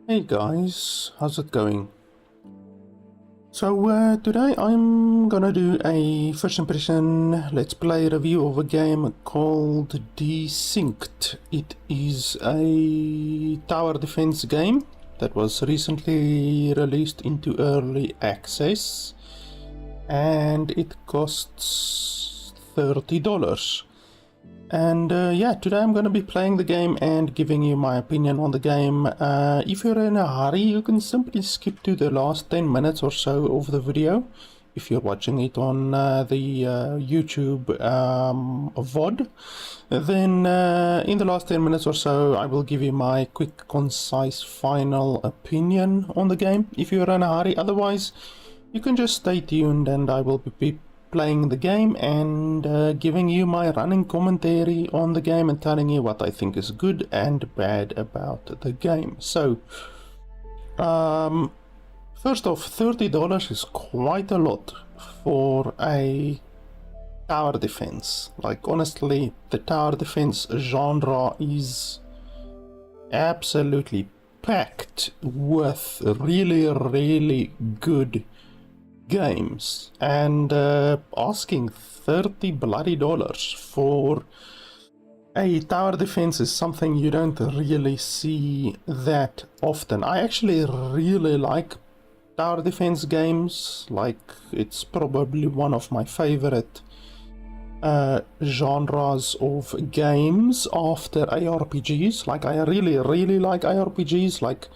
Hey guys, how's it going? So today I'm gonna do a first impression let's play review of a game called Desynced. It is a tower defense game that was recently released into early access and it costs $30. And yeah, today I'm going to be playing the game and giving you my opinion on the game. If you're in a hurry, you can simply skip to the last 10 minutes or so of the video. If you're watching it on the YouTube VOD, then in the last 10 minutes or so, I will give you my quick, concise, final opinion on the game. If you're in a hurry, otherwise, you can just stay tuned and I will be playing the game and giving you my running commentary on the game and telling you what I think is good and bad about the game. So first off, $30 is quite a lot for a tower defense. Like, honestly, the tower defense genre is absolutely packed with really good games, and asking $30 for a tower defense is something you don't really see that often. I actually really like tower defense games. Like, it's probably one of my favorite genres of games after ARPGs. Like, I really like ARPGs like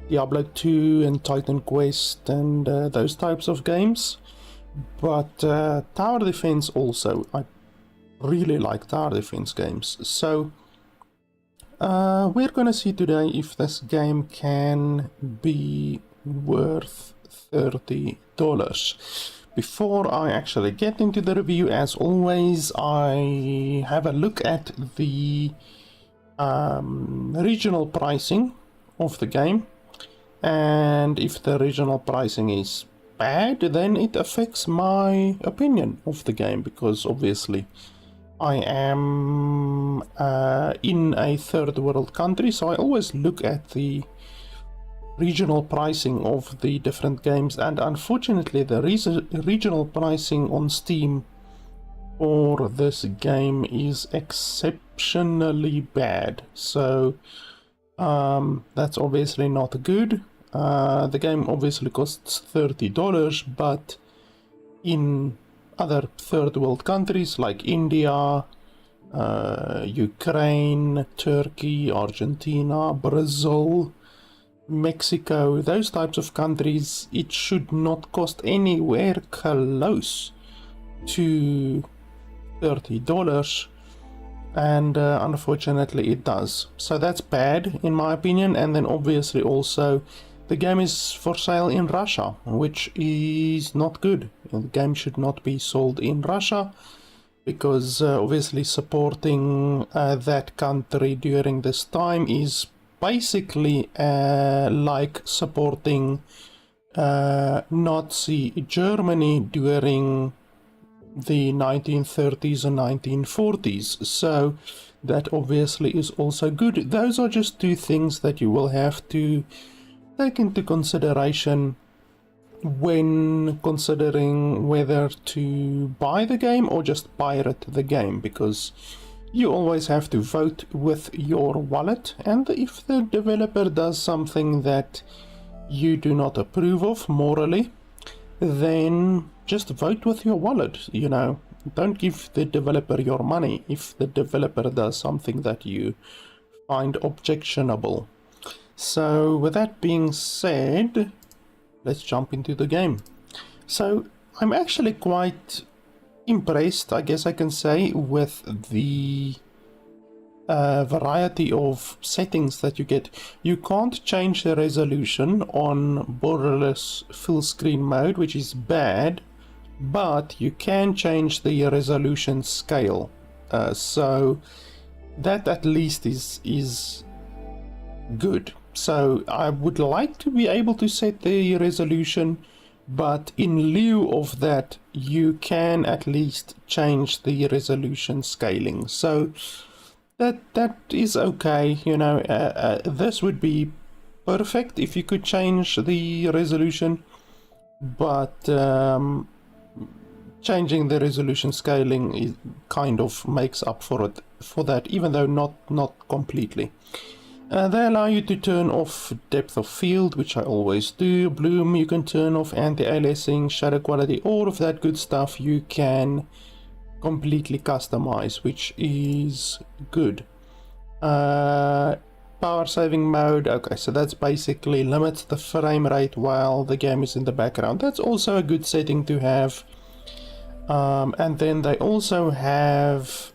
Diablo 2 and Titan Quest and those types of games, but tower defense also, I really like tower defense games. So we're gonna see today if this game can be worth $30. Before I actually get into the review, as always, I have a look at the regional pricing of the game. And if the regional pricing is bad, then it affects my opinion of the game, because obviously I am in a third world country, so I always look at the regional pricing of the different games, and unfortunately the regional pricing on Steam for this game is exceptionally bad. So that's obviously not good. The game obviously costs $30, but in other third world countries like India, Ukraine, Turkey, Argentina, Brazil, Mexico, those types of countries, it should not cost anywhere close to $30. And unfortunately it does. So that's bad in my opinion. And then obviously also the game is for sale in Russia, which is not good. The game should not be sold in Russia, because obviously supporting that country during this time is basically like supporting Nazi Germany during the 1930s and 1940s. So that obviously is also good. Those are just two things that you will have to take into consideration when considering whether to buy the game or just pirate the game, because you always have to vote with your wallet, and if the developer does something that you do not approve of morally, then just vote with your wallet, you know. Don't give the developer your money if the developer does something that you find objectionable. So with that being said, let's jump into the game. So I'm actually quite impressed, I guess I can say, with the variety of settings that you get. You can't change the resolution on borderless full screen mode, which is bad, but you can change the resolution scale. so that at least is good. So I would like to be able to set the resolution, but in lieu of that, you can at least change the resolution scaling. So that is okay. You know, this would be perfect if you could change the resolution, but changing the resolution scaling is kind of makes up for it, for that, even though not completely. They allow you to turn off depth of field, which I always do. Bloom you can turn off, anti-aliasing, shadow quality, all of that good stuff you can completely customize, which is good. Power saving mode, okay, so that's basically limits the frame rate while the game is in the background. That's also a good setting to have. And then they also have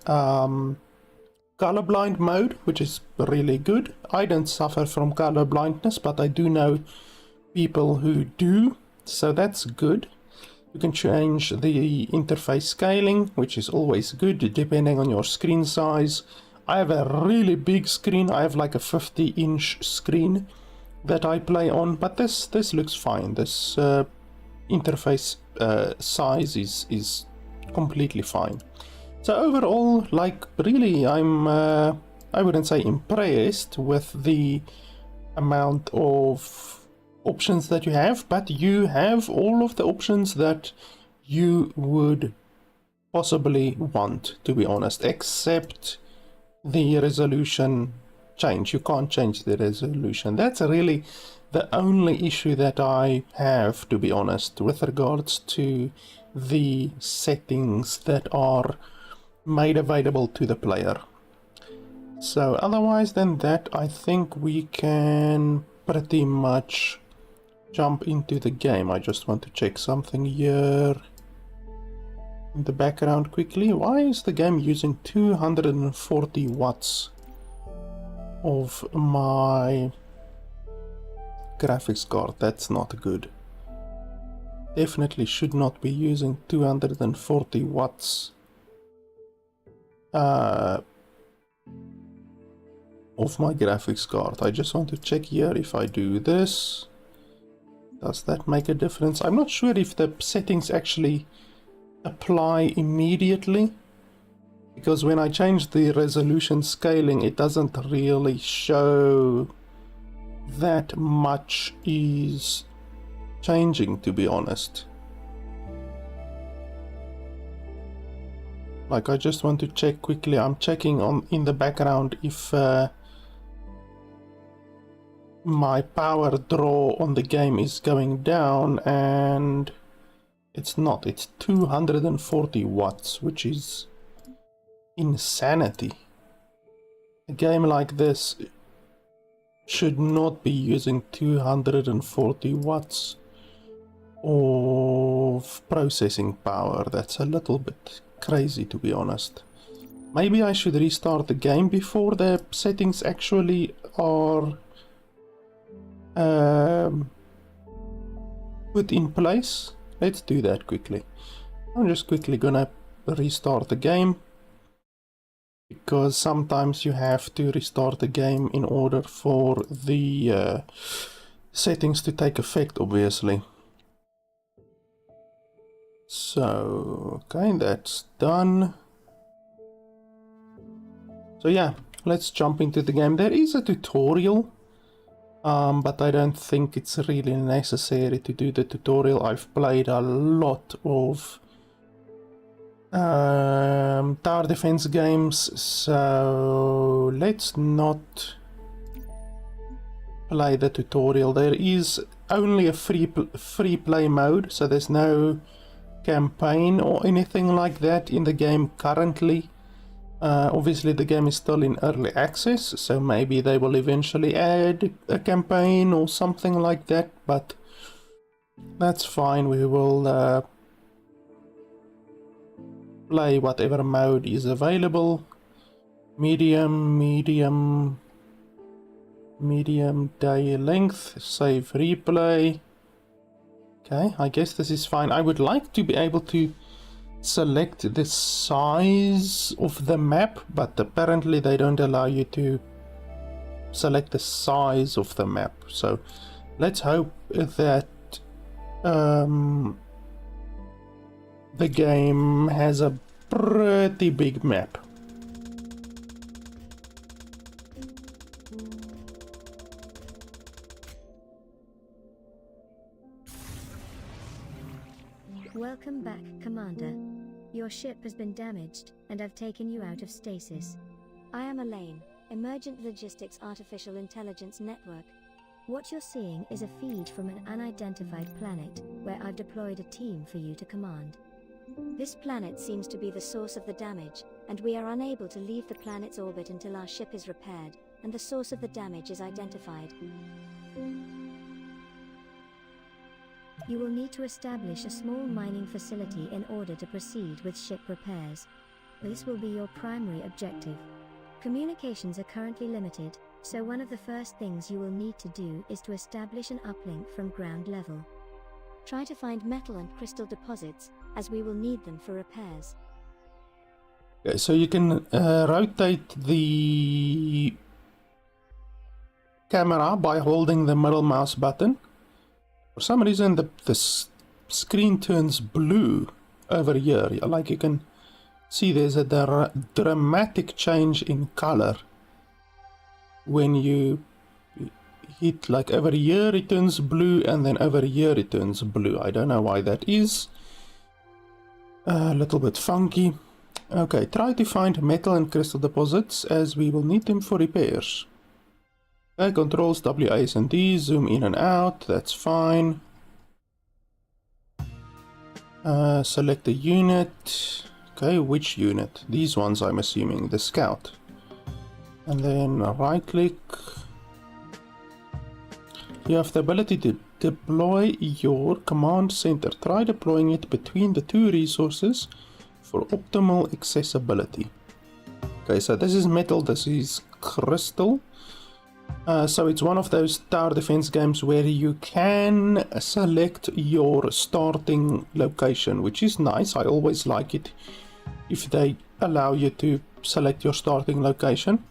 colorblind mode, which is really good. I don't suffer from color blindness, but I do know people who do, so that's good. You can change the interface scaling, which is always good depending on your screen size. I have a really big screen. I have like a 50-inch screen that I play on, but this looks fine. This interface size is completely fine. So overall, like, really, I wouldn't say impressed with the amount of options that you have, but you have all of the options that you would possibly want, to be honest, except the resolution change. You can't change the resolution. That's really the only issue that I have, to be honest, with regards to the settings that are made available to the player. So otherwise than that, I think we can pretty much jump into the game. I just want to check something here in the background quickly. Why is the game using 240 watts of my graphics card? That's not good. Definitely should not be using 240 watts of my graphics card. I just want to check here if I do this. Does that make a difference? I'm not sure if the settings actually apply immediately, because when I change the resolution scaling, it doesn't really show that much is changing, to be honest. Like, I just want to check quickly. I'm checking in the background if my power draw on the game is going down, and it's not. It's 240 watts, which is insanity. A game like this should not be using 240 watts of processing power. That's a little bit crazy, to be honest. Maybe I should restart the game before the settings actually are put in place. Let's do that quickly. I'm just quickly gonna restart the game, because sometimes you have to restart the game in order for the settings to take effect, obviously. So, okay, that's done. So yeah, let's jump into the game. There is a tutorial, but I don't think it's really necessary to do the tutorial. I've played a lot of tower defense games, so let's not play the tutorial. There is only a free play mode, so there's no campaign or anything like that in the game currently. Obviously the game is still in early access, so maybe they will eventually add a campaign or something like that, but that's fine. We will play whatever mode is available. Medium day length, save replay. Okay, I guess this is fine. I would like to be able to select the size of the map, but apparently they don't allow you to select the size of the map. So let's hope that the game has a pretty big map. Welcome back, Commander. Your ship has been damaged, and I've taken you out of stasis. I am Elaine, Emergent Logistics Artificial Intelligence Network. What you're seeing is a feed from an unidentified planet, where I've deployed a team for you to command. This planet seems to be the source of the damage, and we are unable to leave the planet's orbit until our ship is repaired, and the source of the damage is identified. You will need to establish a small mining facility in order to proceed with ship repairs. This will be your primary objective. Communications are currently limited, so one of the first things you will need to do is to establish an uplink from ground level. Try to find metal and crystal deposits, as we will need them for repairs. Okay, so you can rotate the camera by holding the middle mouse button. For some reason the screen turns blue over here. Like you can see, there's a dramatic change in color when you hit, like over here it turns blue and then over here it turns blue. I don't know why that is. A little bit funky. Okay, try to find metal and crystal deposits, as we will need them for repairs. Okay, controls W, A, and D, zoom in and out, that's fine. Select the unit. Okay, which unit? These ones, I'm assuming, the scout. And then right click. You have the ability to deploy your command center. Try deploying it between the two resources for optimal accessibility. Okay, so this is metal, this is crystal. So it's one of those tower defense games where you can select your starting location, which is nice. I always like it if they allow you to select your starting location.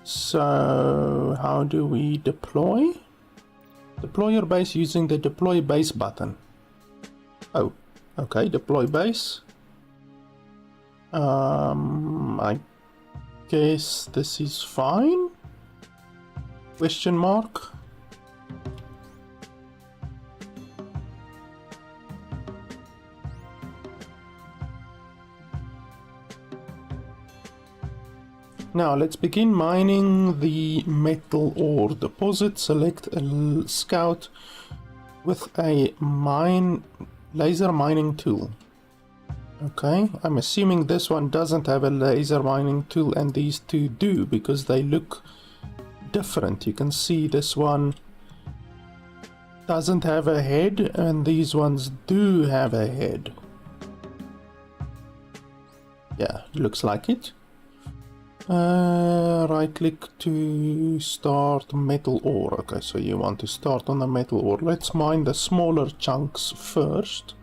So how do we deploy? Deploy your base using the deploy base button. Oh, okay, deploy base. I guess this is fine? Question mark. Now let's begin mining the metal ore deposit. Select a scout with a laser mining tool. Okay, I'm assuming this one doesn't have a laser mining tool and these two do, because they look different. You can see this one doesn't have a head and these ones do have a head. Yeah, looks like it. Right click to start metal ore. Okay, so you want to start on the metal ore. Let's mine the smaller chunks first,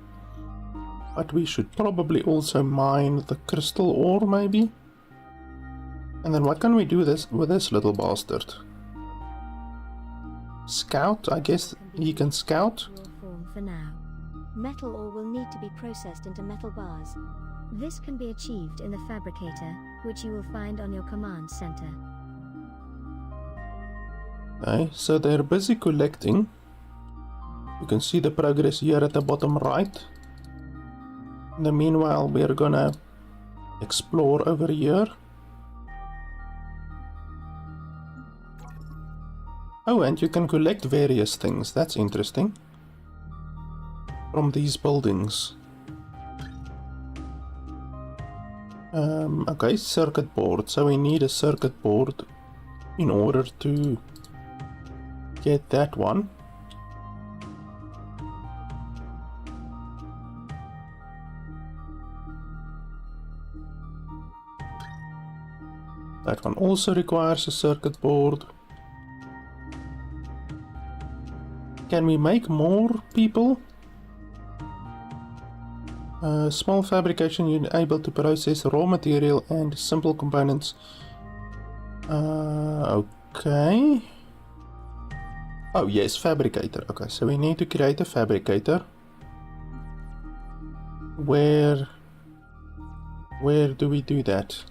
but we should probably also mine the crystal ore maybe. And then what can we do with this little bastard? Scout, I guess he can scout. Form for now. Metal ore will need to be processed into metal bars. This can be achieved in the fabricator, which you will find on your command center. Okay, so they're busy collecting. You can see the progress here at the bottom right. In the meanwhile, we're gonna explore over here. Oh, and you can collect various things. That's interesting. From these buildings. Okay, circuit board. So we need a circuit board in order to get that one. That one also requires a circuit board. Can we make more people? Small fabrication unit able to process raw material and simple components. Okay. Oh yes, fabricator. Okay, so we need to create a fabricator. Where do we do that?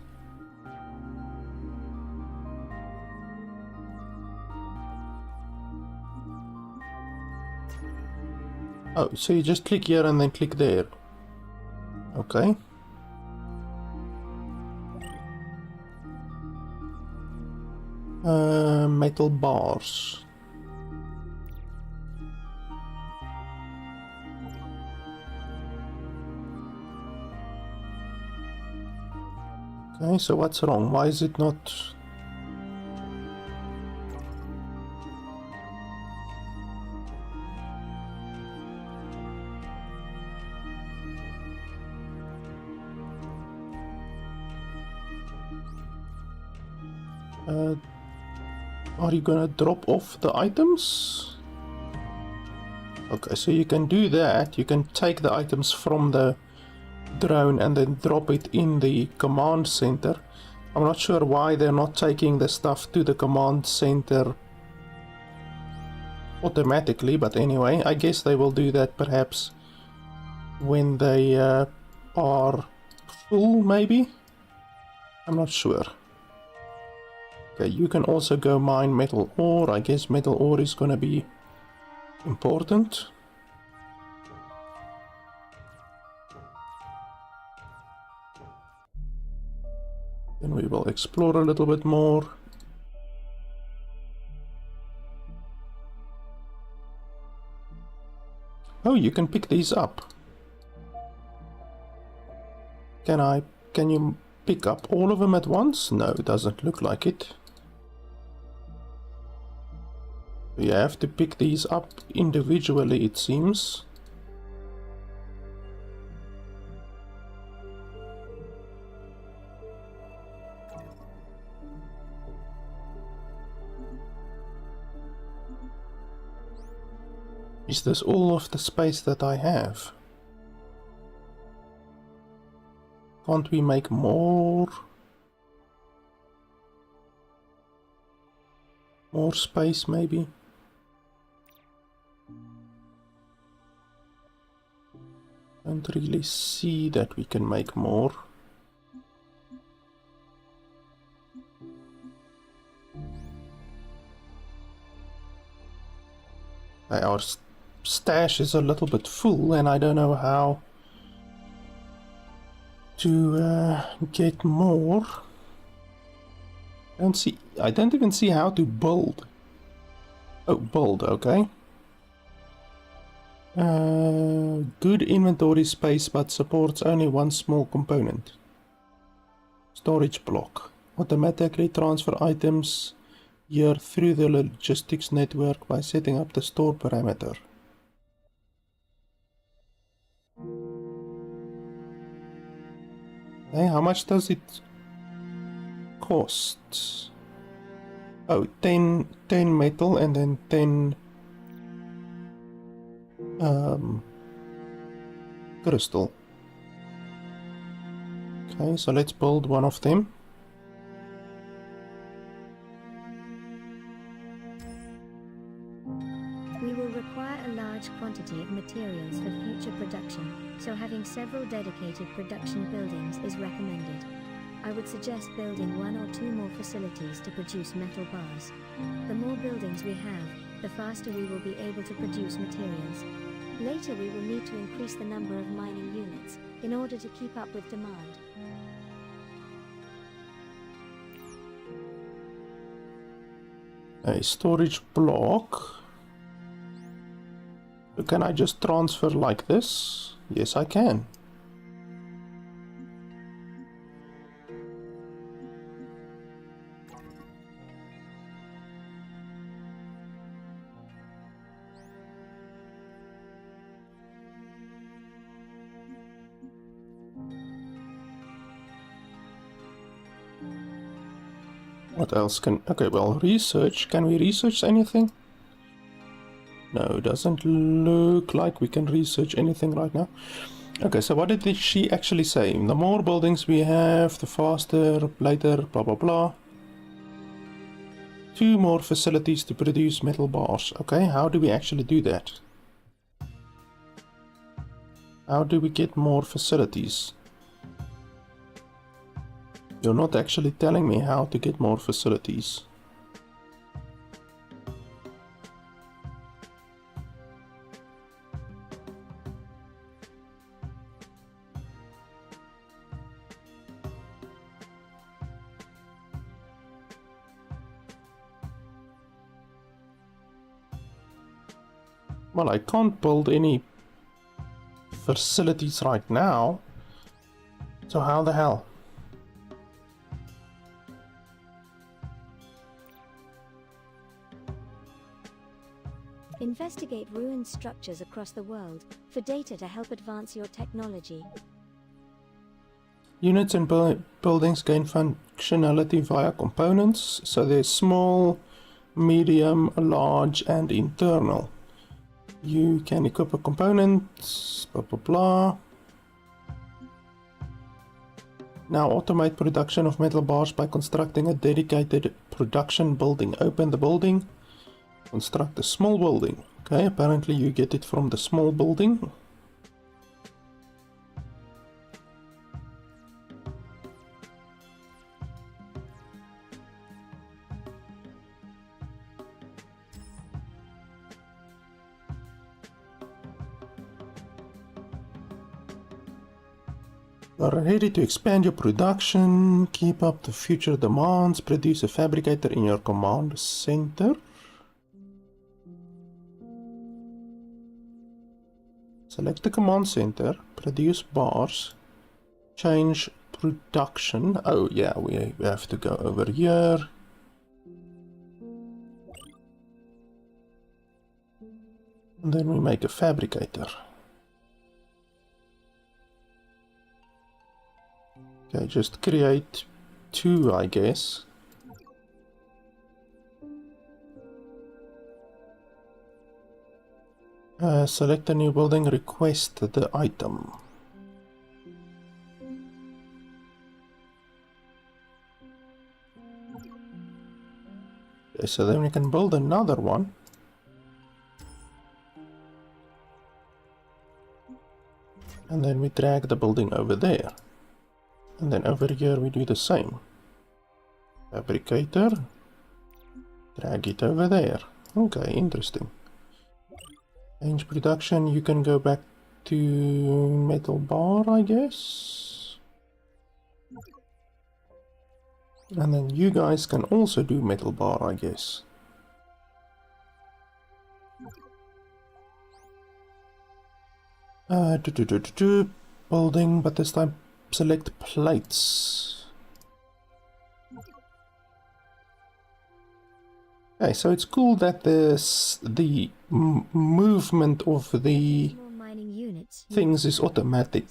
Oh, so you just click here and then click there. Okay. Metal bars. Okay, so what's wrong? Why is it not... are you gonna drop off the items? Okay, so you can do that. You can take the items from the drone and then drop it in the command center. I'm not sure why they're not taking the stuff to the command center automatically, but anyway, I guess they will do that perhaps when they are full, maybe? I'm not sure. Okay, you can also go mine metal ore. I guess metal ore is gonna be important. Then we will explore a little bit more. Oh, you can pick these up. Can you pick up all of them at once? No, it doesn't look like it. You have to pick these up individually, it seems. Is this all of the space that I have? Can't we make more? More space, maybe? Don't really see that we can make more. Our stash is a little bit full and I don't know how to get more. I don't even see how to build. Oh, build, okay. Good inventory space, but supports only one small component. Storage block. Automatically transfer items here through the logistics network by setting up the store parameter. Okay, how much does it cost? Oh, 10 metal and then 10 crystal. Okay, so let's build one of them. We will require a large quantity of materials for future production, so having several dedicated production buildings is recommended. I would suggest building 1 or 2 more facilities to produce metal bars. The more buildings we have, the faster we will be able to produce materials. Later we will need to increase the number of mining units in order to keep up with demand. A storage block. Can I just transfer like this? Yes, I can. What else can... Okay, well, research. Can we research anything? No, doesn't look like we can research anything right now. Okay, so what did she actually say? The more buildings we have, the faster, later, blah blah blah. 2 more facilities to produce metal bars. Okay, how do we actually do that? How do we get more facilities? You're not actually telling me how to get more facilities. Well, I can't build any facilities right now. So how the hell? Investigate ruined structures across the world for data to help advance your technology. Units and buildings gain functionality via components. So there's small, medium, large, and internal. You can equip a component, blah blah blah. Now automate production of metal bars by constructing a dedicated production building. Open the building, construct a small building. Okay, apparently you get it from the small building. You are ready to expand your production, keep up the future demands, produce a fabricator in your command center. Select the command center, produce bars, change production. Oh yeah, we have to go over here. And then we make a fabricator. Okay, just create 2, I guess. Select a new building, request the item. Okay, so then we can build another one. And then we drag the building over there. And then over here we do the same. Fabricator. Drag it over there. Okay, interesting. Change production, you can go back to metal bar, I guess. And then you guys can also do metal bar, I guess. Building, but this time select plates. Okay, so it's cool that the movement of the things is automatic.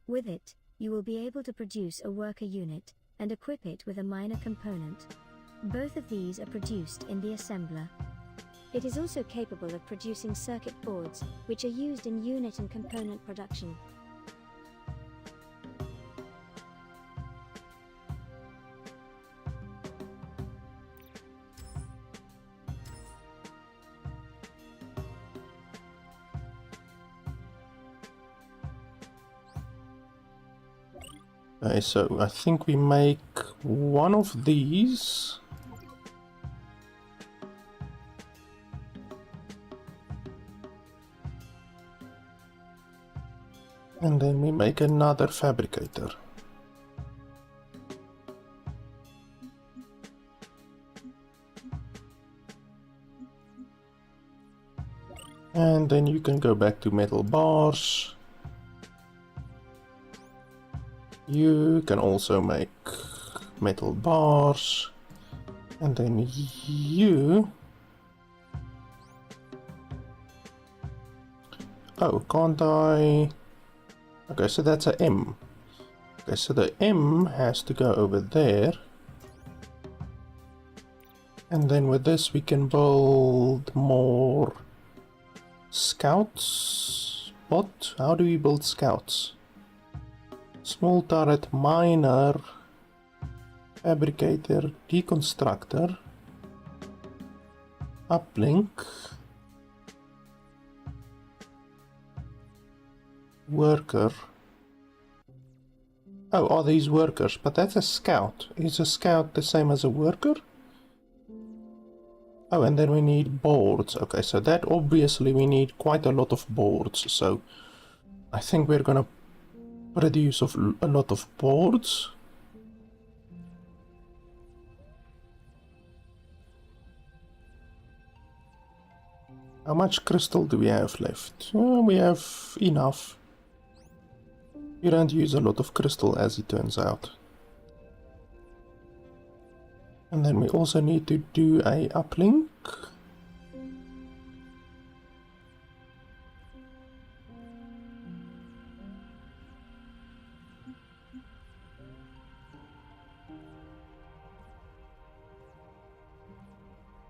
With it, you will be able to produce a worker unit and equip it with a minor component. Both of these are produced in the assembler. It is also capable of producing circuit boards, which are used in unit and component production. Okay, so I think we make one of these. And then we make another fabricator. And then you can go back to metal bars. You can also make metal bars. And then you... Oh, can't I... Okay, so that's a M. Okay, so the M has to go over there. And then with this we can build more scouts. What? How do we build scouts? Small turret, miner, fabricator, deconstructor, uplink, worker. Oh, are these workers? But that's a scout. Is a scout the same as a worker? Oh, and then we need boards. Okay, so that obviously we need quite a lot of boards. So I think we're gonna produce a lot of boards. How much crystal do we have left? We have enough. You don't use a lot of crystal, as it turns out. And then we also need to do a uplink.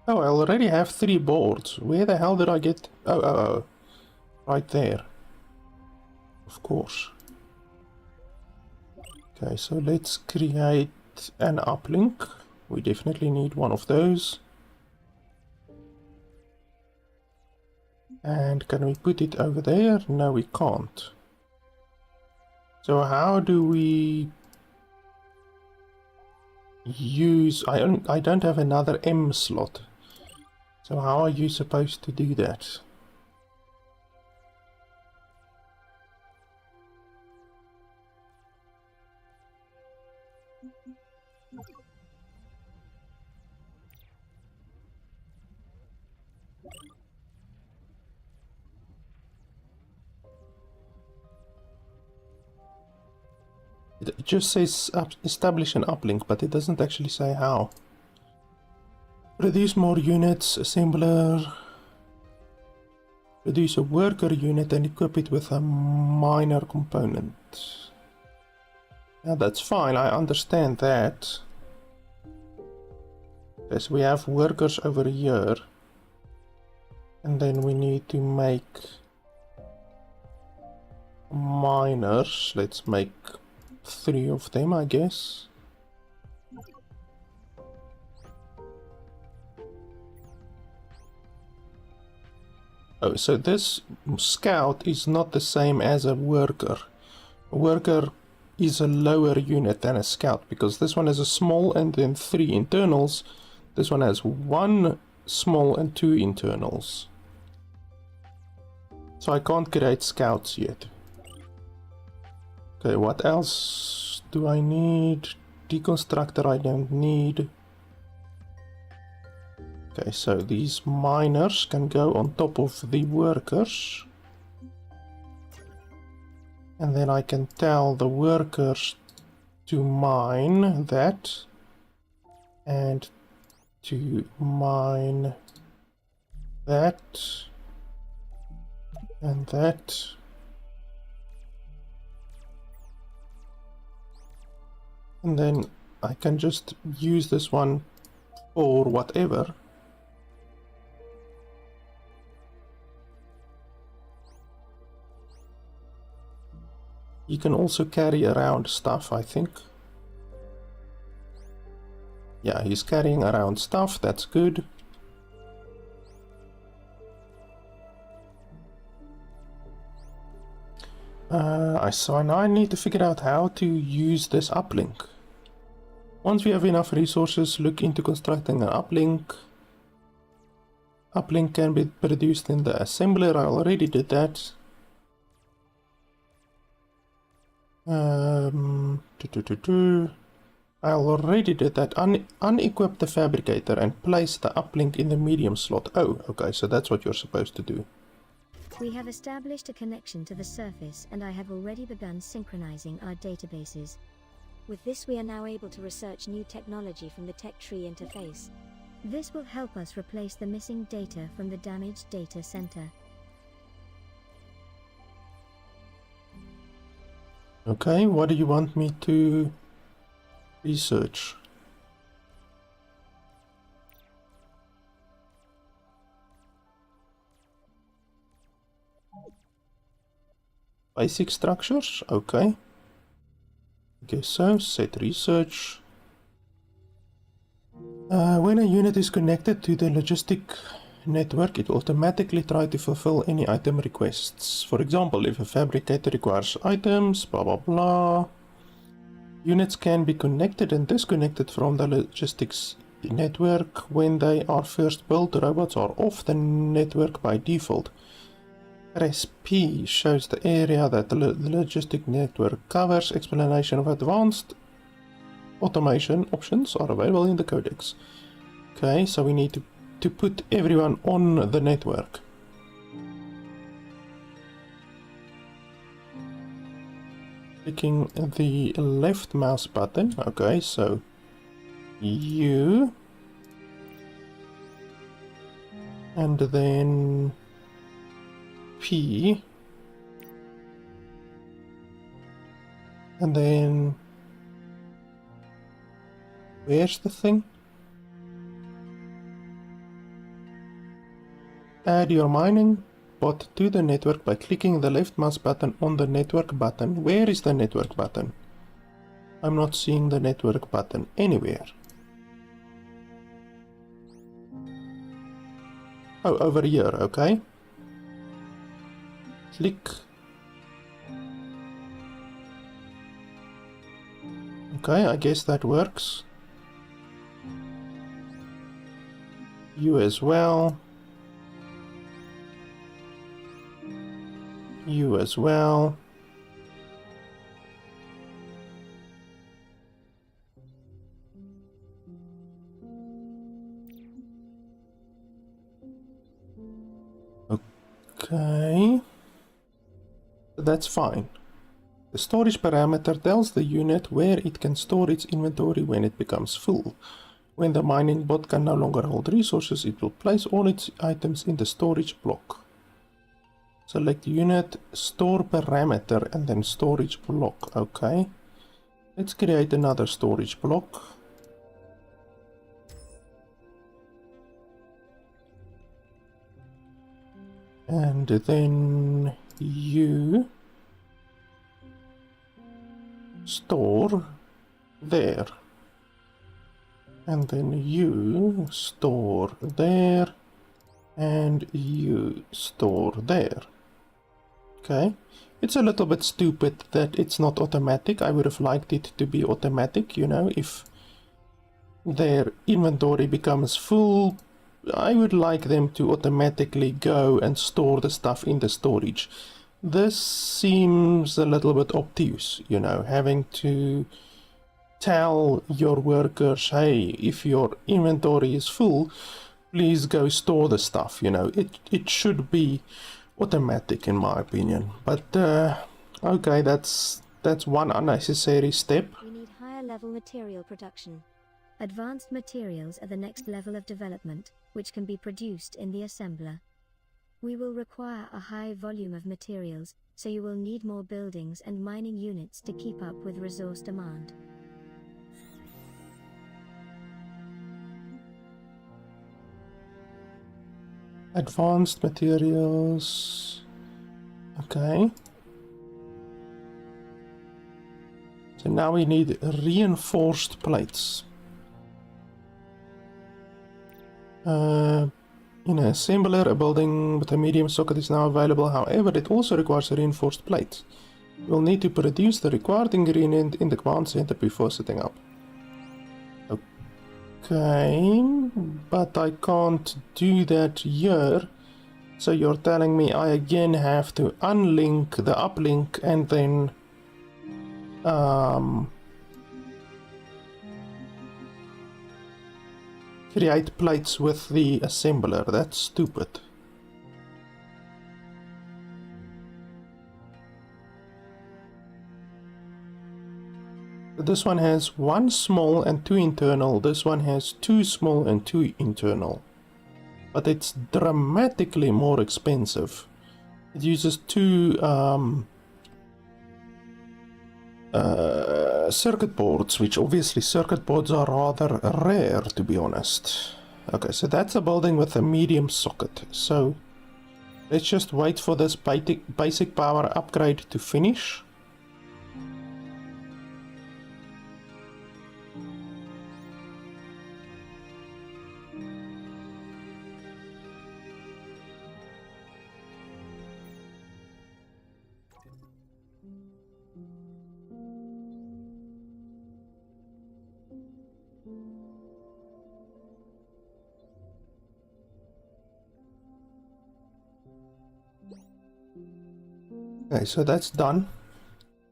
Oh, I already have 3 boards. Where the hell did I get... Oh. Right there. Of course. Okay, so let's create an uplink. We definitely need one of those. And can we put it over there? No, we can't. So how do we use... I don't have another M slot. So how are you supposed to do that? It just says establish an uplink, but it doesn't actually say how. Produce more units, assembler. Produce a worker unit and equip it with a miner component. Yeah, that's fine, I understand that. Okay, so we have workers over here. And then we need to make miners. Let's make 3 of them, I guess. Oh, so this scout is not the same as a worker. A worker is a lower unit than a scout, because this one has a small and then 3 internals. This one has 1 small and 2 internals. So I can't create scouts yet. Okay, what else do I need? Deconstructor I don't need. Okay, so these miners can go on top of the workers. And then I can tell the workers to mine that. And to mine that. And that. And then I can just use this one for whatever. You can also carry around stuff, I think. Yeah, he's carrying around stuff, that's good. Now I need to figure out how to use this uplink. Once we have enough resources, look into constructing an uplink. Uplink can be produced in the assembler, I already did that. I already did that. Unequip the fabricator and place the uplink in the medium slot. Oh, okay, so that's what you're supposed to do. We have established a connection to the surface, and I have already begun synchronizing our databases. With this, we are now able to research new technology from the tech tree interface. This will help us replace the missing data from the damaged data center. Okay, what do you want me to research? Basic structures, okay. Okay, so set research. When a unit is connected to the logistic network, it will automatically try to fulfill any item requests. For example, if a fabricator requires items, blah blah blah. Units can be connected and disconnected from the logistics network. When they are first built, robots are off the network by default. Press P shows the area that the logistic network covers. Explanation of advanced automation options are available in the codex. Okay, so we need to put everyone on the network. Clicking the left mouse button. Okay, so U, and then P, and then where's the thing? Add your mining bot to the network by clicking the left mouse button on the network button. Where is the network button? I'm not seeing the network button anywhere. Oh, over here, okay. Click. Okay, I guess that works. You as well. You as well. Okay. That's fine. The storage parameter tells the unit where it can store its inventory when it becomes full. When the mining bot can no longer hold resources, it will place all its items in the storage block. Select unit, store parameter, and then storage block. Okay. Let's create another storage block. And then you store there. And then you store there. And you store there. Okay. It's a little bit stupid that it's not automatic. I would have liked it to be automatic, you know, if their inventory becomes full, I would like them to automatically go and store the stuff in the storage. This seems a little bit obtuse, you know, having to tell your workers, hey, if your inventory is full, please go store the stuff, you know. It should be automatic in my opinion. But okay, that's one unnecessary step. We need higher level material production. Advanced materials are the next level of development, which can be produced in the assembler. We will require a high volume of materials, so you will need more buildings and mining units to keep up with resource demand. Advanced materials. Okay. So now we need reinforced plates. In an assembler, a building with a medium socket is now available. However, it also requires reinforced plates. You'll need to produce the required ingredient in the command center before setting up. Okay, but I can't do that here. So you're telling me I again have to unlink the uplink and then create plates with the assembler. That's stupid. This one has 1 small and 2 internal. This one has 2 small and 2 internal. But it's dramatically more expensive. It uses 2 circuit boards, which obviously circuit boards are rather rare, to be honest. Okay, so that's a building with a medium socket. So Let's just wait for this basic power upgrade to finish. Okay, so that's done.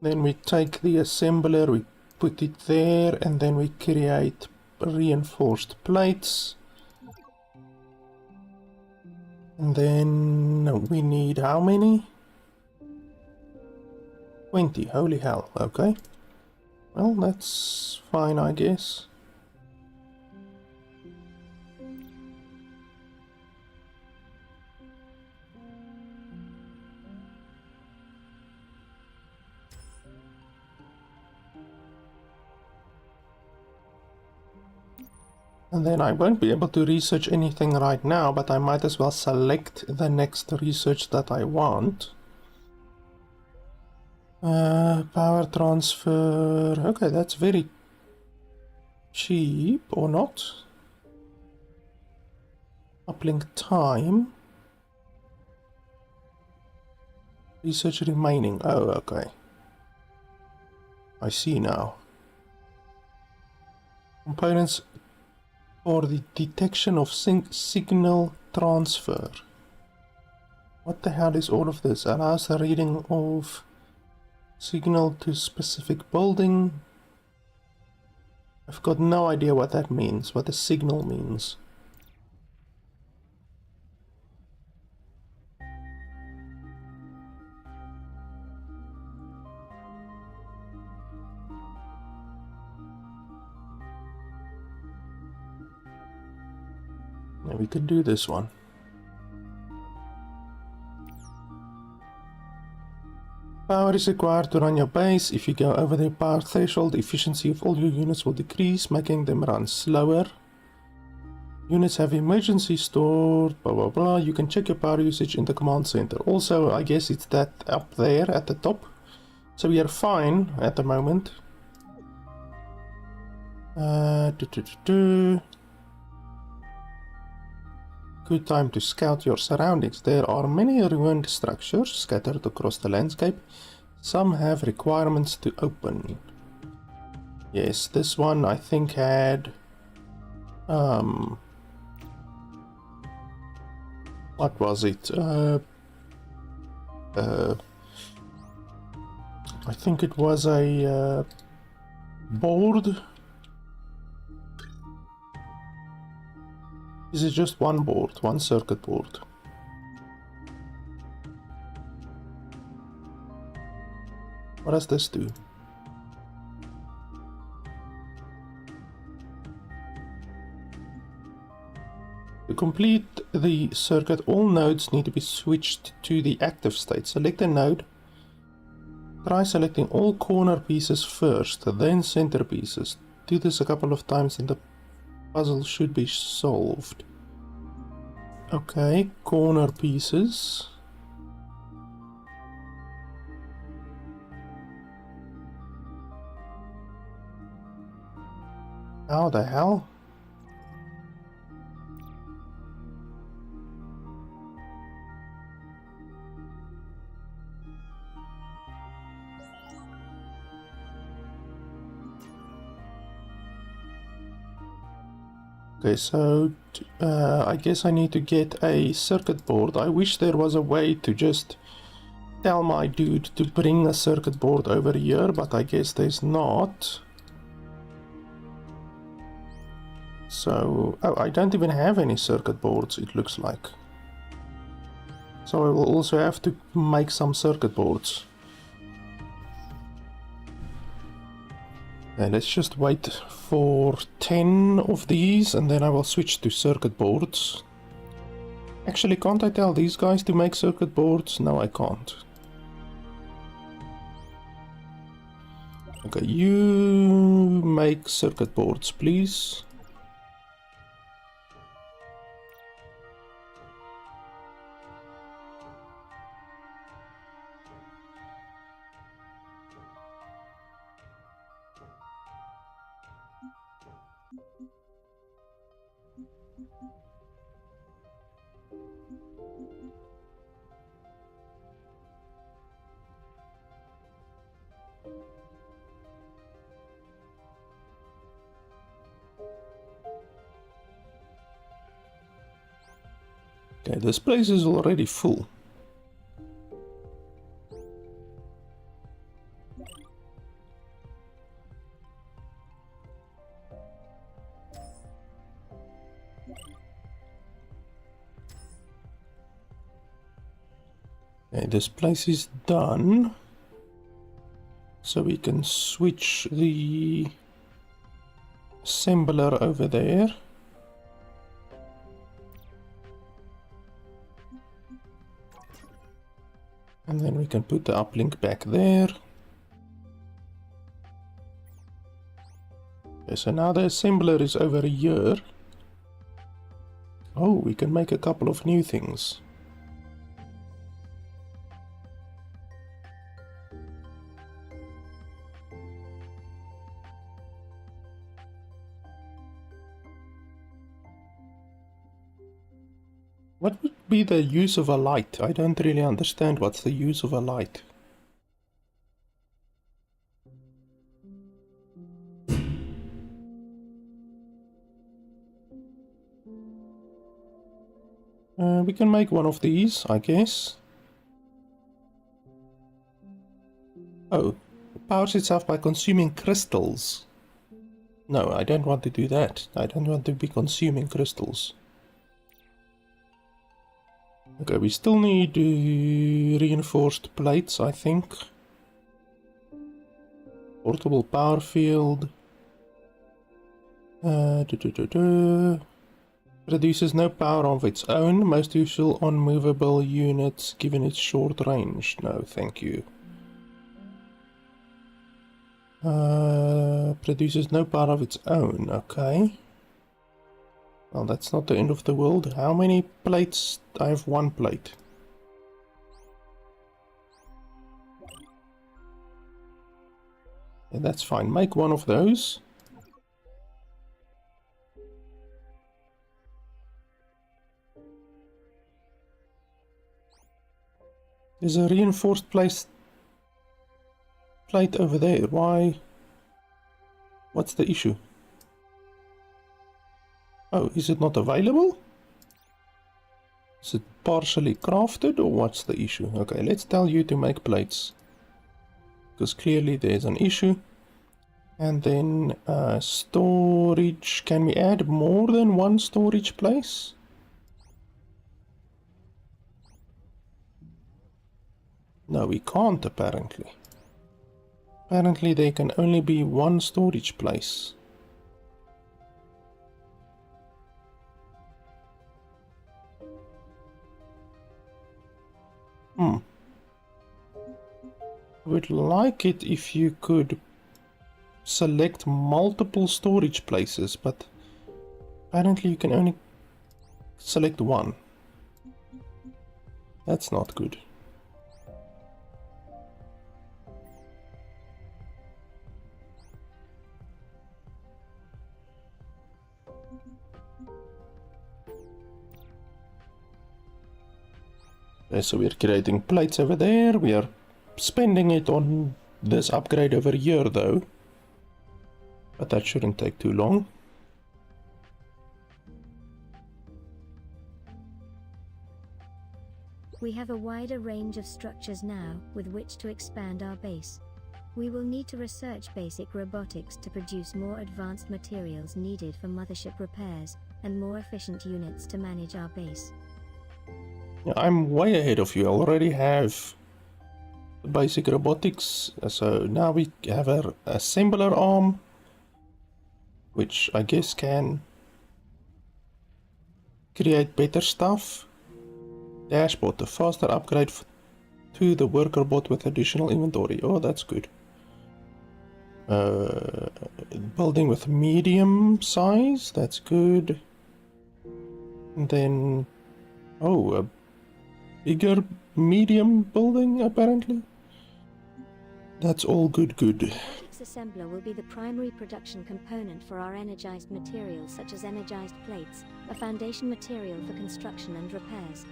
Then we take the assembler, we put it there, and then we create reinforced plates. And then we need how many? 20, holy hell, okay. Well, that's fine, I guess. And then I won't be able to research anything right now, but I might as well select the next research that I want. Power transfer. Okay, that's very cheap, or not? Uplink time. Research remaining. Oh, okay. I see now. Components for the detection of signal transfer. What the hell is all of this? Allows the reading of signal to specific building. I've got no idea what that means, what the signal means. Now we could do this one. Power is required to run your base. If you go over the power threshold, the efficiency of all your units will decrease, making them run slower. Units have emergency stored, blah blah blah. You can check your power usage in the command center. Also, I guess it's that up there at the top. So we are fine at the moment. Good time to scout your surroundings. There are many ruined structures scattered across the landscape. Some have requirements to open. Yes, this one I think had... what was it? I think it was a board. This is just one board, one circuit board. What does this do? To complete the circuit, all nodes need to be switched to the active state. Select a node. Try selecting all corner pieces first, then center pieces. Do this a couple of times and the puzzle should be solved. Okay, corner pieces. How the hell? Okay, so I guess I need to get a circuit board. I wish there was a way to just tell my dude to bring a circuit board over here, but I guess there's not. So, oh, I don't even have any circuit boards, it looks like. So I will also have to make some circuit boards. And let's just wait for 10 of these and then I will switch to circuit boards. Actually, can't I tell these guys to make circuit boards? No, I can't. Okay, you make circuit boards, please. Okay, this place is already full. Okay, this place is done. So we can switch the assembler over there. And then we can put the uplink back there. Okay, so now the assembler is over here. Oh, we can make a couple of new things. What would be the use of a light? I don't really understand what's the use of a light. We can make one of these, I guess. Oh, it powers itself by consuming crystals. No, I don't want to do that. I don't want to be consuming crystals. Okay, we still need reinforced plates, I think. Portable power field. Produces no power of its own. Most useful on movable units given its short range. No, thank you. Produces no power of its own. Okay. Well, that's not the end of the world. How many plates? I have one plate. Yeah, that's fine. Make one of those. There's a reinforced plate over there. Why? What's the issue? Oh, is it not available? Is it partially crafted or what's the issue? Okay, let's tell you to make plates. Because clearly there's an issue. And then storage. Can we add more than one storage place? No, we can't apparently. Apparently there can only be one storage place. I would like it if you could select multiple storage places, but apparently you can only select one. That's not good. Okay, so we're creating plates over there. We are spending it on this upgrade over here though. But that shouldn't take too long. We have a wider range of structures now with which to expand our base. We will need to research basic robotics to produce more advanced materials needed for mothership repairs and more efficient units to manage our base. Yeah, I'm way ahead of you. I already have the basic robotics. So now we have our assembler arm, which I guess can create better stuff. Dashboard, a faster upgrade to the worker bot with additional inventory. Oh, that's good. Building with medium size, that's good. And then, oh, a bigger medium building apparently. That's all good. This assembler will be the primary production component for our energized materials such as energized plates, a foundation material for construction and repairs.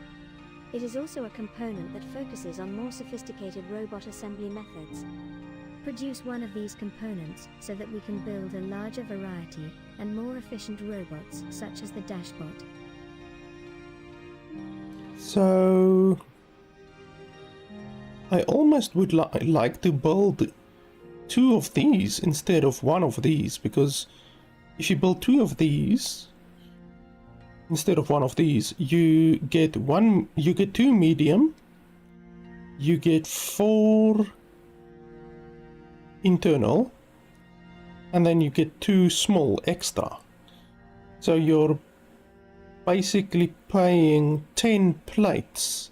It is also a component that focuses on more sophisticated robot assembly methods. Produce one of these components so that we can build a larger variety and more efficient robots such as the Dashbot. So I almost would like to build two of these instead of one of these, because if you build two of these instead of one of these, you get two medium, you get 4 internal, and then you get 2 small extra. So you're basically paying 10 plates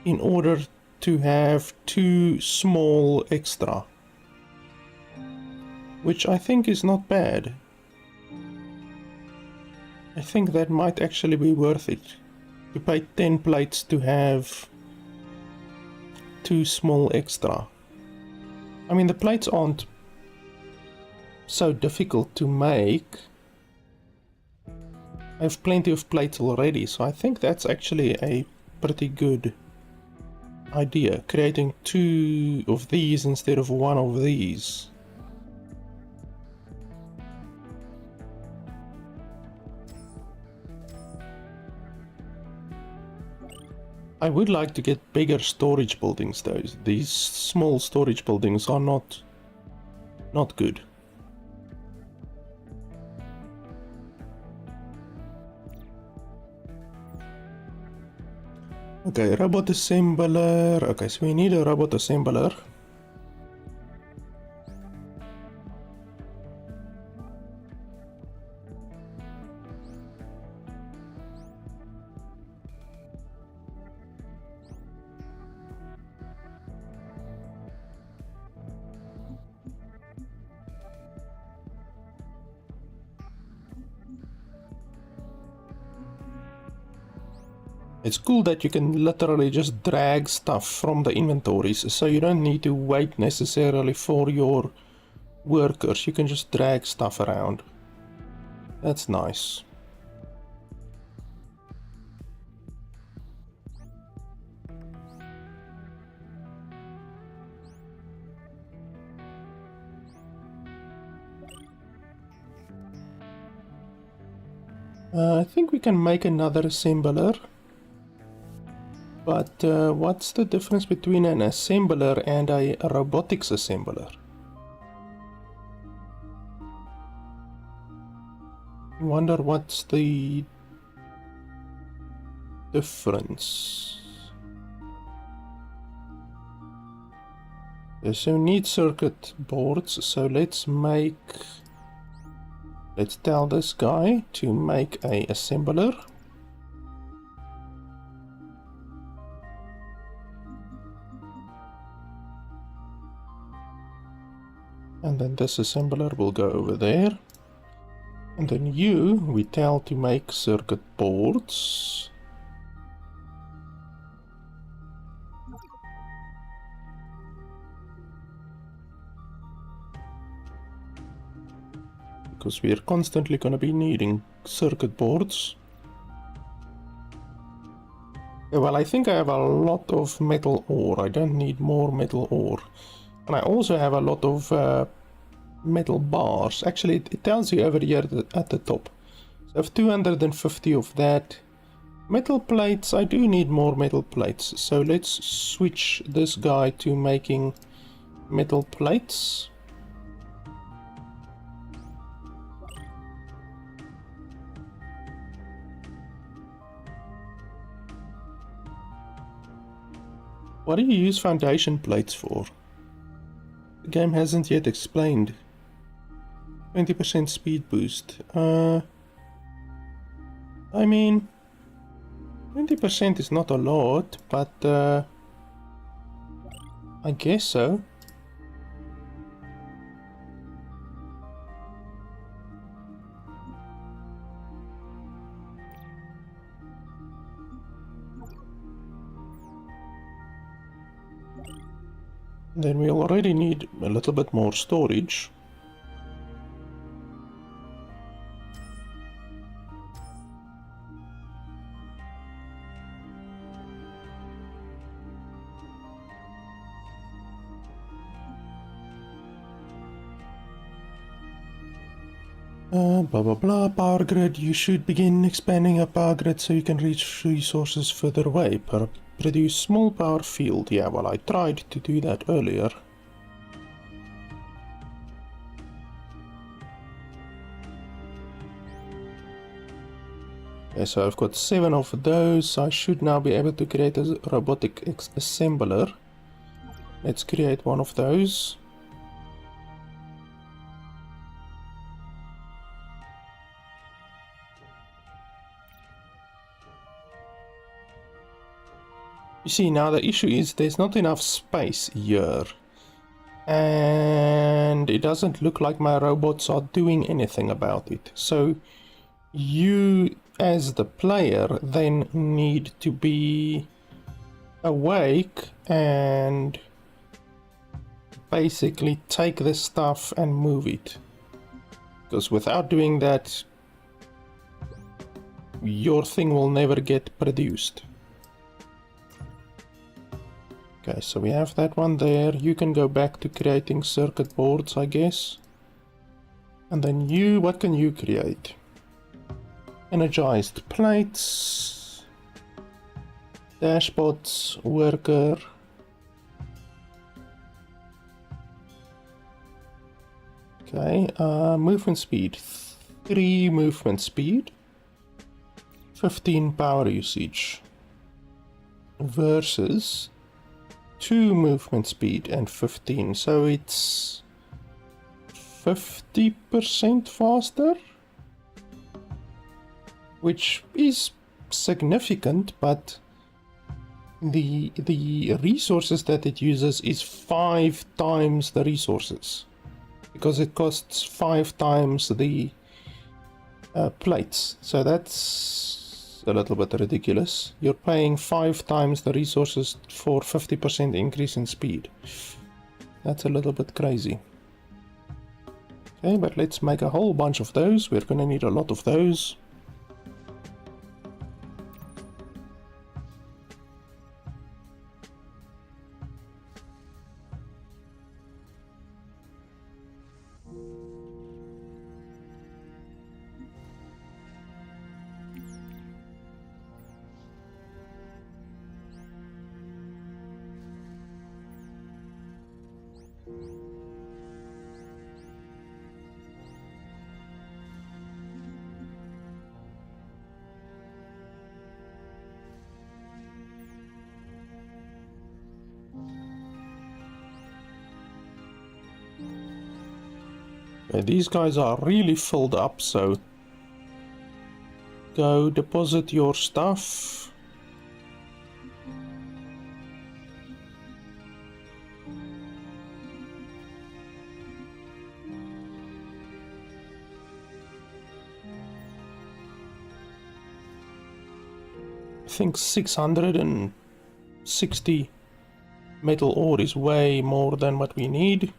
in order to have 2 small extra, which I think is not bad. I think that might actually be worth it, to pay 10 plates to have 2 small extra. I mean, the plates aren't so difficult to make. I have plenty of plates already, so I think that's actually a pretty good idea, creating 2 of these instead of 1 of these. I would like to get bigger storage buildings though. These small storage buildings are not good. Okay, robot assembler. Okay, so we need a robot assembler. It's cool that you can literally just drag stuff from the inventories, so you don't need to wait necessarily for your workers. You can just drag stuff around. That's nice. I think we can make another assembler. But what's the difference between an assembler and a robotics assembler? I wonder what's the difference. Okay, so we need circuit boards, so let's tell this guy to make a assembler. And then this assembler will go over there. And then we tell to make circuit boards. Because we are constantly going to be needing circuit boards. Yeah, well, I think I have a lot of metal ore. I don't need more metal ore. And I also have a lot of metal bars. Actually, it tells you over here at the top. So I have 250 of that. Metal plates, I do need more metal plates. So let's switch this guy to making metal plates. What do you use foundation plates for? The game hasn't yet explained. 20% speed boost. I mean, 20% is not a lot, but I guess so. Then we already need a little bit more storage. Blah blah blah, power grid. You should begin expanding your power grid so you can reach resources further away. Produce small power field. Yeah, well, I tried to do that earlier. Okay, so I've got 7 of those. I should now be able to create a robotic assembler. Let's create one of those. You see, now the issue is there's not enough space here. And it doesn't look like my robots are doing anything about it. So you, as the player, then need to be awake and basically take the stuff and move it. Because without doing that, your thing will never get produced. Okay, so we have that one there. You can go back to creating circuit boards, I guess. And then you, what can you create? Energized plates, dashboards, worker. Okay, movement speed, 3 movement speed, 15 power usage versus 2 movement speed and 15, so it's 50% faster, which is significant, but the resources that it uses is 5 times the resources, because it costs 5 times the plates, so that's a little bit ridiculous. You're paying 5 times the resources for 50% increase in speed. That's a little bit crazy. Okay, but let's make a whole bunch of those. We're gonna need a lot of those. These guys are really filled up, so go deposit your stuff. I think 660 metal ore is way more than what we need.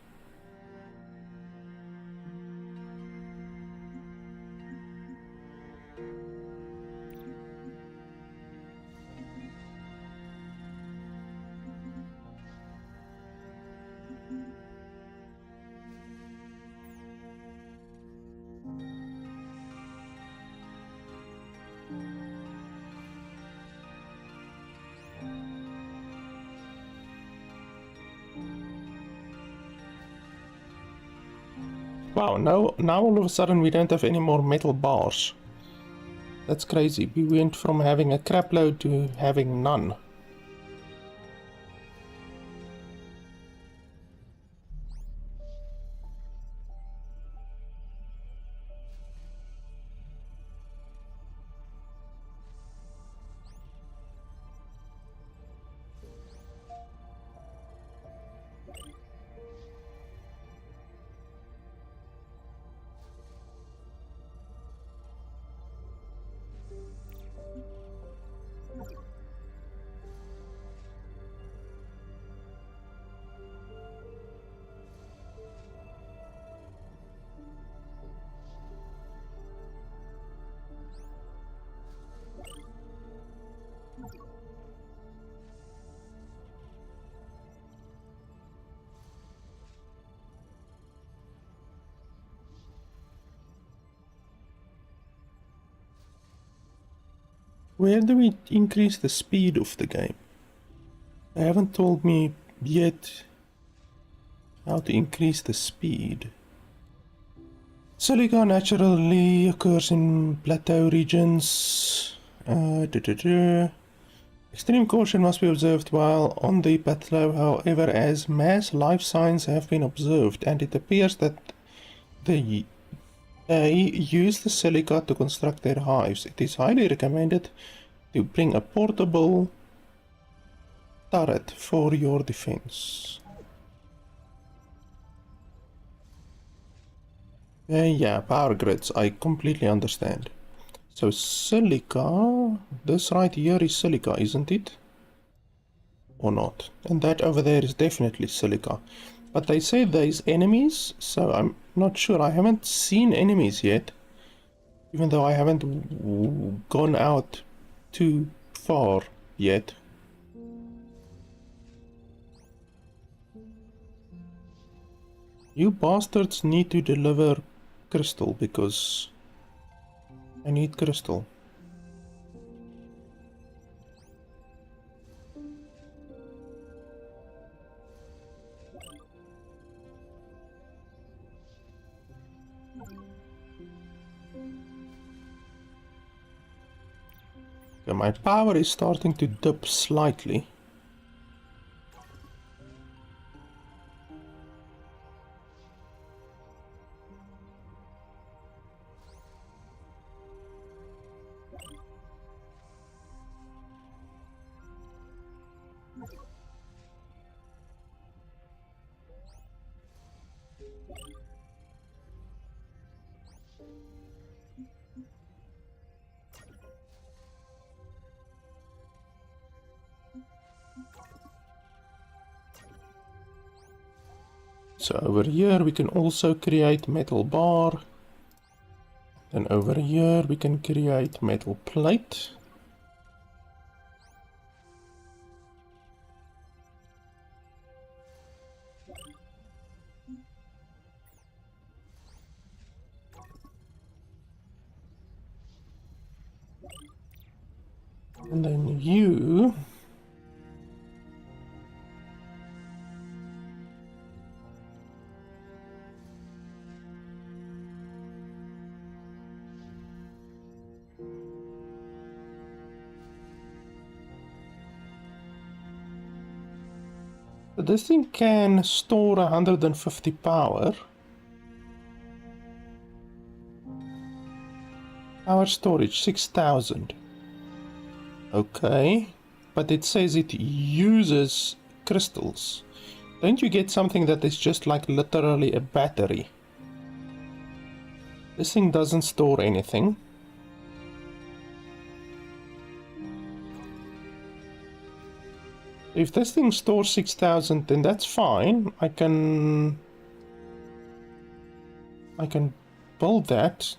Wow, now all of a sudden we don't have any more metal bars. That's crazy. We went from having a crap load to having none. Where do we increase the speed of the game? They haven't told me yet how to increase the speed. Silica naturally occurs in plateau regions. Extreme caution must be observed while on the plateau, however, as mass life signs have been observed, and it appears that they use the silica to construct their hives. It is highly recommended to bring a portable turret for your defense. Yeah, power grids, I completely understand. So silica, this right here is silica, isn't it? Or not? And that over there is definitely silica. But they say there's enemies, so I'm not sure. I haven't seen enemies yet. Even though I haven't gone out too far yet. You bastards need to deliver crystal because I need crystal. Okay, my power is starting to dip slightly. So over here we can also create metal bar. Then over here we can create metal plate. And then you this thing can store 150 power. Power storage 6000. Okay, but it says it uses crystals. Don't you get something that is just like literally a battery? This thing doesn't store anything. If this thing stores 6000, then that's fine. I can build that.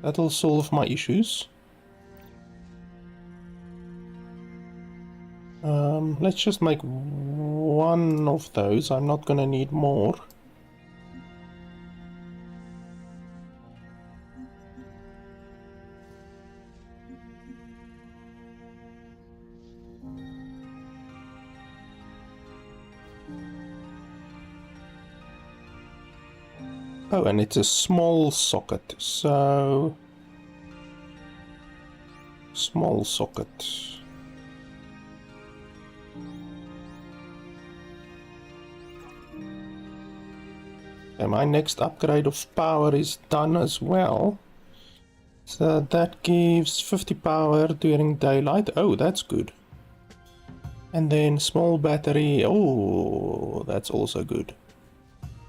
That'll solve my issues. Let's just make one of those. I'm not gonna need more. Oh, and it's a small socket, so... Small socket. And my next upgrade of power is done as well. So that gives 50 power during daylight. Oh, that's good. And then small battery. Oh, that's also good.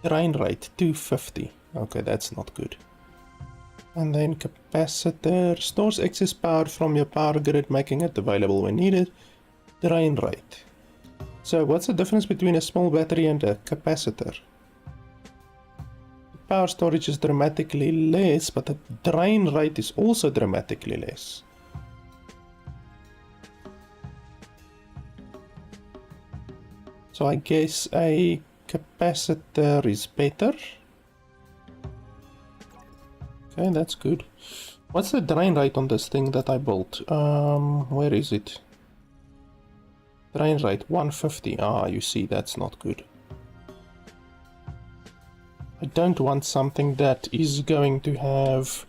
Drain rate 250. Okay, that's not good. And then capacitor stores excess power from your power grid, making it available when needed. Drain rate. So what's the difference between a small battery and a capacitor? Power storage is dramatically less, but the drain rate is also dramatically less. So I guess a capacitor is better. Okay, that's good. What's the drain rate on this thing that I built? Where is it? Drain rate 150. Ah, you see, that's not good. I don't want something that is going to have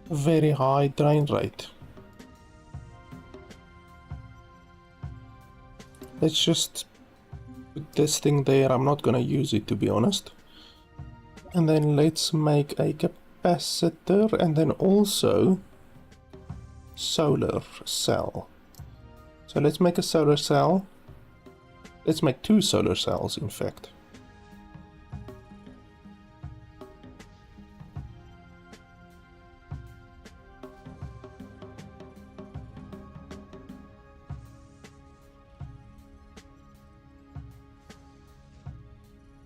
a very high drain rate. Let's just put this thing there. I'm not gonna use it, to be honest. And then let's make a capacitor and then also solar cell. So let's make a solar cell. Let's make 2 solar cells, in fact.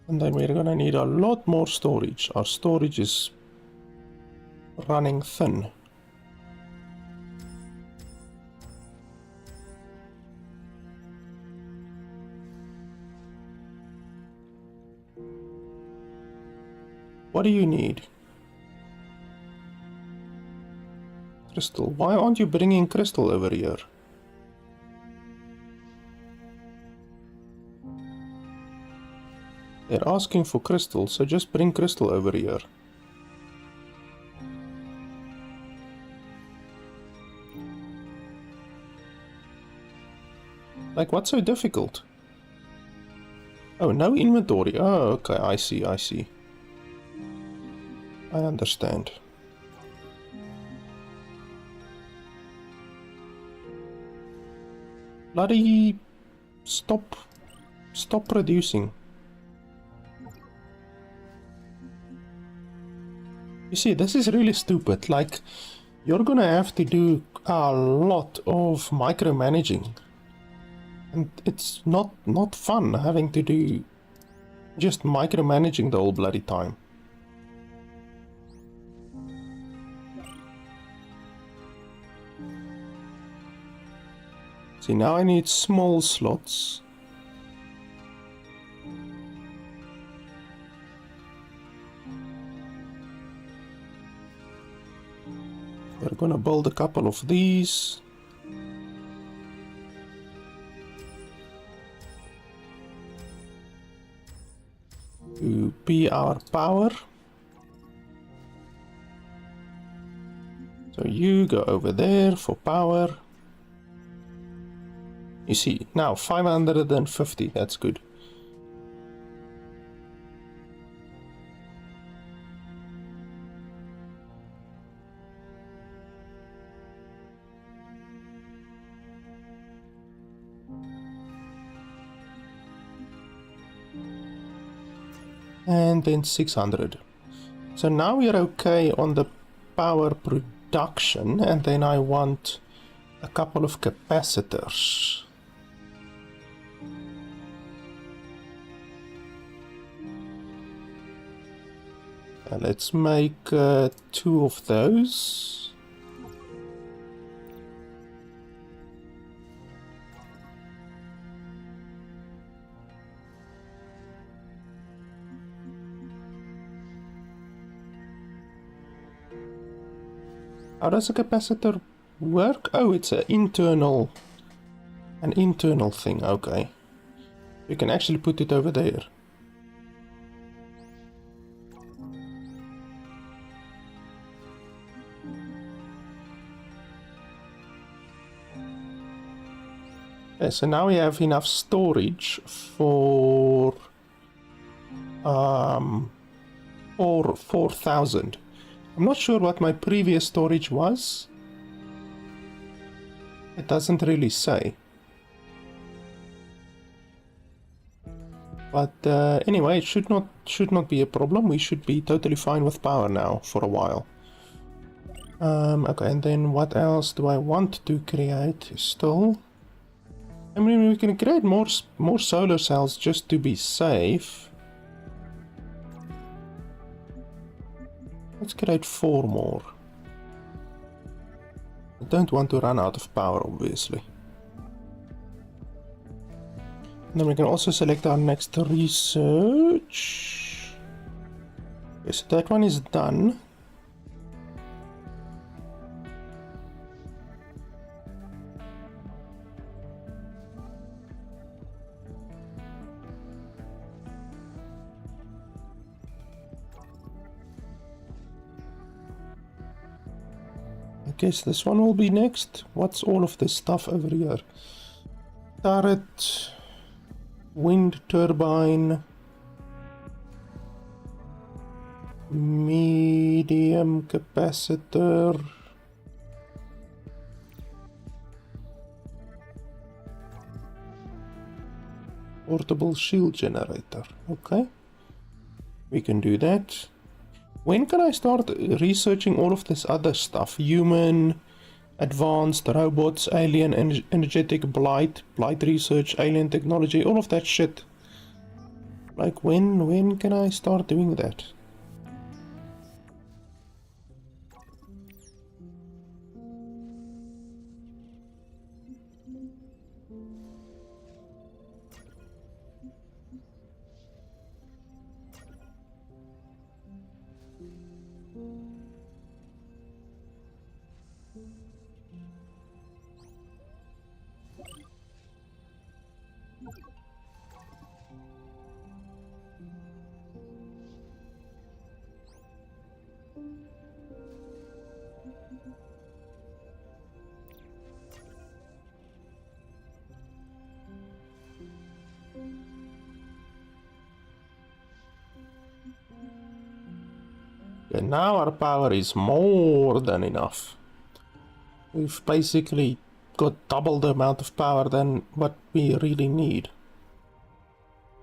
And then we're gonna need a lot more storage. Our storage is running thin. What do you need? Crystal. Why aren't you bringing crystal over here? They're asking for crystal, so just bring crystal over here. Like, what's so difficult? Oh, no inventory. Oh, okay, I see, I see. I understand. Bloody stop producing. You see, this is really stupid. Like, you're gonna have to do a lot of micromanaging. And it's not fun having to do just micromanaging the whole bloody time. See, now I need small slots. We're gonna build a couple of these. To be our power. So you go over there for power. You see, now 550, that's good. And then 600. So now we're okay on the power production, and then I want a couple of capacitors. Let's make 2 of those. How does a capacitor work? Oh, it's an internal thing. Okay, you can actually put it over there. Okay, so now we have enough storage for 4,000. I'm not sure what my previous storage was. It doesn't really say. But anyway, it should not be a problem. We should be totally fine with power now for a while. Okay, and then what else do I want to create still? I mean, we can create more solar cells just to be safe. Let's create 4 more. I don't want to run out of power, obviously. And then we can also select our next research. Okay, so that one is done. I guess this one will be next. What's all of this stuff over here? Turret, wind turbine, medium capacitor, portable shield generator. Okay, we can do that. When can I start researching all of this other stuff? Human, advanced, robots, alien, energetic, blight research, alien technology, all of that shit. Like when can I start doing that? And now our power is more than enough. We've basically got double the amount of power than what we really need.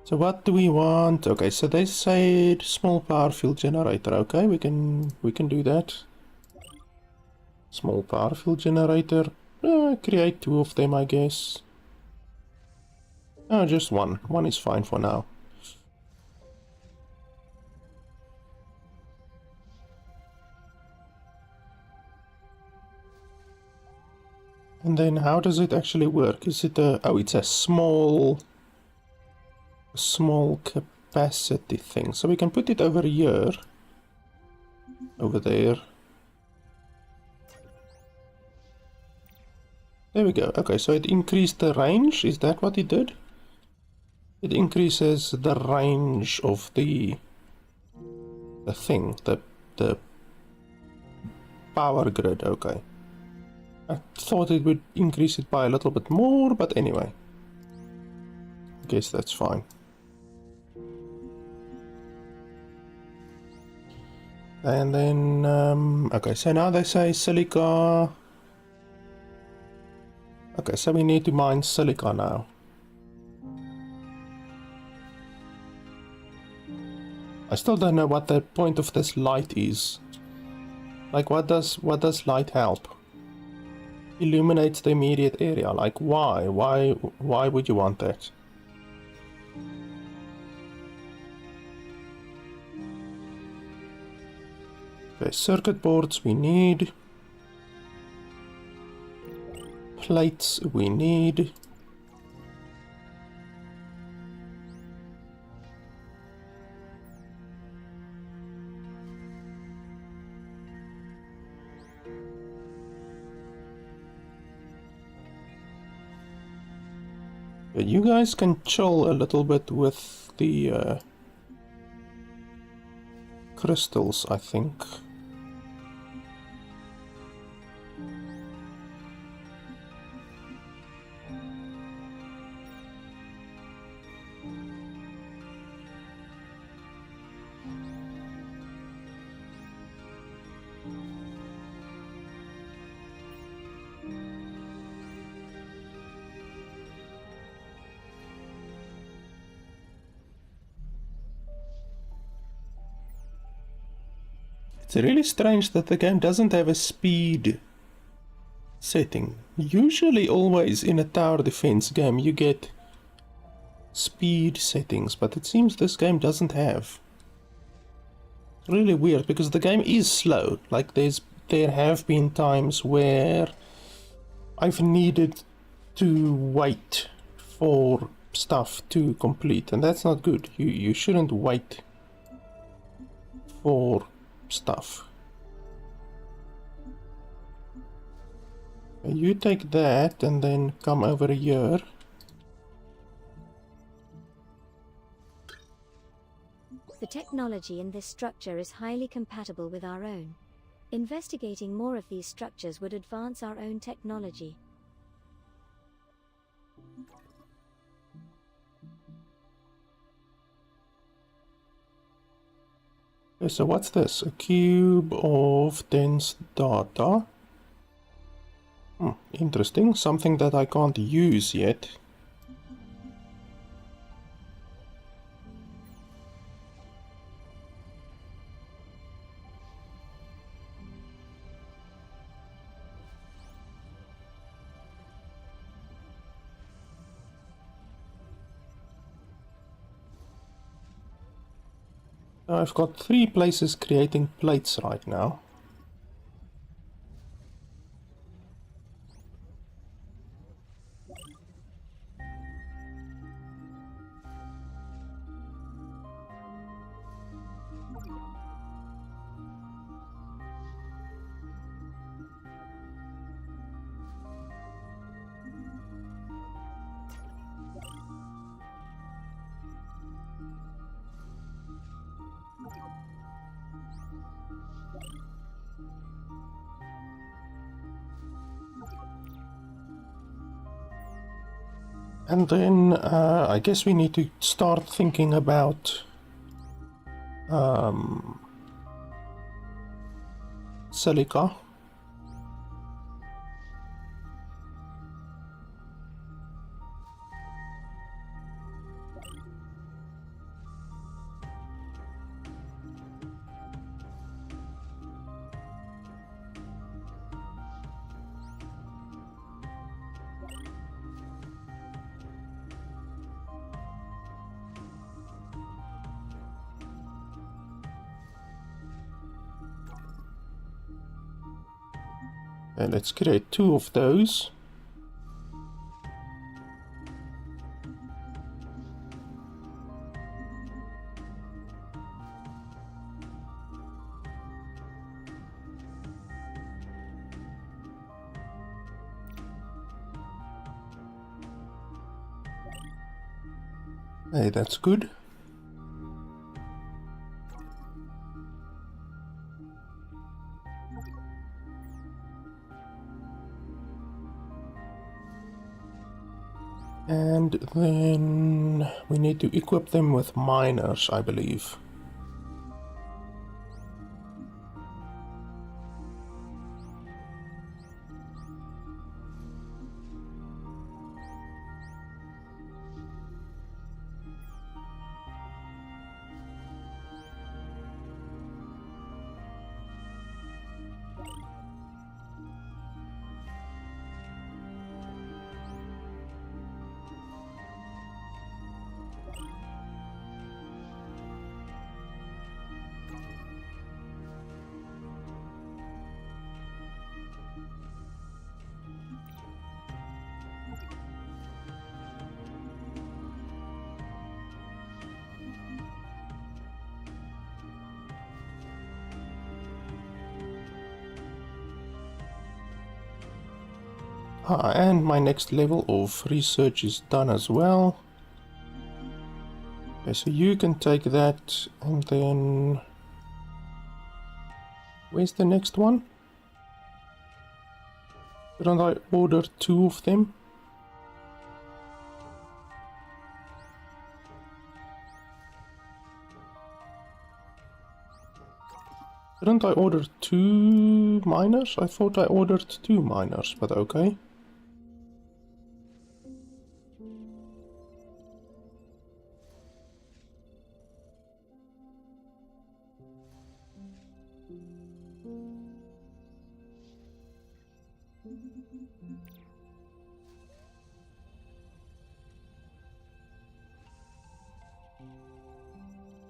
So what do we want? Okay, so they said small power field generator. Okay, we can do that. Small power field generator. Create 2 of them, I guess. Oh, just one. One is fine for now. And then how does it actually work? Is it a... Oh, it's a small capacity thing. So we can put it over here. Over there. There we go. Okay, so it increased the range. Is that what it did? It increases the range of the thing, the power grid. Okay. I thought it would increase it by a little bit more, but anyway. I guess that's fine. And then, okay, so now they say silica. Okay, so we need to mine silica now. I still don't know what the point of this light is. Like, what does light help? Illuminates the immediate area. Like, why? Why would you want that? Okay, circuit boards we need. Plates we need. You guys can chill a little bit with the crystals, I think. It's really strange that the game doesn't have a speed setting. Usually always in a tower defense game you get speed settings, but it seems this game doesn't have. Really weird, because the game is slow. Like there have been times where I've needed to wait for stuff to complete, and that's not good. You shouldn't wait for stuff. You take that and then come over here. The technology in this structure is highly compatible with our own. Investigating more of these structures would advance our own technology. Okay, so what's this? A cube of dense data. Interesting. Something that I can't use yet. I've got 3 places creating plates right now. And then I guess we need to start thinking about silica. And let's create 2 of those. Hey, that's good. And then we need to equip them with miners, I believe. And my next level of research is done as well. Okay, so you can take that, and then... Where's the next one? Didn't I order 2 of them? Didn't I order 2 miners? I thought I ordered 2 miners, but okay.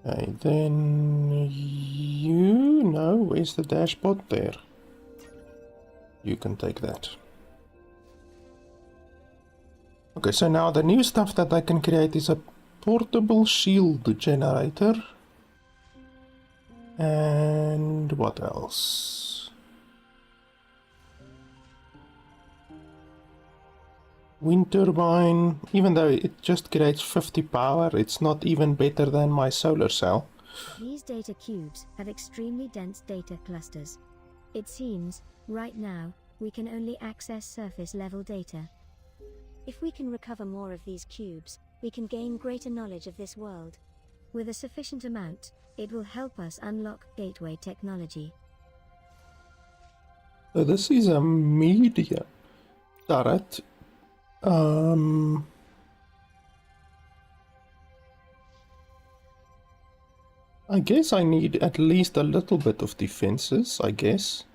Okay, then you know, where's the dashboard? There. You can take that. Okay, so now the new stuff that I can create is a portable shield generator. And what else? Wind turbine, even though it just creates 50 power, it's not even better than my solar cell. These data cubes have extremely dense data clusters. It seems, right now, we can only access surface level data. If we can recover more of these cubes, we can gain greater knowledge of this world. With a sufficient amount, it will help us unlock gateway technology. So this is a media turret. I guess I need at least a little bit of defenses, I guess.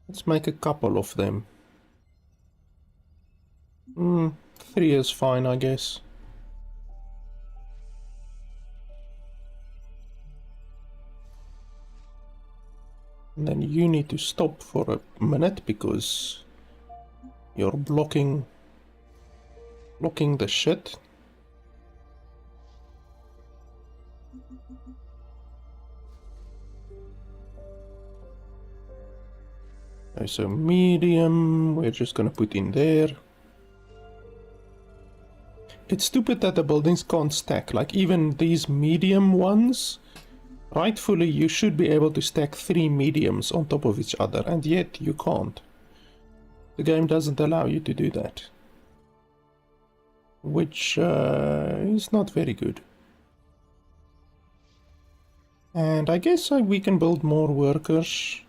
Let's make a couple of them. 3 is fine, I guess. And then you need to stop for a minute because you're blocking the shit. Okay, so medium, we're just gonna put in there. It's stupid that the buildings can't stack, like even these medium ones. Rightfully, you should be able to stack 3 mediums on top of each other, and yet you can't. The game doesn't allow you to do that. Which is not very good. And I guess we can build more workers.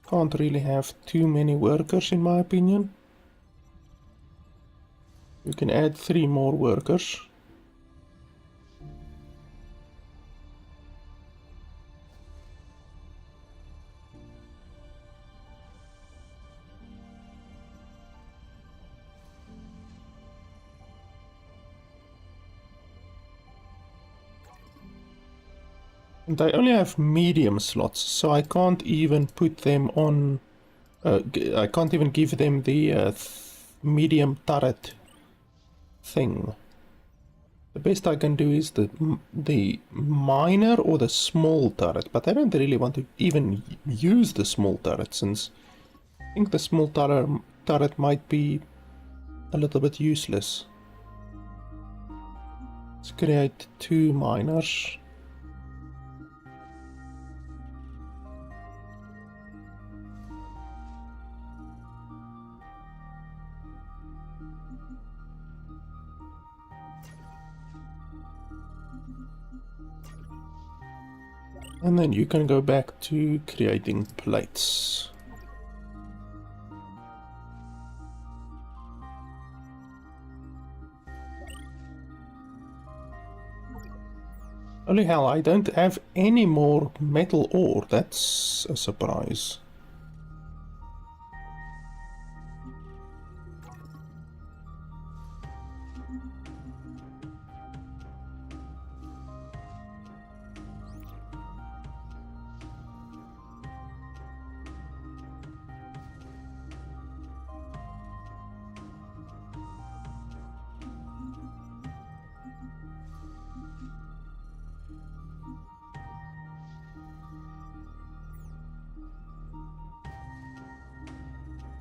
Can't really have too many workers in my opinion. You can add 3 more workers. And I only have medium slots, so I can't even put them on... I can't even give them the medium turret thing. The best I can do is the minor or the small turret, but I don't really want to even use the small turret, since I think the small turret might be a little bit useless. Let's create 2 miners. And then you can go back to creating plates. Holy hell, I don't have any more metal ore. That's a surprise.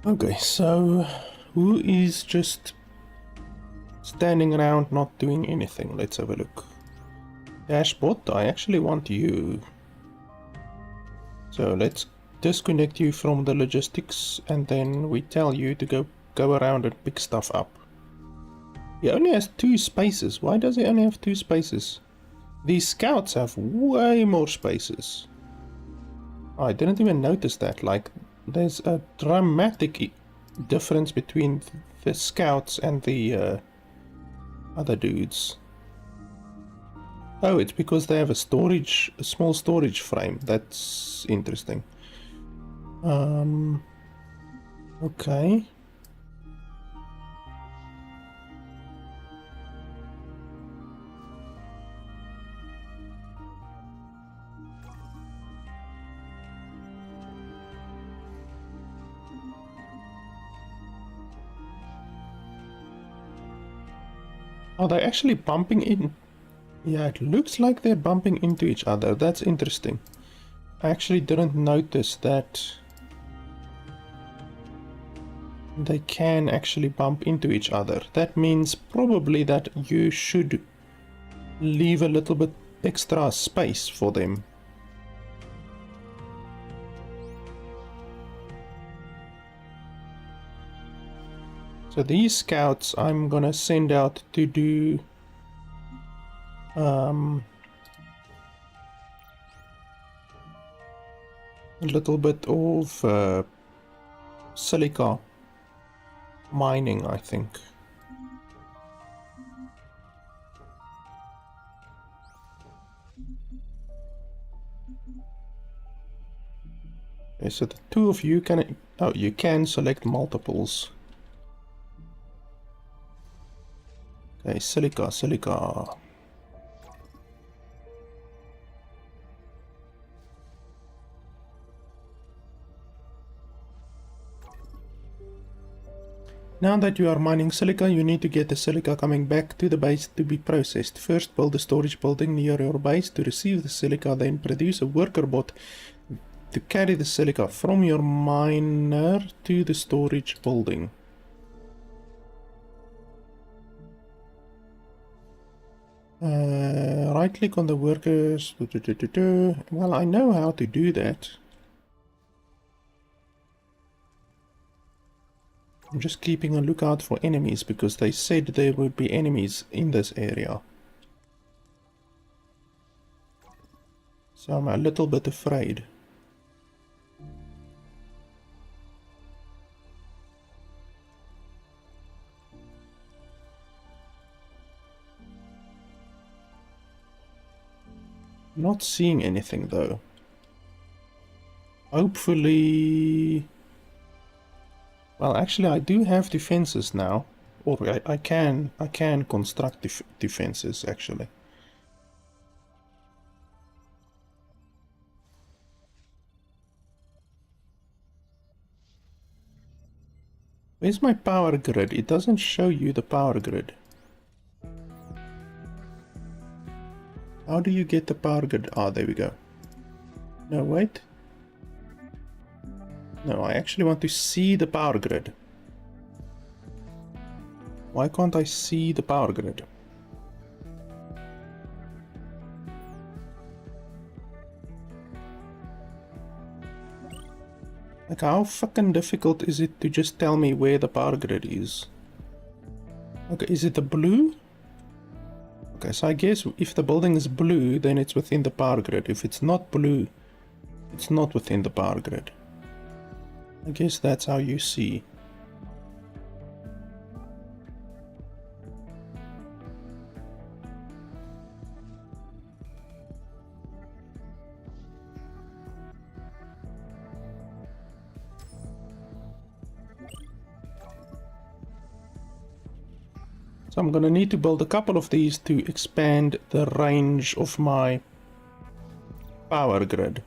Okay, so who is just standing around not doing anything? Let's have a look. Dashbot, I actually want you. So let's disconnect you from the logistics and then we tell you to go around and pick stuff up. He only has 2 spaces. Why does he only have 2 spaces? These scouts have way more spaces. I didn't even notice that. Like, there's a dramatic difference between the scouts and the other dudes. Oh, it's because they have a small storage frame. That's interesting. Okay. Are they actually bumping in? Yeah, it looks like they're bumping into each other. That's interesting. I actually didn't notice that. they can actually bump into each other. That means probably that you should leave a little bit extra space for them. So these scouts I'm gonna send out to do a little bit of silica mining, I think. Okay, so the two of you can... Oh, you can select multiples. Okay, silica. Now that you are mining silica, you need to get the silica coming back to the base to be processed. First, build a storage building near your base to receive the silica, then produce a worker bot to carry the silica from your miner to the storage building. Right click on the workers. Well, I know how to do that. I'm just keeping a lookout for enemies because they said there would be enemies in this area. So I'm a little bit afraid. Not seeing anything though. Hopefully... Well, actually I do have defenses now. Or I can construct defenses actually. Where's my power grid? It doesn't show you the power grid. How do you get the power grid? Ah, there we go. No, wait. No, I actually want to see the power grid. Why can't I see the power grid? Like, how fucking difficult is it to just tell me where the power grid is? Okay, is it the blue? Okay, so I guess if the building is blue, then it's within the power grid. If it's not blue, it's not within the power grid. I guess that's how you see. So I'm gonna need to build a couple of these to expand the range of my power grid.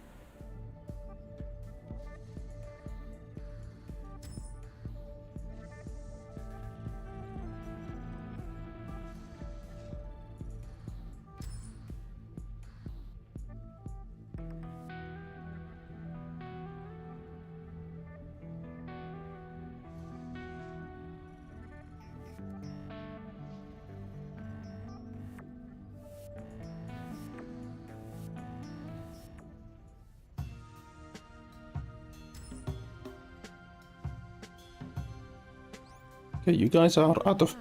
Okay, you guys are out of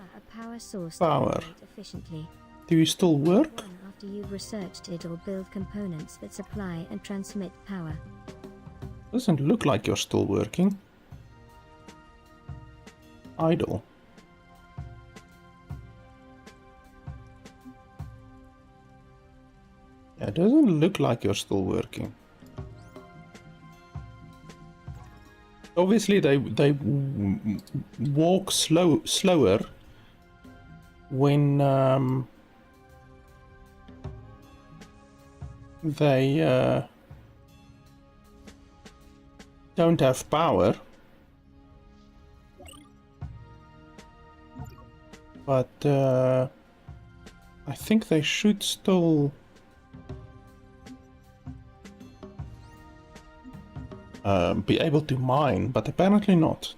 power. Do you still work? After you've researched it or build components that supply and transmit power. Doesn't look like you're still working. Idle. Yeah, it doesn't look like you're still working. Obviously they walk slower when they don't have power, but I think they should still be able to mine, but apparently not.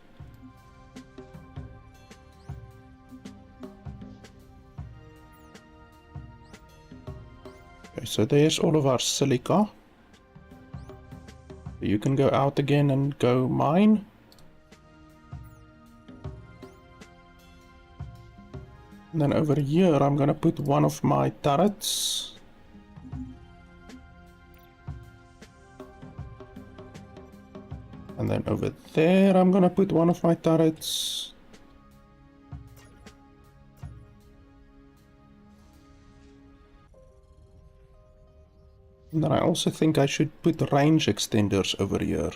Okay, so there's all of our silica. You can go out again and go mine. And then over here I'm gonna put one of my turrets. And then over there I'm gonna put one of my turrets. And then I also think I should put range extenders over here.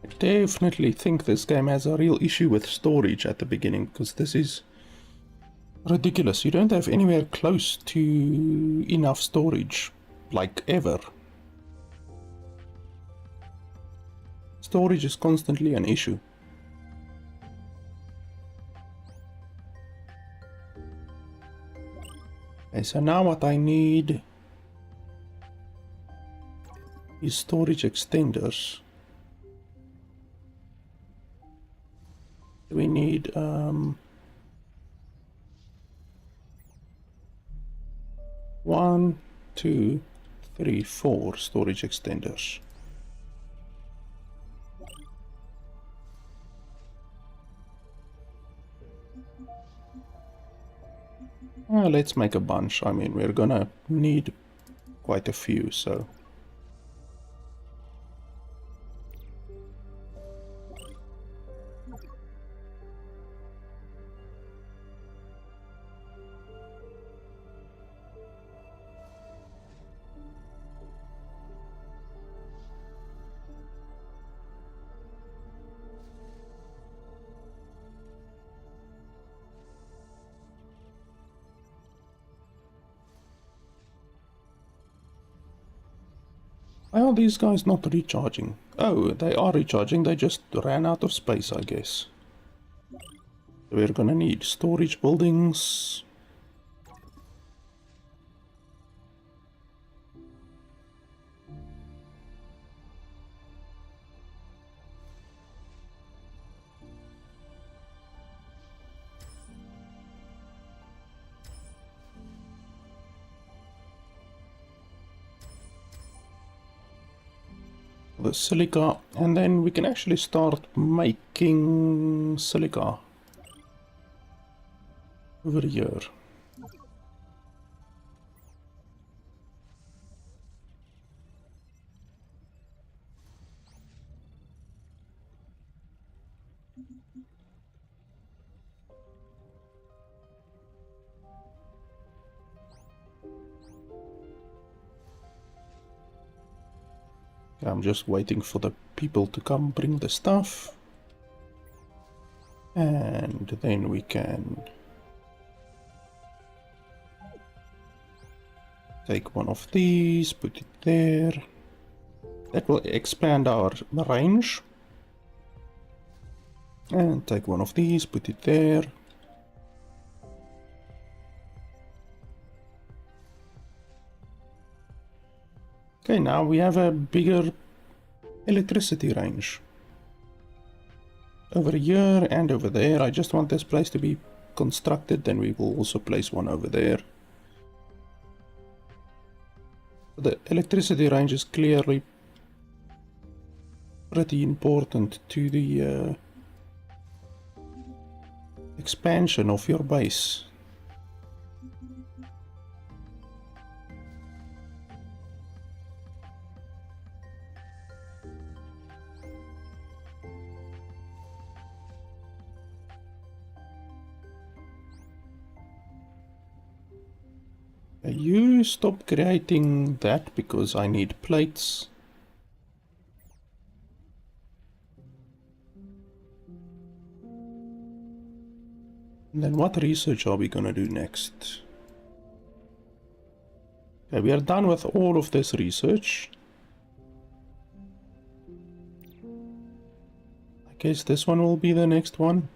I definitely think this game has a real issue with storage at the beginning, because this is ridiculous. You don't have anywhere close to enough storage, like ever. Storage is constantly an issue. Okay, so now what I need is storage extenders. We need 1, 2, 3, 4 storage extenders. Let's make a bunch. I mean, we're gonna need quite a few, so... Why are these guys not recharging? Oh, they are recharging, they just ran out of space, I guess. We're gonna need storage buildings. The silica, and then we can actually start making silica over here. I'm just waiting for the people to come bring the stuff. And then we can take one of these, put it there. That will expand our range. And take one of these, put it there. Okay, now we have a bigger electricity range. Over here and over there. I just want this place to be constructed, then we will also place one over there. The electricity range is clearly pretty important to the expansion of your base. You stop creating that because I need plates. And then what research are we gonna do next? Okay, we are done with all of this research. I guess this one will be the next one.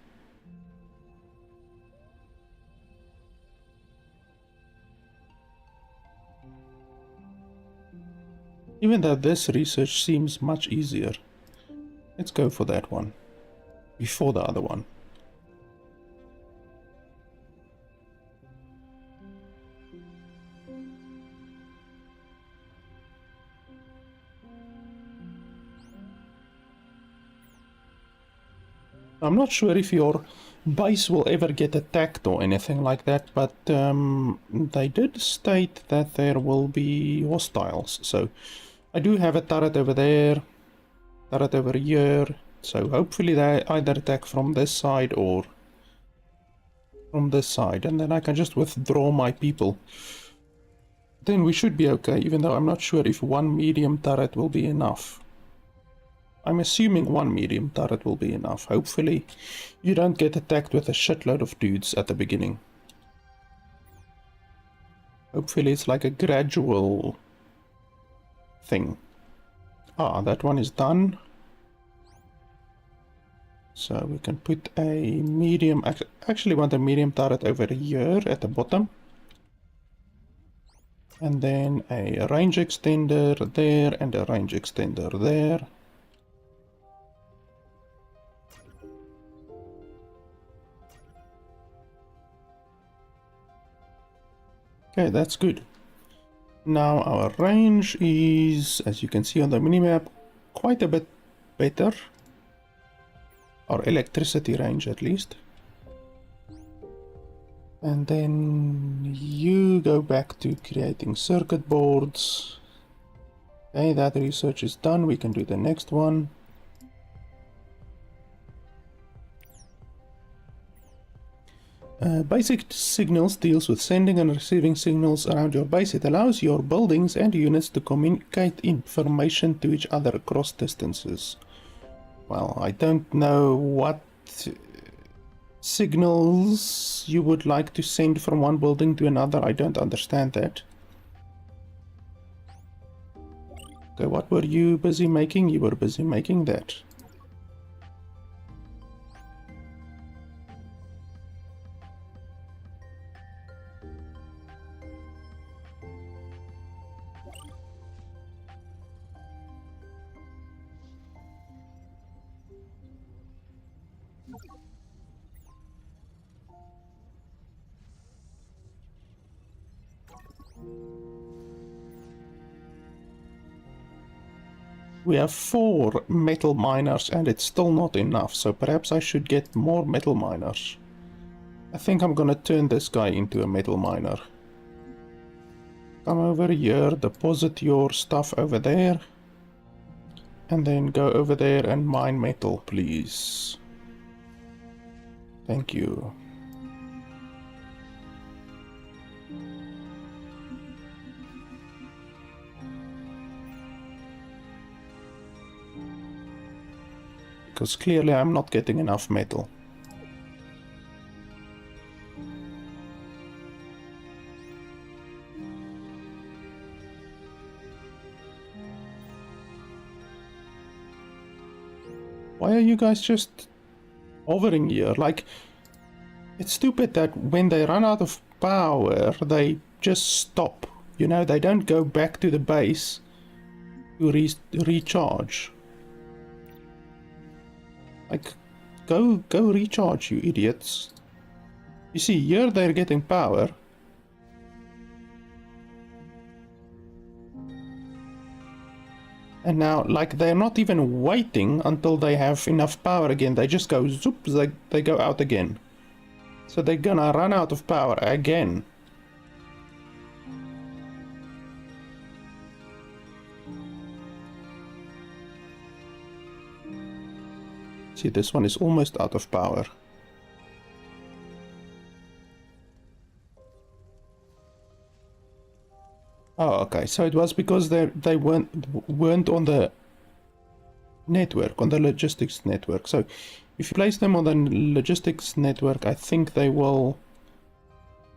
Even though this research seems much easier. Let's go for that one. Before the other one. I'm not sure if your base will ever get attacked or anything like that, but they did state that there will be hostiles. So I do have a turret over there, turret over here, so hopefully they either attack from this side or from this side, and then I can just withdraw my people. Then we should be okay, even though I'm not sure if one medium turret will be enough. I'm assuming one medium turret will be enough. Hopefully you don't get attacked with a shitload of dudes at the beginning. Hopefully it's like a gradual thing. Ah, that one is done. So we can put a medium... Actually want a medium turret over here at the bottom. And then a range extender there and a range extender there. Okay, that's good. Now our range is, as you can see on the minimap, quite a bit better. Our electricity range at least. And then you go back to creating circuit boards. Okay, that research is done. We can do the next one. Basic signals deals with sending and receiving signals around your base. It allows your buildings and units to communicate information to each other across distances. Well, I don't know what signals you would like to send from one building to another. I don't understand that. Okay, what were you busy making? You were busy making that. We have 4 metal miners and it's still not enough, so perhaps I should get more metal miners. I think I'm gonna turn this guy into a metal miner. Come over here, deposit your stuff over there. And then go over there and mine metal, please. Thank you. Because clearly I'm not getting enough metal. Why are you guys just hovering here? Like, it's stupid that when they run out of power, they just stop. You know, they don't go back to the base to recharge. Like, go recharge, you idiots. You see, here they're getting power. And now, like, they're not even waiting until they have enough power again. They just go zoop, they go out again. So they're gonna run out of power again. See, this one is almost out of power. Oh, okay. So it was because they weren't on the network, on the logistics network. So if you place them on the logistics network, I think they will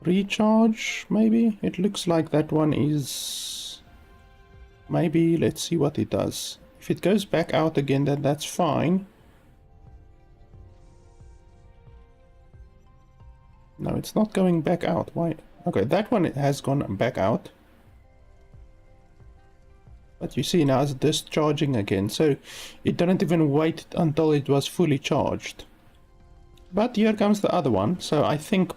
recharge, maybe? It looks like that one is... Maybe, let's see what it does. If it goes back out again, then that's fine. No, it's not going back out. Why? Okay, that one has gone back out. But you see now it's discharging again, so it didn't even wait until it was fully charged. But here comes the other one, so I think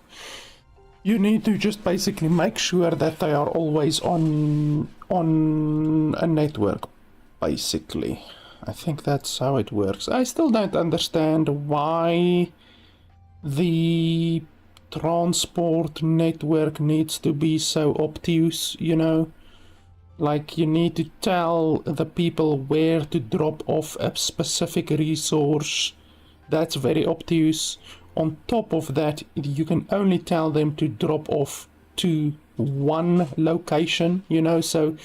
you need to just basically make sure that they are always on a network, basically. I think that's how it works. I still don't understand why the transport network needs to be so obtuse, you know? Like, you need to tell the people where to drop off a specific resource. That's very obtuse. On top of that, you can only tell them to drop off to one location, you know, so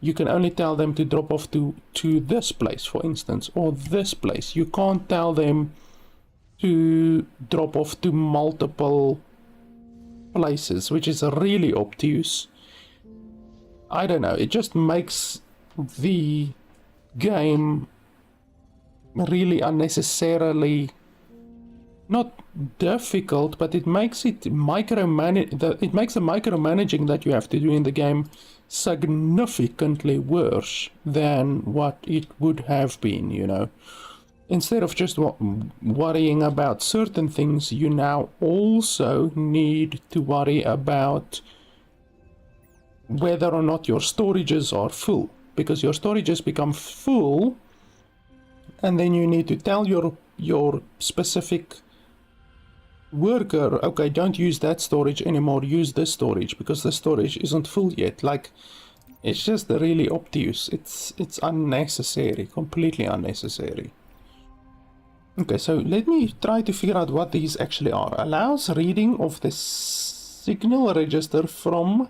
you can only tell them to drop off to this place, for instance, or this place. You can't tell them to drop off to multiple places, which is really obtuse. I don't know, it just makes the game really unnecessarily not difficult, but it makes it makes the micromanaging that you have to do in the game significantly worse than what it would have been, you know. Instead of just worrying about certain things, you now also need to worry about whether or not your storages are full, because your storages become full, and then you need to tell your specific worker, okay, don't use that storage anymore, use this storage, because the storage isn't full yet. Like, it's just really obtuse. It's unnecessary, completely unnecessary. Okay, so let me try to figure out what these actually are. Allows reading of the signal register from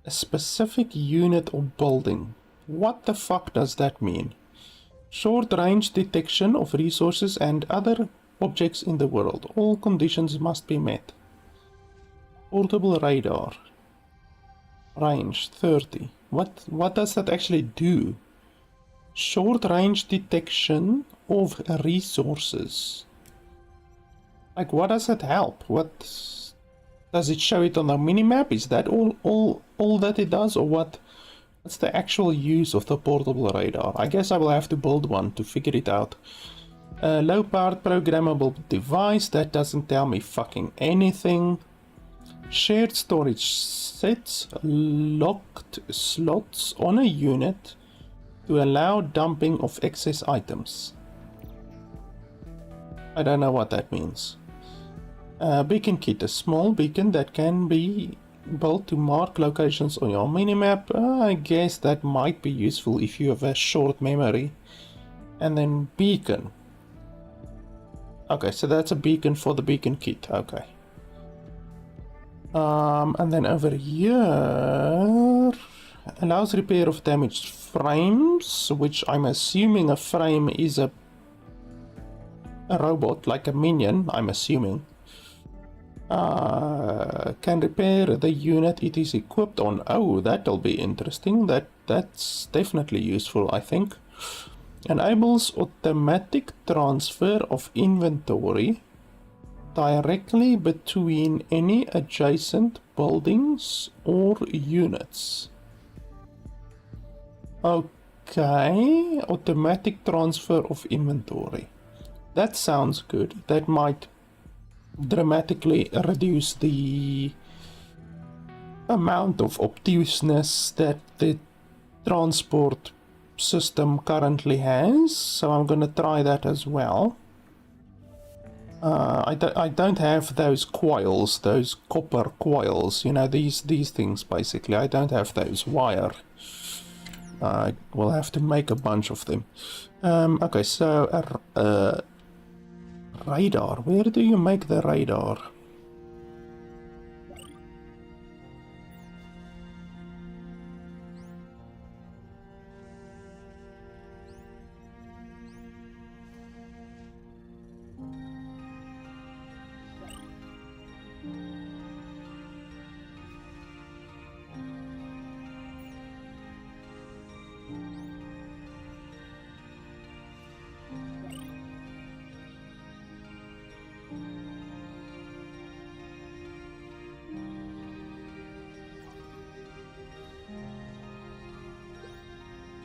a specific unit or building. What the fuck does that mean? Short range detection of resources and other objects in the world. All conditions must be met. Portable radar. Range 30. What does that actually do? Short range detection of resources. Like, what does that help? What does it show it on the minimap? Is that all that it does, or what? What's the actual use of the portable radar? I guess I will have to build one to figure it out. Low powered programmable device, that doesn't tell me fucking anything. Shared storage sets locked slots on a unit to allow dumping of excess items. I don't know what that means. Beacon kit, a small beacon that can be built to mark locations on your minimap. I guess that might be useful if you have a short memory. And then beacon. Okay, so that's a beacon for the beacon kit. Okay. And then over here, allows repair of damaged frames, which I'm assuming a frame is a robot, like a minion, I'm assuming. Can repair the unit it is equipped on. Oh, that'll be interesting. That's definitely useful, I think. Enables automatic transfer of inventory directly between any adjacent buildings or units. Okay, automatic transfer of inventory. That sounds good. That might dramatically reduce the amount of obtuseness that the transport system currently has, so I'm gonna try that as well. I don't have those coils, those copper coils, you know, these things basically. I don't have those wire. I will have to make a bunch of them. Okay, so radar. Where do you make the radar?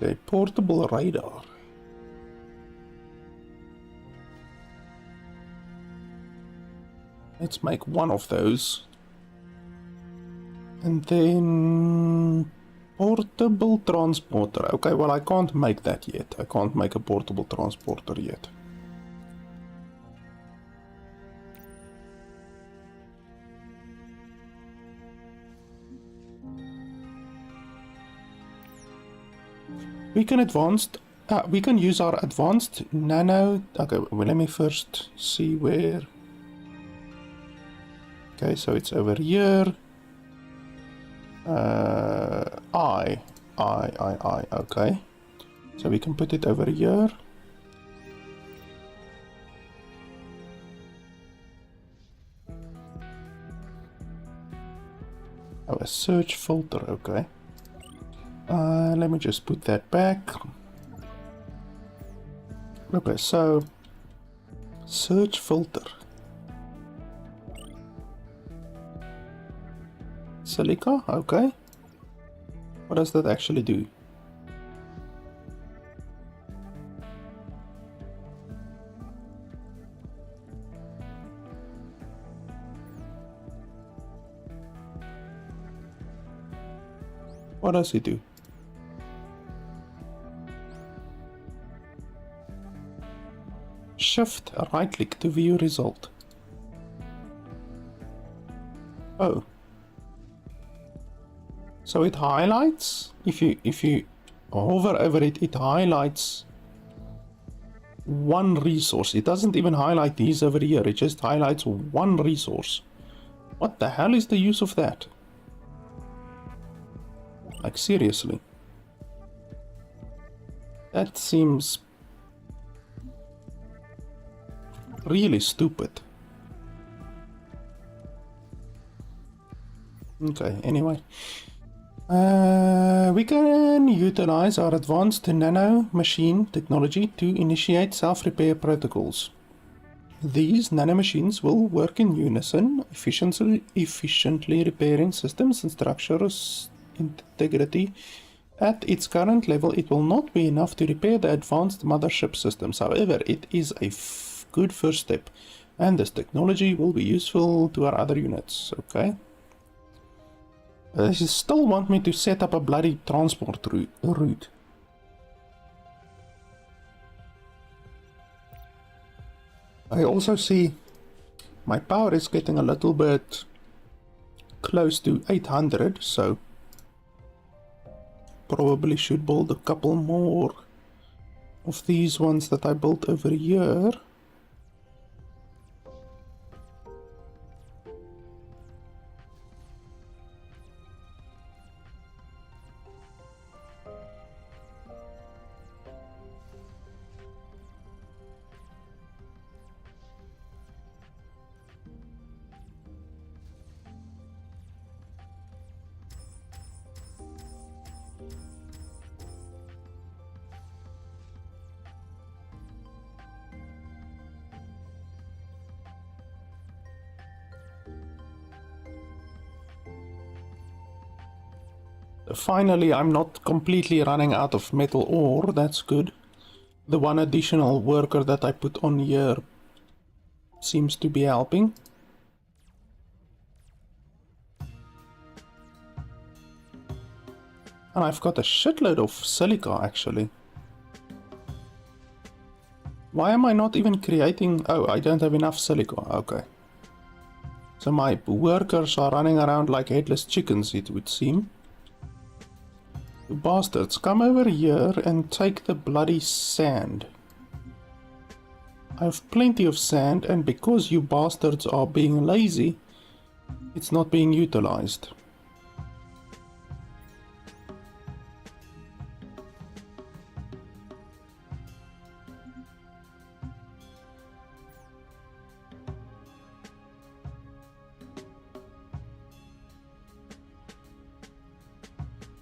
A portable radar. Let's make one of those. And then portable transporter. Okay, well I can't make that yet. I can't make a portable transporter yet. We can use our advanced nano. Okay, well, let me first see where. Okay, so it's over here. Okay. So we can put it over here. Oh, a search filter, okay. Let me just put that back. Okay, so search filter. Silica, okay. What does that actually do? What does it do? Shift right click to view result. Oh. So it highlights, if you hover over it, it highlights one resource. It doesn't even highlight these over here, it just highlights one resource. What the hell is the use of that? Like seriously. That seems really stupid. Okay, anyway. We can utilize our advanced nano machine technology to initiate self-repair protocols. These nanomachines will work in unison, efficiently repairing systems and structures integrity. At its current level, it will not be enough to repair the advanced mothership systems. However, it is a good first step, and this technology will be useful to our other units. Okay. They still want me to set up a bloody transport route. I also see my power is getting a little bit close to 800, so probably should build a couple more of these ones that I built over here. Finally, I'm not completely running out of metal ore, that's good. The one additional worker that I put on here seems to be helping. And I've got a shitload of silica actually. Why am I not even creating... Oh, I don't have enough silica, okay. So my workers are running around like headless chickens, it would seem. You bastards, come over here and take the bloody sand. I have plenty of sand, and because you bastards are being lazy, it's not being utilized.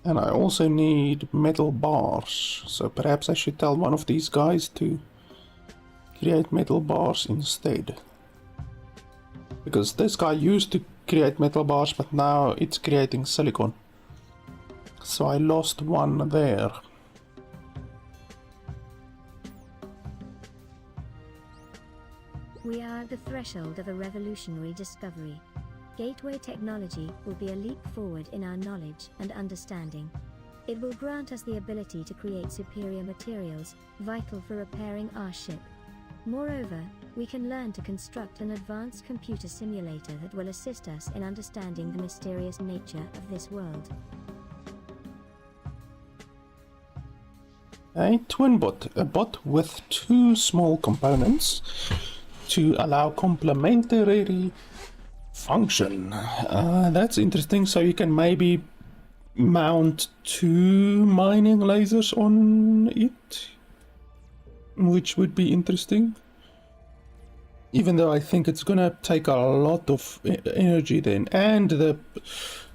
And I also need metal bars, so perhaps I should tell one of these guys to create metal bars instead. Because this guy used to create metal bars, but now it's creating silicon. So I lost one there. We are at the threshold of a revolutionary discovery. Gateway technology will be a leap forward in our knowledge and understanding. It will grant us the ability to create superior materials, vital for repairing our ship. Moreover, we can learn to construct an advanced computer simulator that will assist us in understanding the mysterious nature of this world. A twin bot, a bot with two small components to allow complementary function. That's interesting. So you can maybe mount two mining lasers on it, which would be interesting. Even though I think it's gonna take a lot of energy then, and the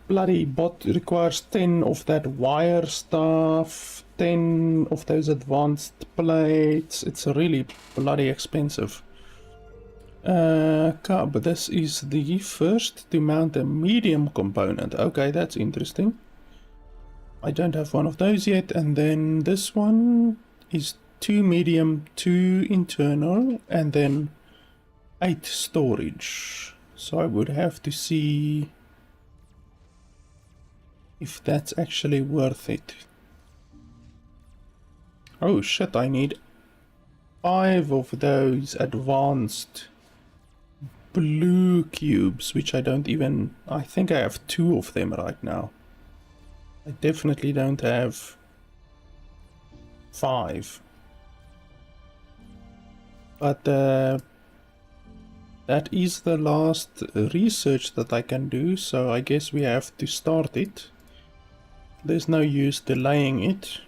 bloody bot requires 10 of that wire stuff, 10 of those advanced plates. It's really bloody expensive. But this is the first to mount a medium component. Okay, that's interesting. I don't have one of those yet. And then this one is 2 medium, 2 internal, and then 8 storage. So I would have to see if that's actually worth it. Oh shit, I need 5 of those advanced blue cubes, which I don't even... I think I have 2 of them right now. I definitely don't have 5. But that is the last research that I can do, so I guess we have to start it. There's no use delaying it.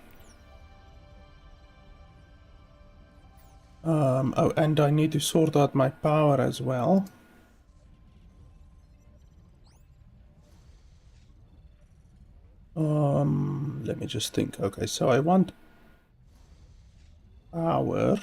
Oh, and I need to sort out my power as well. Let me just think. Okay, so I want power.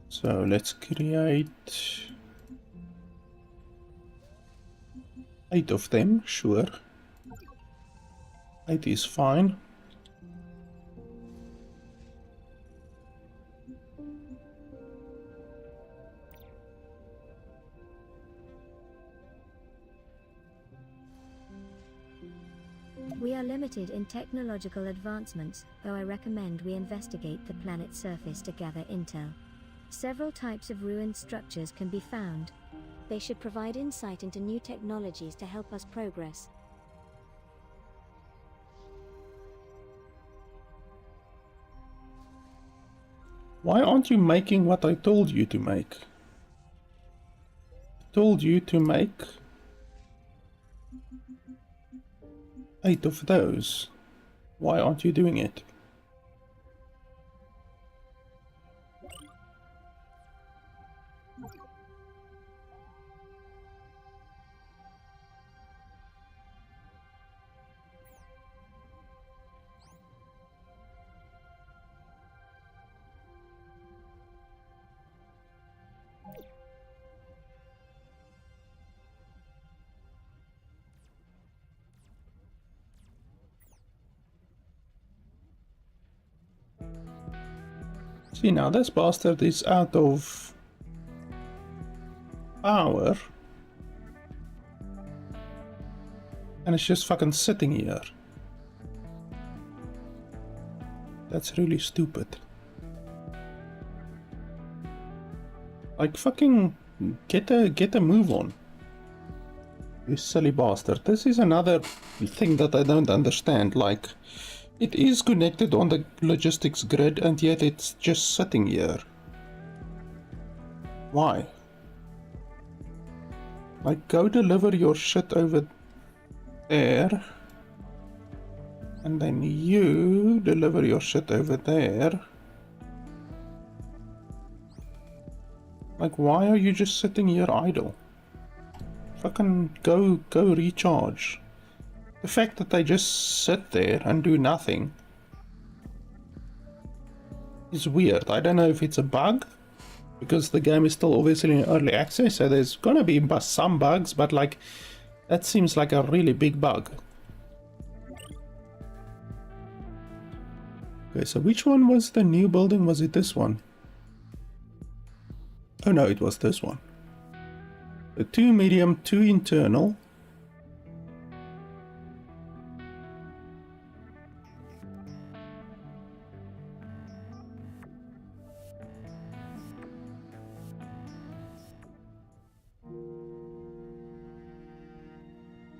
So let's create 8 of them, sure. 8 is fine. We are limited in technological advancements, though I recommend we investigate the planet's surface to gather intel. Several types of ruined structures can be found. They should provide insight into new technologies to help us progress. Why aren't you making what I told you to make? I told you to make 8 of those. Why aren't you doing it? See, now this bastard is out of power. And it's just fucking sitting here. That's really stupid. Like, fucking get a move on. You silly bastard. This is another thing that I don't understand. Like, it is connected on the logistics grid, and yet it's just sitting here. Why? Like, go deliver your shit over there. And then you deliver your shit over there. Like, why are you just sitting here idle? Fucking go recharge. The fact that they just sit there and do nothing is weird. I don't know if it's a bug because the game is still obviously in early access, so there's gonna be some bugs, but like that seems like a really big bug. Okay, so which one was the new building? Was it this one? Oh no, it was this one. The 2 medium, 2 internal.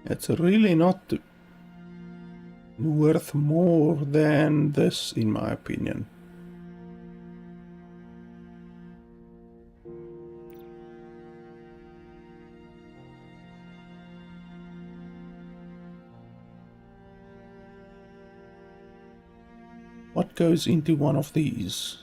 It's really not worth more than this, in my opinion. What goes into one of these?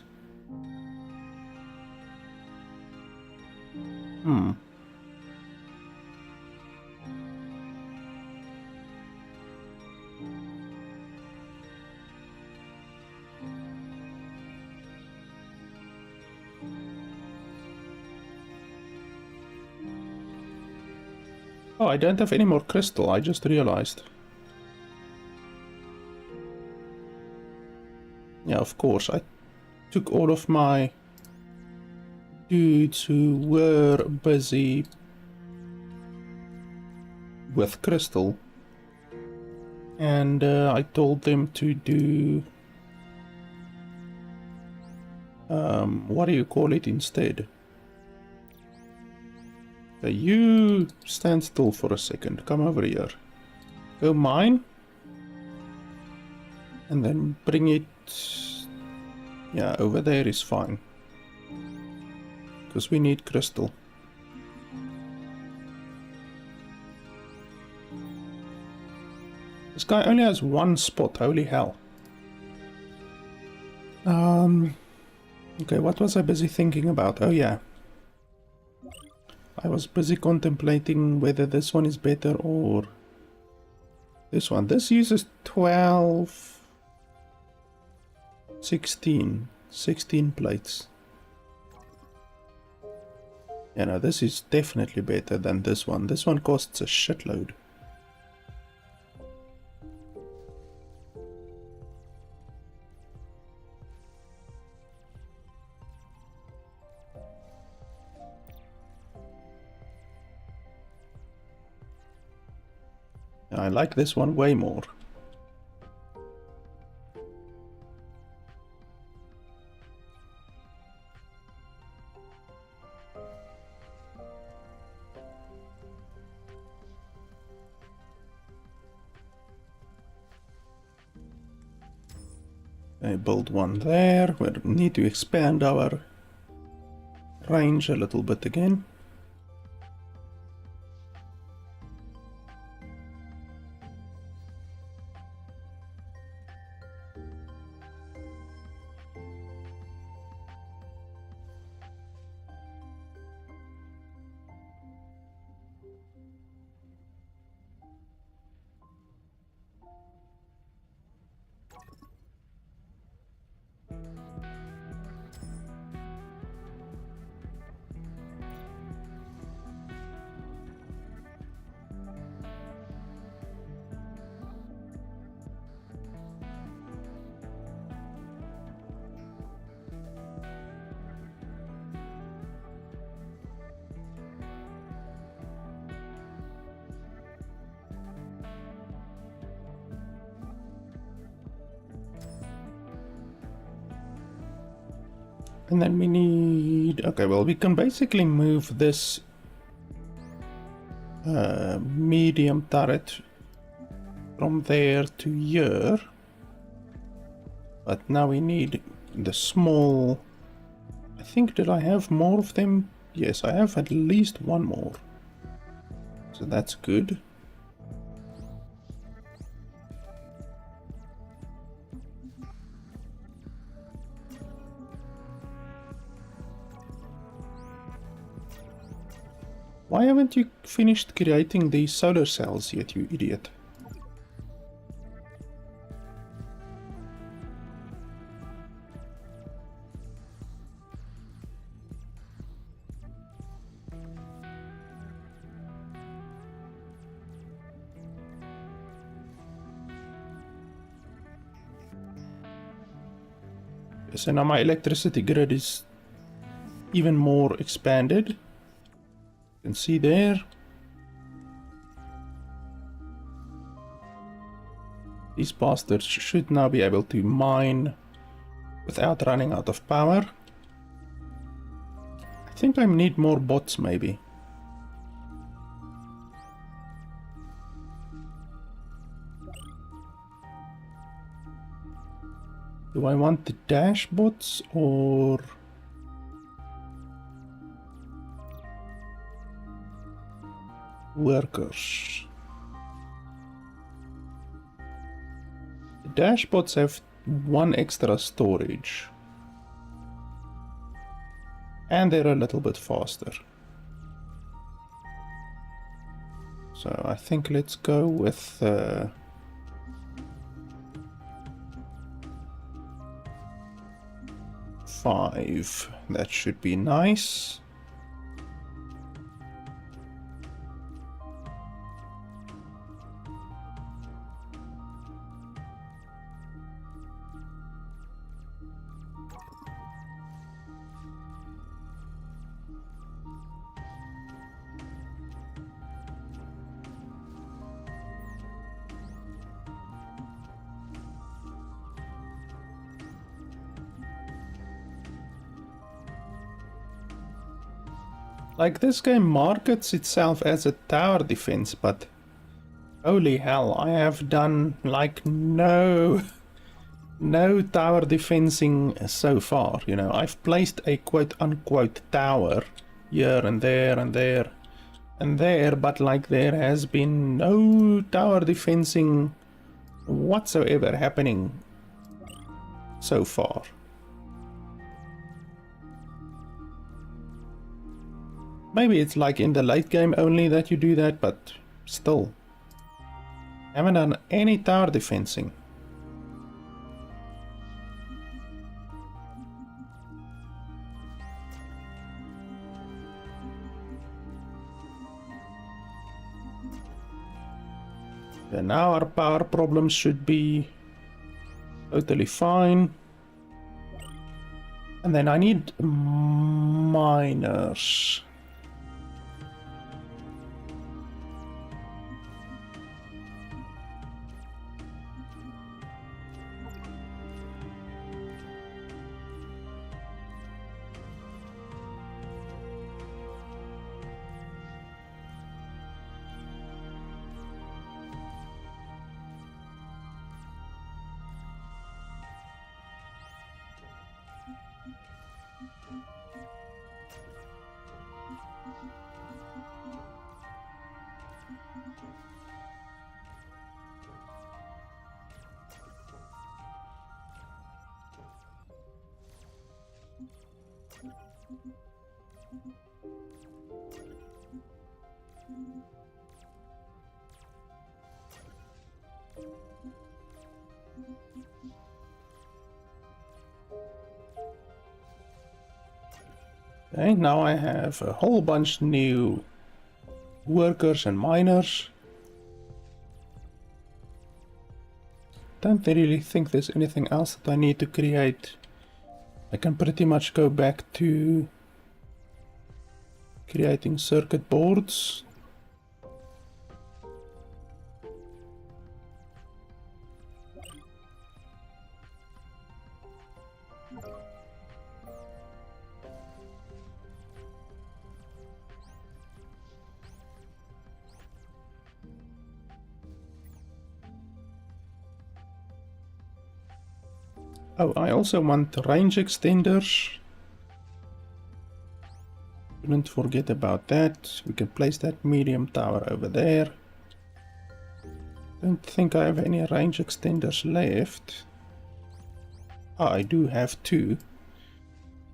Oh, I don't have any more crystal, I just realized. Yeah, of course, I took all of my dudes who were busy with crystal, and I told them to do what do you call it instead? You stand still for a second, come over here, go mine, and then bring it, yeah, over there is fine, because we need crystal. This guy only has one spot, holy hell. Okay, what was I busy thinking about? Oh yeah. I was busy contemplating whether this one is better or this one. This uses 12, 16 plates. Yeah, no, this is definitely better than this one. This one costs a shitload. I like this one way more. I build one there. We need to expand our range a little bit again. And then we need... Okay, well, we can basically move this medium turret from there to here. But now we need the small... I think, did I have more of them? Yes, I have at least one more. So that's good. Why haven't you finished creating these solar cells yet, you idiot? So now my electricity grid is even more expanded. You can see there. These bastards should now be able to mine without running out of power. I think I need more bots maybe. Do I want the dash bots or workers? The dash bots have one extra storage. And they're a little bit faster. So I think let's go with 5. That should be nice. Like, this game markets itself as a tower defense, but holy hell, I have done like no tower defensing so far. You know, I've placed a quote-unquote tower here and there and there and there, but like there has been no tower defensing whatsoever happening so far. Maybe it's like in the late game only that you do that, but still. Haven't done any tower defensing. Then now our power problems should be totally fine. And then I need miners. Okay, now I have a whole bunch new workers and miners. Don't really think there's anything else that I need to create. I can pretty much go back to creating circuit boards. Oh, I also want range extenders. Shouldn't forget about that. We can place that medium tower over there. Don't think I have any range extenders left. Ah, I do have 2.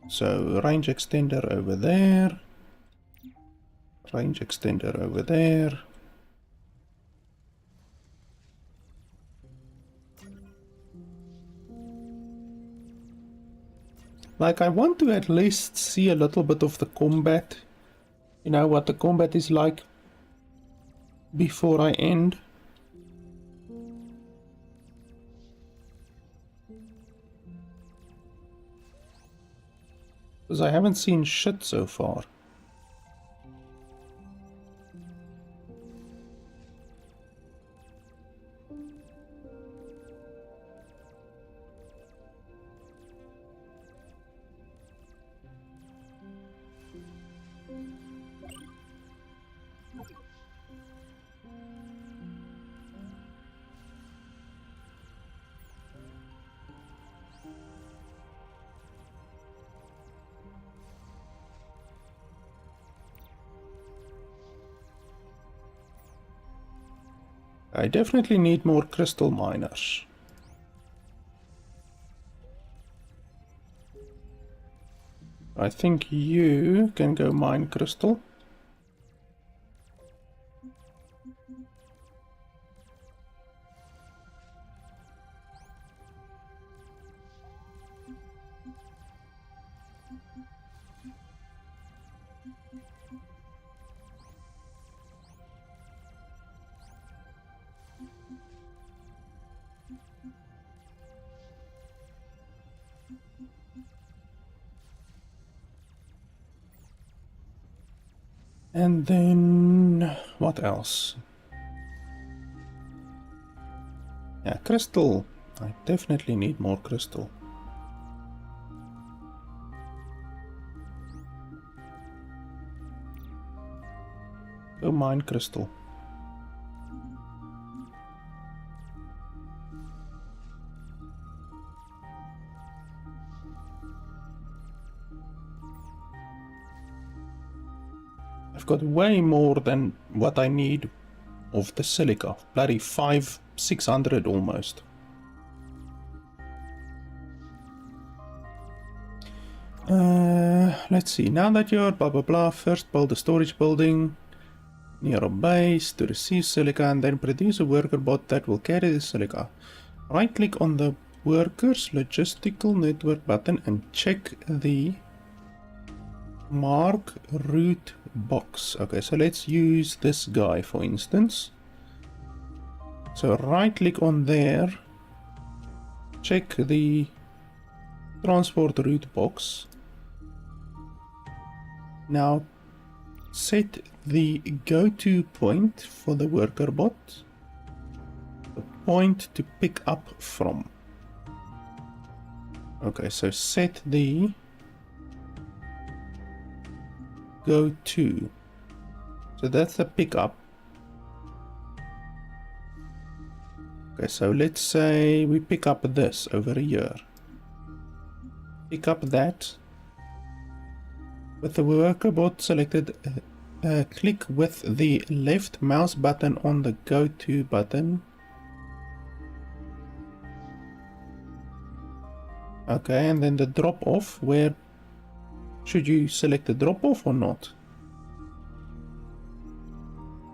So range extender over there. Range extender over there. Like, I want to at least see a little bit of the combat. You know, what the combat is like before I end. Because I haven't seen shit so far. I definitely need more crystal miners. I think you can go mine crystal. And then what else? Yeah, crystal. I definitely need more crystal. Go mine crystal. I've got way more than what I need of the silica. Bloody 600 almost. Let's see. Now that you're blah blah blah, first build a storage building near a base to receive silica and then produce a worker bot that will carry the silica. Right click on the workers logistical network button and check the mark route box. Okay, so let's use this guy for instance. So right click on there, check the transport route box. Now set the go-to point for the worker bot, the point to pick up from. Okay, so set the go-to. So that's the pickup. Okay, so let's say we pick up this over here. Pick up that. With the worker bot selected, click with the left mouse button on the go-to button. Okay, and then the drop off, where should you select the drop off or not?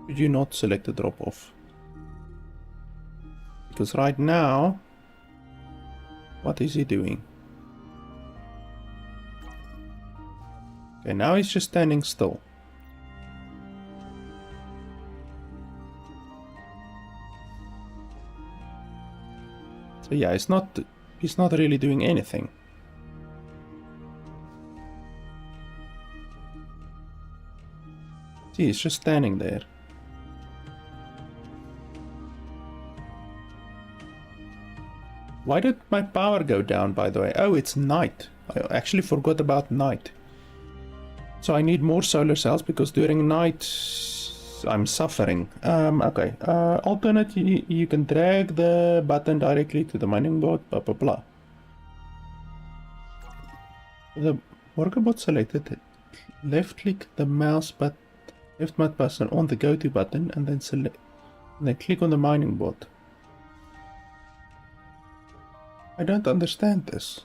Should you not select the drop off? Because right now, what is he doing? Okay, now he's just standing still. So yeah, he's not really doing anything. See, he's just standing there. Why did my power go down, by the way? Oh, it's night. I actually forgot about night. So I need more solar cells because during night I'm suffering. Okay. Alternatively, you can drag the button directly to the mining bot, blah blah blah. The worker bot selected, left click the mouse button, left mouse button on the go to button and then select, and then click on the mining bot. I don't understand this.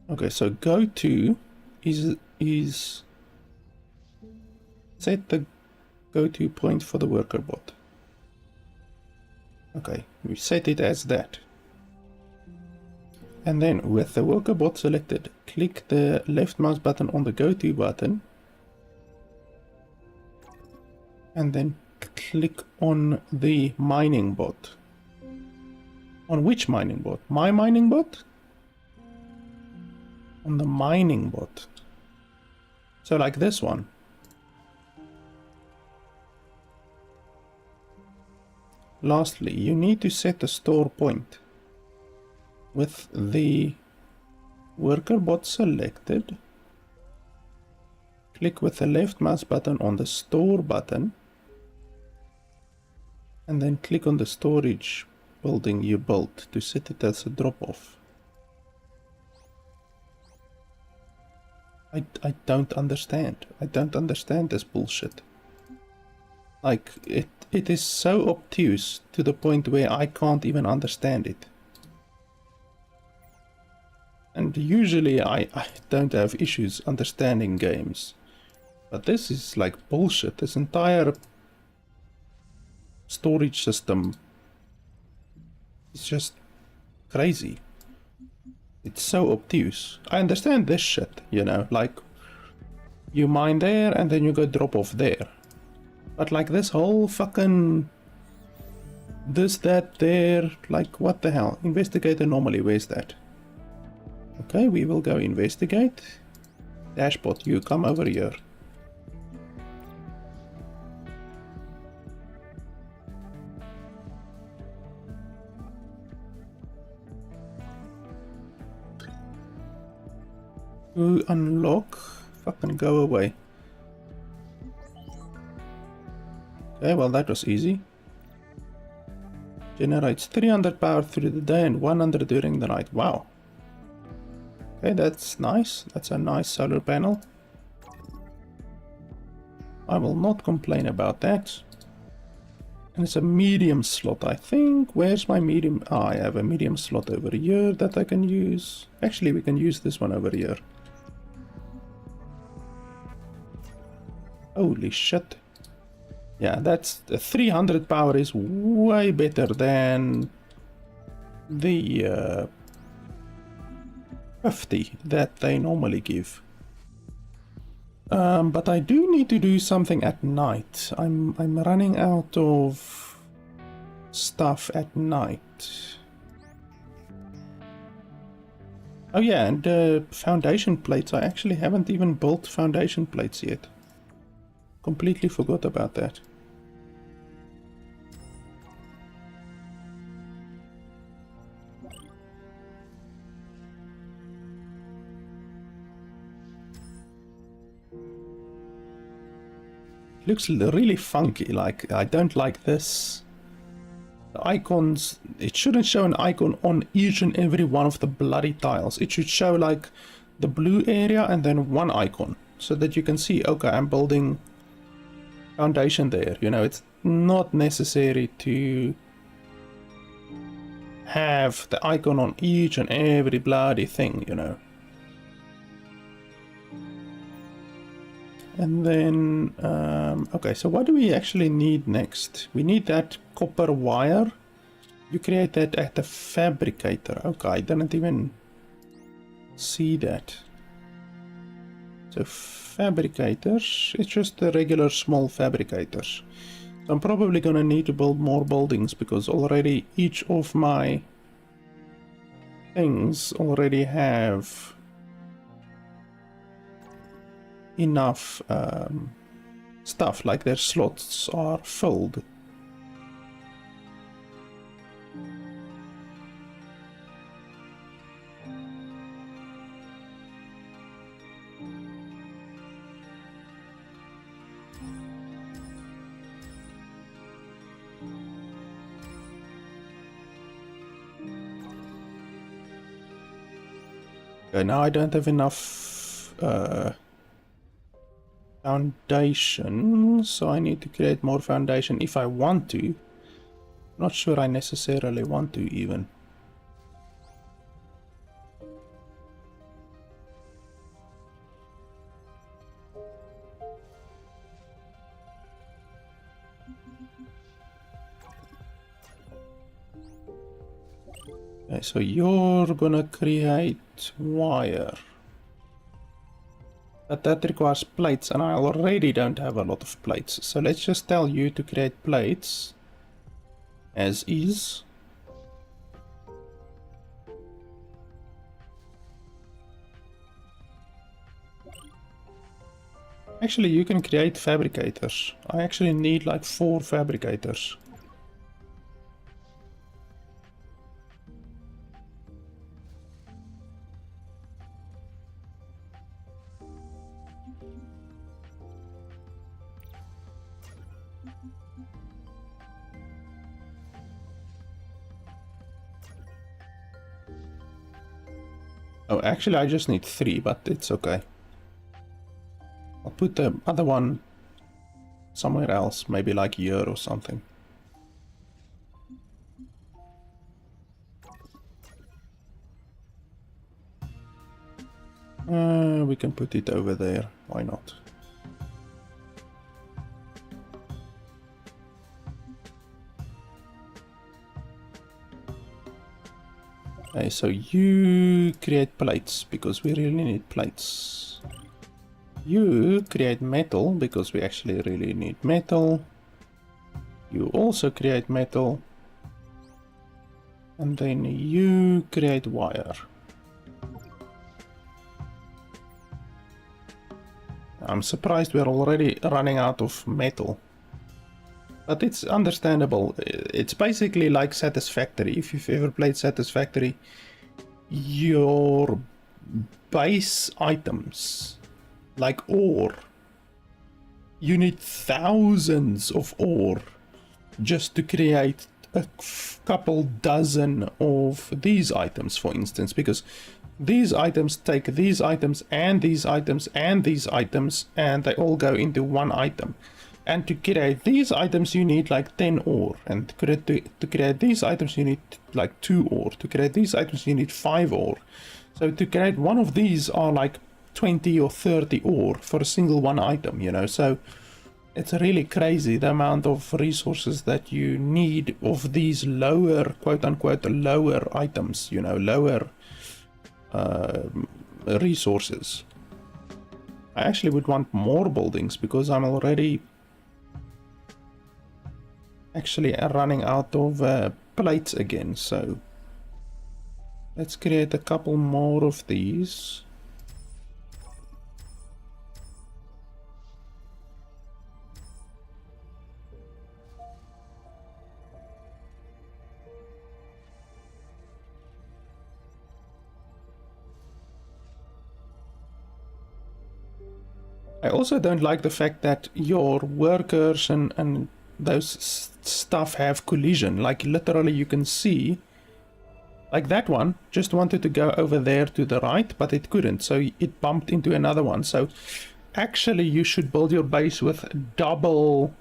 Okay, so go to is set the go to point for the worker bot. Okay, we set it as that. And then with the worker bot selected, click the left mouse button on the go to button. And then click on the mining bot. On which mining bot? My mining bot? On the mining bot. So like this one. Lastly, you need to set a store point. With the worker bot selected, click with the left mouse button on the store button, and then click on the storage building you built to set it as a drop-off. I don't understand. I don't understand this bullshit. Like, it is so obtuse to the point where I can't even understand it. And usually I don't have issues understanding games. But this is like bullshit. This entire storage system is just crazy. It's so obtuse. I understand this shit, you know, like you mine there and then you go drop off there. But like this whole fucking this, that, there, like what the hell? Investigate anomaly, where's that? Okay, we will go investigate. Dashbot, you come over here. To unlock, fucking go away. Okay, well that was easy. Generates 300 power through the day and 100 during the night. Wow. Okay, that's nice. That's a nice solar panel. I will not complain about that. And it's a medium slot, I think. Where's my medium? Ah, I have a medium slot over here that I can use. Actually, we can use this one over here. Holy shit. Yeah, that's 300 power is way better than the 50 that they normally give. But I do need to do something at night. I'm running out of stuff at night. Oh yeah, and foundation plates. I actually haven't even built foundation plates yet. Completely forgot about that. Looks really funky, like I don't like this. The icons, it shouldn't show an icon on each and every one of the bloody tiles. It should show like the blue area and then one icon so that you can see, okay, I'm building foundation there. You know, it's not necessary to have the icon on each and every bloody thing, you know. And then, okay, so what do we actually need next? We need that copper wire. You create that at the fabricator. Okay, I didn't even see that. So fabricators, it's just the regular small fabricators. So I'm probably gonna need to build more buildings because already each of my things already have enough stuff, like their slots are filled. Okay, now I don't have enough foundation, so I need to create more foundation if I want to. Not sure I necessarily want to even. Okay, so you're gonna create wire. But that requires plates, and I already don't have a lot of plates. So let's just tell you to create plates as is. Actually, you can create fabricators. I actually need like 4 fabricators. Oh, actually I just need 3, but it's okay. I'll put the other one somewhere else, maybe like here or something. We can put it over there, why not? Okay, so you create plates, because we really need plates. You create metal, because we actually really need metal. You also create metal. And then you create wire. I'm surprised we're already running out of metal. But it's understandable. It's basically like Satisfactory. If you've ever played Satisfactory, your base items, like ore, you need thousands of ore just to create a couple dozen of these items, for instance, because these items take these items and these items and these items, and they all go into one item. And to create these items you need like 10 ore, and to create these items you need like 2 ore, to create these items you need 5 ore. So to create one of these are like 20 or 30 ore for a single one item, you know. So it's really crazy the amount of resources that you need of these lower, quote-unquote, lower items, you know, lower resources. I actually would want more buildings, because I'm already actually running out of plates again. So let's create a couple more of these. I also don't like the fact that your workers and those stuff have collision. Like literally you can see, like that one just wanted to go over there to the right, but it couldn't, so it bumped into another one. So actually you should build your base with double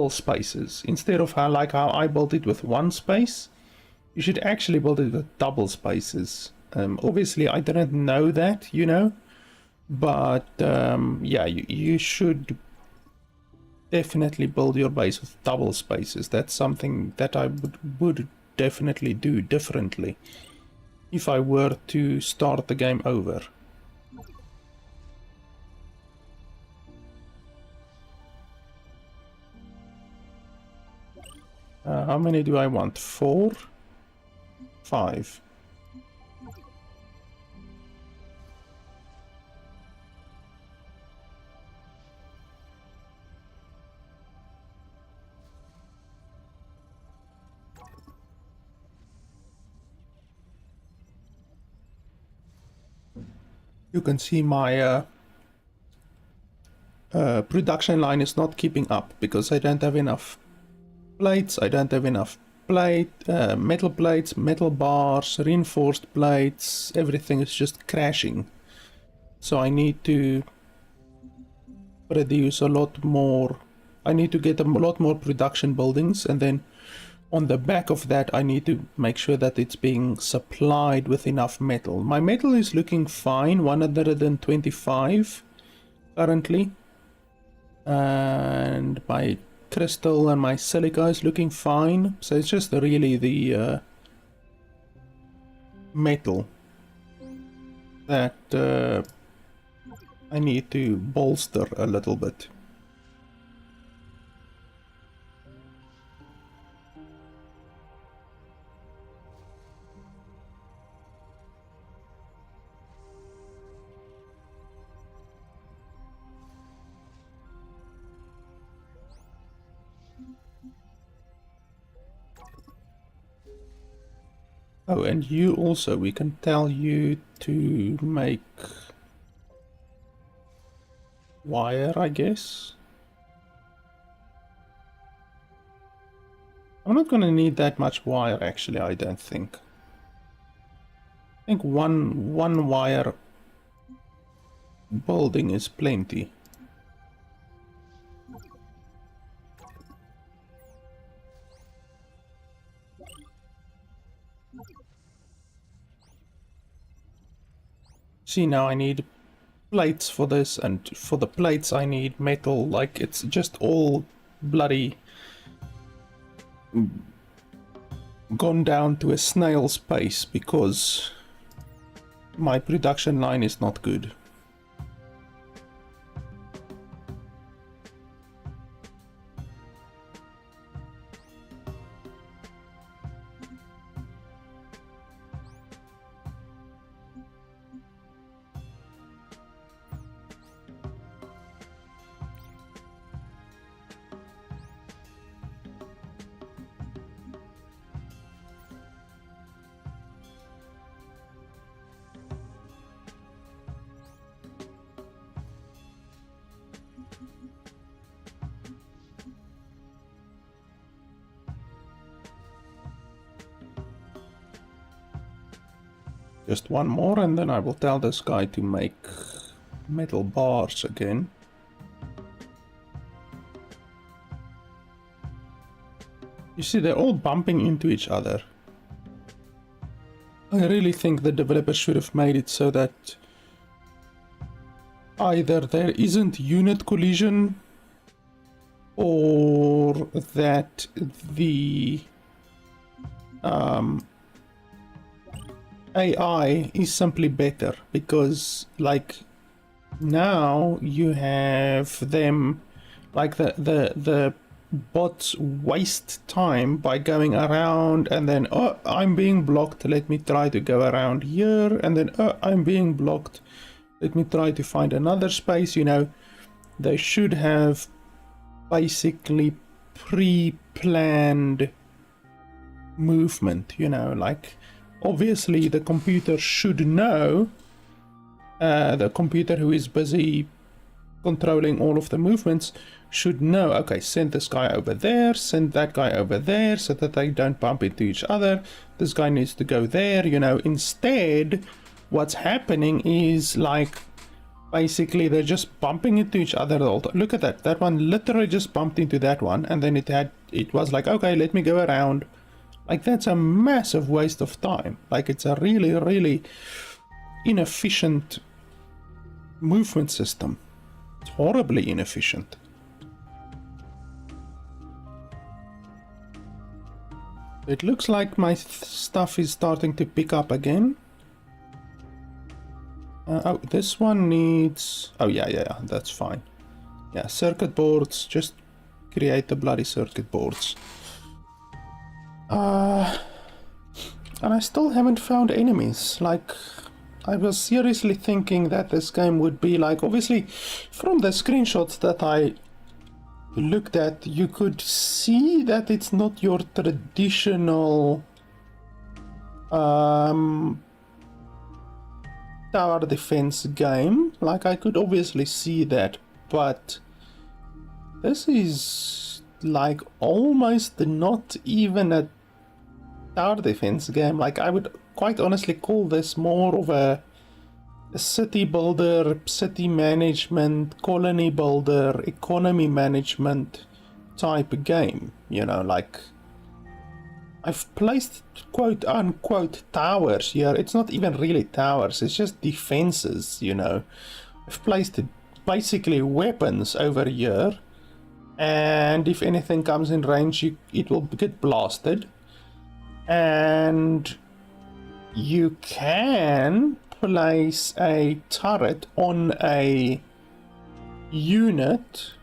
spaces instead of how I built it with one space. You should actually build it with double spaces. Obviously I didn't know that, you know. But yeah, you should definitely build your base with double spaces. That's something that I would definitely do differently if I were to start the game over. How many do I want? 4? 5. You can see my production line is not keeping up because I don't have enough plates. I don't have enough metal plates, metal bars, reinforced plates. Everything is just crashing. So I need to produce a lot more. I need to get a lot more production buildings, and then on the back of that I need to make sure that it's being supplied with enough metal. My metal is looking fine, 125 currently, and my crystal and my silica is looking fine. So it's just really the metal that I need to bolster a little bit. Oh, and you also, we can tell you to make wire, I guess. I'm not going to need that much wire, actually, I don't think. I think one wire building is plenty. See, now I need plates for this, and for the plates I need metal. Like, it's just all bloody gone down to a snail's pace because my production line is not good. Just one more and then I will tell this guy to make metal bars again. You see, they're all bumping into each other. I really think the developer should have made it so that either there isn't unit collision or that the AI is simply better, because like now you have them, like the bots waste time by going around and then, oh, I'm being blocked, let me try to go around here, and then, oh, I'm being blocked, let me try to find another space. You know, they should have basically pre-planned movement, you know, like obviously the computer should know, the computer who is busy controlling all of the movements should know, okay, send this guy over there, send that guy over there, so that they don't bump into each other. This guy needs to go there, you know. Instead, what's happening is like basically they're just bumping into each other all the time. Look at that, that one literally just bumped into that one, and then it was like, okay, let me go around. Like, that's a massive waste of time. Like, it's a really, really inefficient movement system. It's horribly inefficient. It looks like my stuff is starting to pick up again. Oh, this one needs... Oh, yeah, that's fine. Yeah, circuit boards. Just create the bloody circuit boards. And I still haven't found enemies. Like, I was seriously thinking that this game would be like... Obviously, from the screenshots that I looked at, you could see that it's not your traditional tower defense game. Like, I could obviously see that, but this is like almost not even a tower defense game. Like, I would quite honestly call this more of a city builder, city management, colony builder, economy management type game. You know, like, I've placed quote unquote towers here. It's not even really towers, it's just defenses, you know. I've placed basically weapons over here, and if anything comes in range, it will get blasted. And You can place a turret on a unit,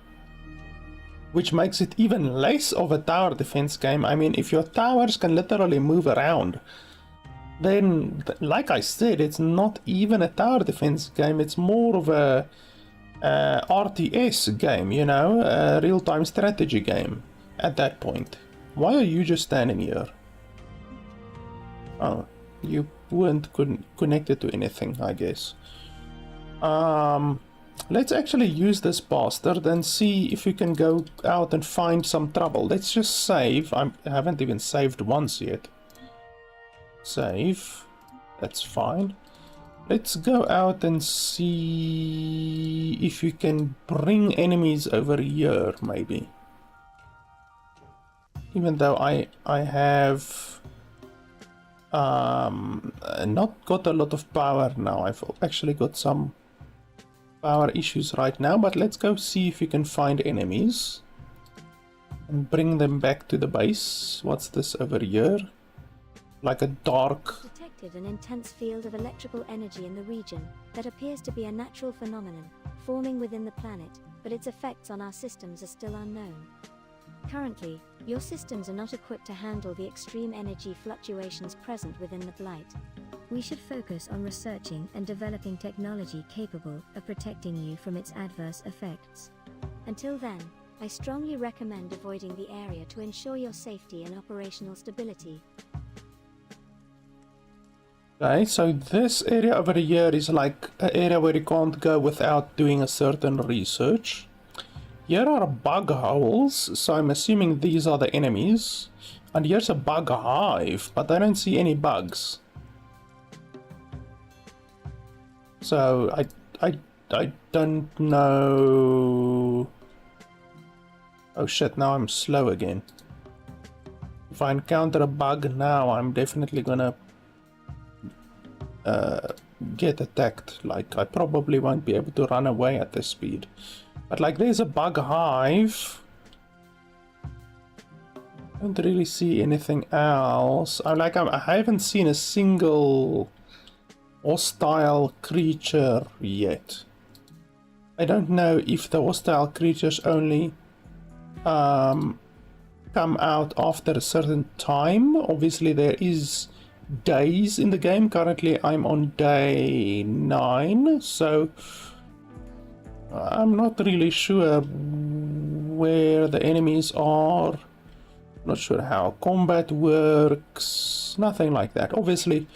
which makes it even less of a tower defense game. I mean, if your towers can literally move around, then, like I said, it's not even a tower defense game, it's more of a RTS game, you know, a real-time strategy game at that point. Why are you just standing here? Oh, you weren't connected to anything, I guess. Let's actually use this bastard and see if we can go out and find some trouble. Let's just save. I haven't even saved once yet. Save. That's fine. Let's go out and see if we can bring enemies over here, maybe. Even though I have not got a lot of power now. I've actually got some power issues right now, but let's go see if we can find enemies and bring them back to the base. What's this over here? Like a dark... Detected an intense field of electrical energy in the region that appears to be a natural phenomenon forming within the planet, but its effects on our systems are still unknown. Currently, your systems are not equipped to handle the extreme energy fluctuations present within the Blight. We should focus on researching and developing technology capable of protecting you from its adverse effects. Until then, I strongly recommend avoiding the area to ensure your safety and operational stability. Okay, so this area over here is like an area where you can't go without doing a certain research. Here are bug holes, so I'm assuming these are the enemies. And here's a bug hive, but I don't see any bugs. So I don't know. Oh shit, now I'm slow again. If I encounter a bug now, I'm definitely gonna get attacked. Like, I probably won't be able to run away at this speed. But like, there's a bug hive. I don't really see anything else. I haven't seen a single hostile creature yet. I don't know if the hostile creatures only come out after a certain time. Obviously there is days in the game. Currently I'm on day 9, so I'm not really sure where the enemies are. Not sure how combat works. Nothing like that. Obviously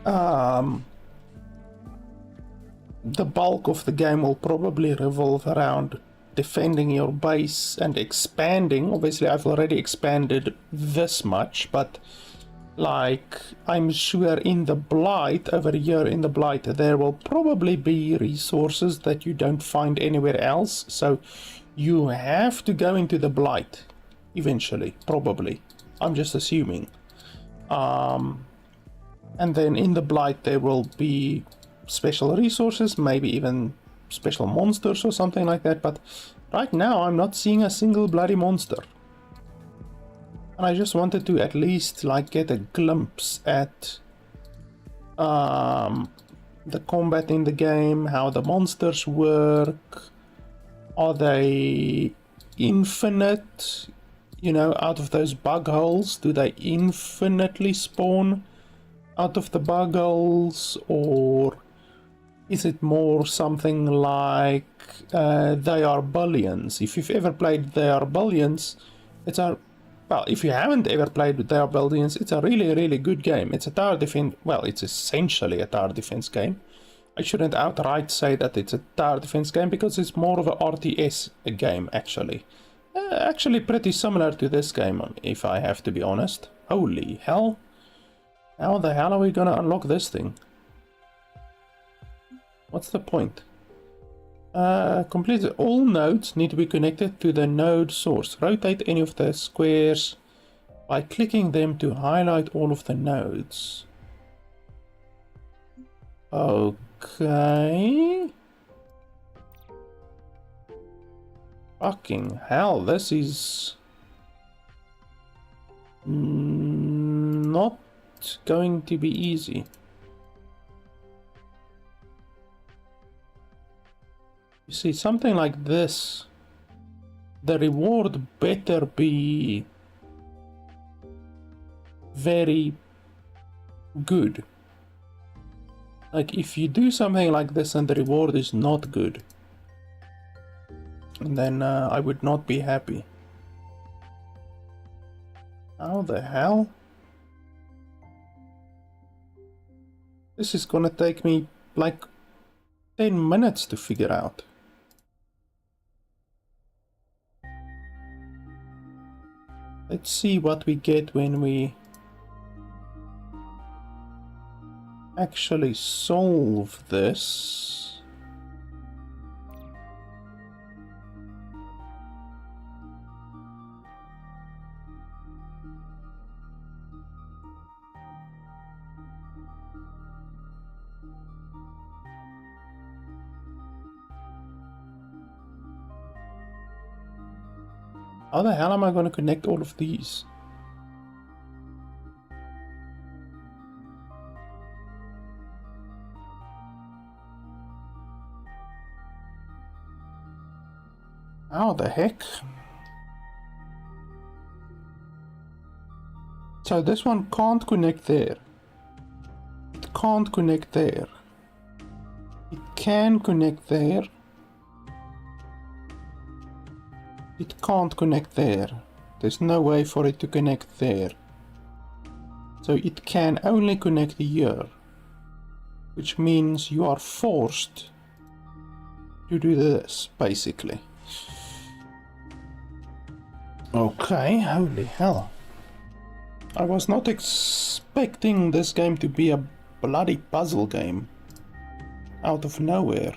the bulk of the game will probably revolve around defending your base and expanding. Obviously I've already expanded this much, but like, I'm sure in the Blight, over here in the Blight, there will probably be resources that you don't find anywhere else, so you have to go into the Blight eventually, probably. I'm just assuming. And then in the Blight there will be special resources, maybe even special monsters or something like that, but right now I'm not seeing a single bloody monster. And I just wanted to at least like get a glimpse at the combat in the game, how the monsters work. Are they infinite? You know, out of those bug holes, do they infinitely spawn out of the bug holes, or is it more something like They Are Billions? If you've ever played They Are Billions, it's a... Well, if you haven't ever played They Are Billions, it's a really, really good game. It's a tower defense... Well, it's essentially a tower defense game. I shouldn't outright say that it's a tower defense game, because it's more of a RTS game, actually. Actually pretty similar to this game, if I have to be honest. Holy hell. How the hell are we gonna unlock this thing? What's the point? Complete all nodes need to be connected to the node source. Rotate any of the squares by clicking them to highlight all of the nodes. Okay. Fucking hell, this is not going to be easy. You see, something like this, the reward better be very good. Like, if you do something like this and the reward is not good, then I would not be happy. How the hell? This is gonna take me like 10 minutes to figure out. Let's see what we get when we actually solve this. How the hell am I going to connect all of these? How the heck? So this one can't connect there. It can't connect there. It can connect there. It can't connect there. There's no way for it to connect there. So it can only connect here. Which means you are forced to do this, basically. Okay, holy hell. I was not expecting this game to be a bloody puzzle game. Out of nowhere.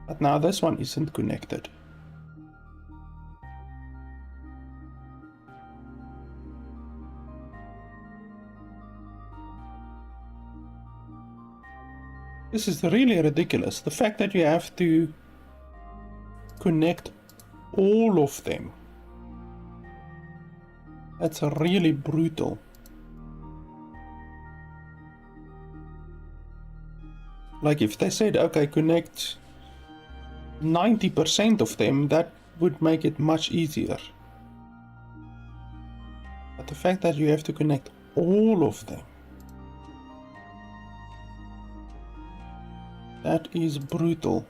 But now this one isn't connected. This is really ridiculous. The fact that you have to connect all of them. That's really brutal. Like if they said, okay, connect 90% of them, that would make it much easier. But the fact that you have to connect all of them, that is brutal.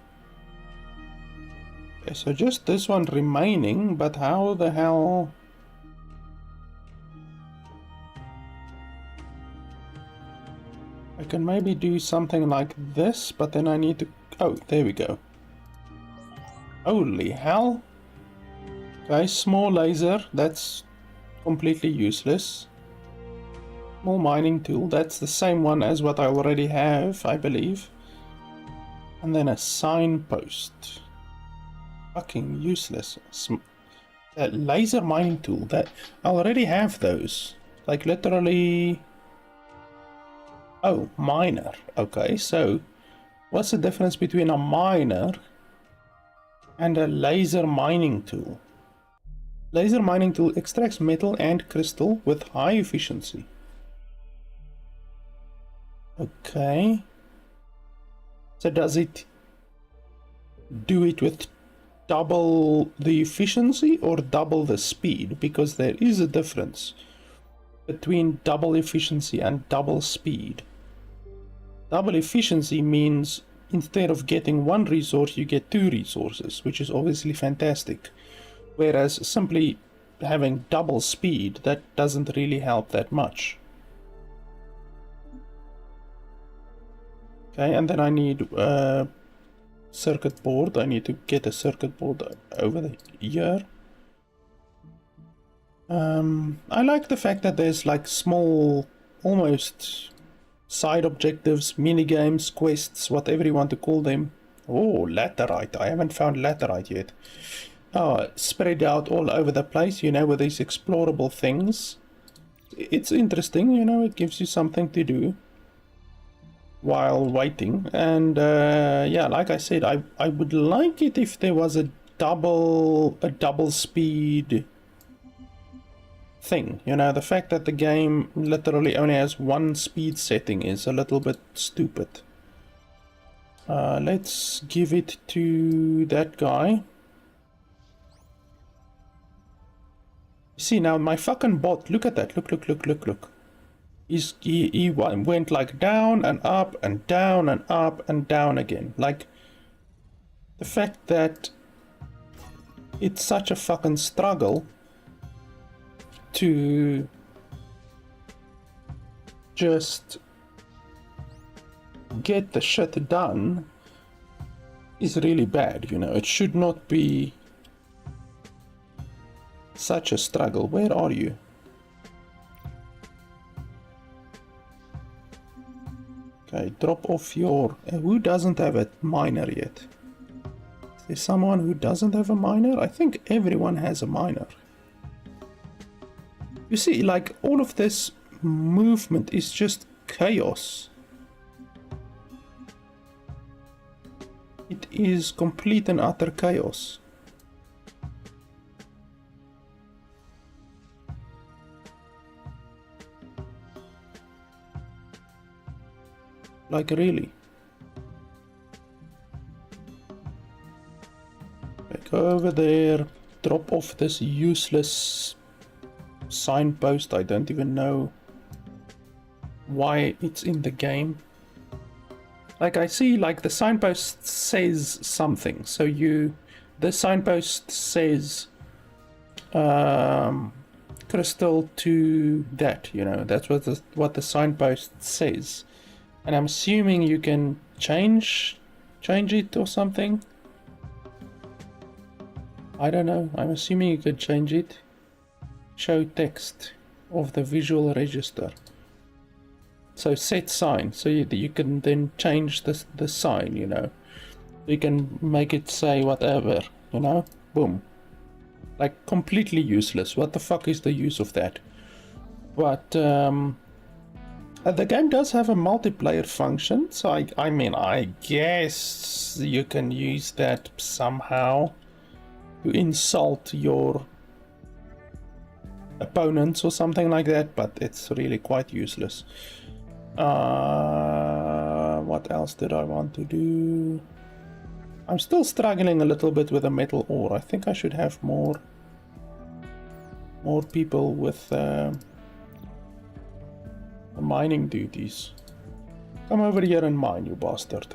Okay, so just this one remaining, but how the hell? I can maybe do something like this, but then I need to... Oh, there we go. Holy hell. Okay, small laser, that's completely useless. Small mining tool, that's the same one as what I already have, I believe. And then a signpost. Fucking useless. Laser mining tool, that I already have those. Like literally... Oh, miner. Okay, so what's the difference between a miner and a laser mining tool? Laser mining tool extracts metal and crystal with high efficiency. Okay. So does it do it with double the efficiency or double the speed? Because there is a difference between double efficiency and double speed. Double efficiency means instead of getting one resource, you get two resources, which is obviously fantastic. Whereas simply having double speed, that doesn't really help that much. Okay, and then I need a circuit board. I need to get a circuit board over here. I like the fact that there's like small, almost side objectives, mini games, quests, whatever you want to call them. Oh, laterite. I haven't found laterite yet. Oh, spread out all over the place, you know, with these explorable things. It's interesting, you know, it gives you something to do. while waiting. And yeah, like I said, I would like it if there was a double speed thing. You know, the fact that the game literally only has one speed setting is a little bit stupid. Let's give it to that guy. See, now my fucking bot, look at that, look. He went like down and up and down and up and down again. Like, the fact that it's such a fucking struggle to just get the shit done is really bad, you know. It should not be such a struggle. Where are you? Okay, drop off your... who doesn't have a miner yet? Is there someone who doesn't have a miner? I think everyone has a miner. You see, like, all of this movement is just chaos. It is complete and utter chaos. Like, really. Go over there, drop off this useless signpost. I don't even know why it's in the game. Like, I see, like, the signpost says something. So the signpost says crystal to that, you know. That's what the signpost says. And I'm assuming you can change it or something. I don't know. I'm assuming you could change it. Show text of the visual register. So set sign, so you can then change the sign, you know. You can make it say whatever, you know. Boom. Like, completely useless. What the fuck is the use of that? But the game does have a multiplayer function, so I mean, I guess you can use that somehow to insult your opponents or something like that, but it's really quite useless. What else did I want to do? I'm still struggling a little bit with the metal ore. I think I should have more people with mining duties. Come over here and mine, you bastard.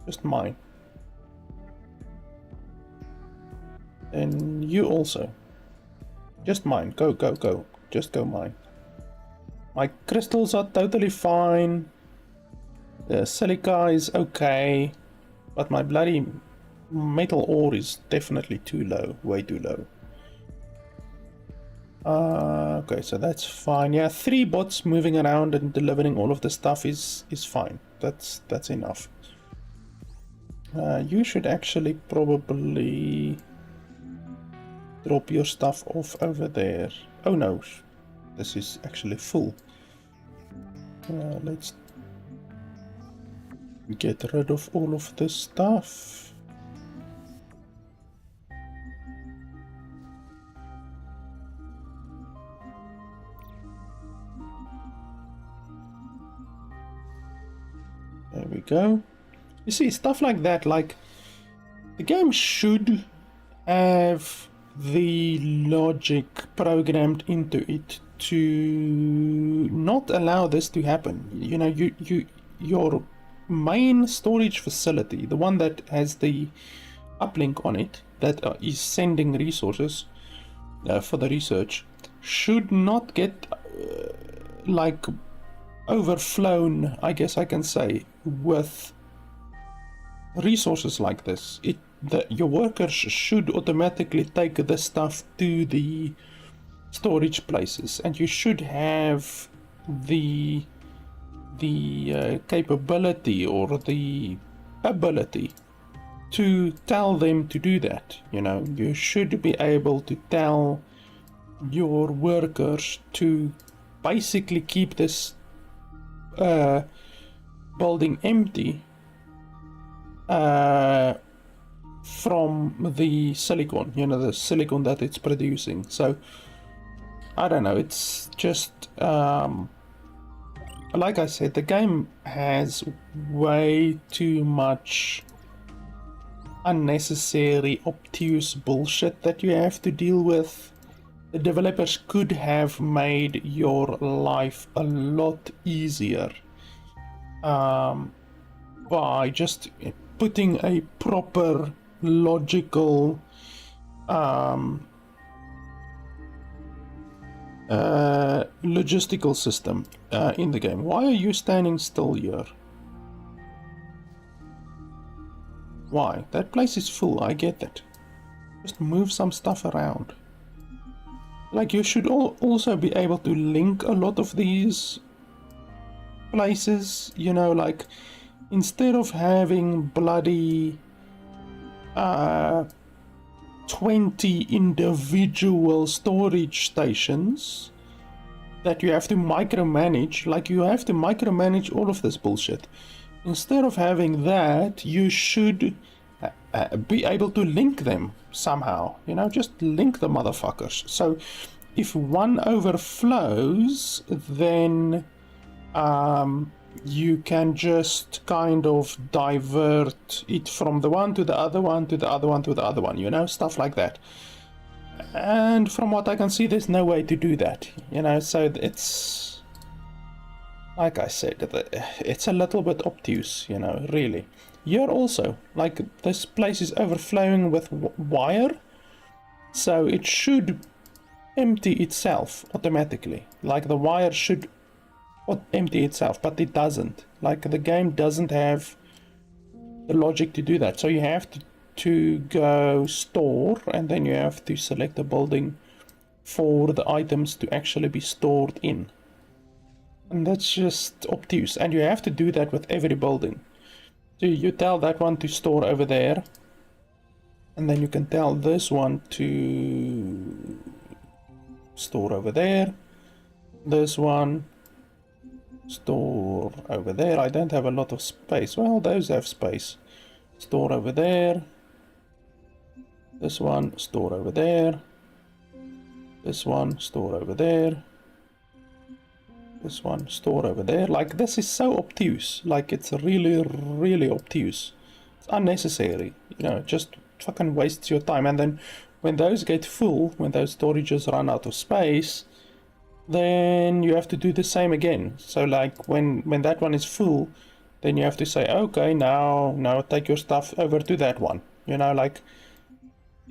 Just mine. And you also. Just mine. Go. Just go mine. My crystals are totally fine. The silica is okay. But my bloody metal ore is definitely too low. Way too low. Okay, so that's fine. Yeah, 3 bots moving around and delivering all of the stuff is fine. That's enough. You should actually probably drop your stuff off over there. Oh no, this is actually full. Let's get rid of all of this stuff. There we go. You see, stuff like that, like, the game should have the logic programmed into it to not allow this to happen. You know, your main storage facility, the one that has the uplink on it, that is sending resources for the research, should not get like overflown, I guess I can say, with resources like this. Your workers should automatically take this stuff to the storage places, and you should have the capability or the ability to tell them to do that. You know, you should be able to tell your workers to basically keep this building empty from the silicon, you know, the silicon that it's producing. So I don't know, it's just like I said, the game has way too much unnecessary obtuse bullshit that you have to deal with. The developers could have made your life a lot easier by just putting a proper logical logistical system in the game. Why are you standing still here? Why? That place is full, I get that. Just move some stuff around. Like, you should also be able to link a lot of these places, you know, like, instead of having bloody 20 individual storage stations that you have to micromanage, like, you have to micromanage all of this bullshit. Instead of having that, you should be able to link them somehow, you know, just link the motherfuckers. So if one overflows, then you can just kind of divert it from the one to the other one to the other one to the other one, you know, stuff like that. And from what I can see, there's no way to do that, you know, so it's, like I said, it's a little bit obtuse, you know, really. Here also, like, this place is overflowing with wire, so it should empty itself automatically. Like, the wire should empty itself, but it doesn't. Like, the game doesn't have the logic to do that. So you have to go store, and then you have to select a building for the items to actually be stored in. And that's just obtuse. And you have to do that with every building. So you tell that one to store over there, and then you can tell this one to store over there, this one store over there. I don't have a lot of space. Well, those have space. Store over there, this one store over there, this one store over there, this one store over there. Like, this is so obtuse. Like, it's really obtuse. It's unnecessary, you know, just fucking wastes your time. And then when those get full, when those storages run out of space, then you have to do the same again. So like, when that one is full, then you have to say, okay, now take your stuff over to that one, you know. Like,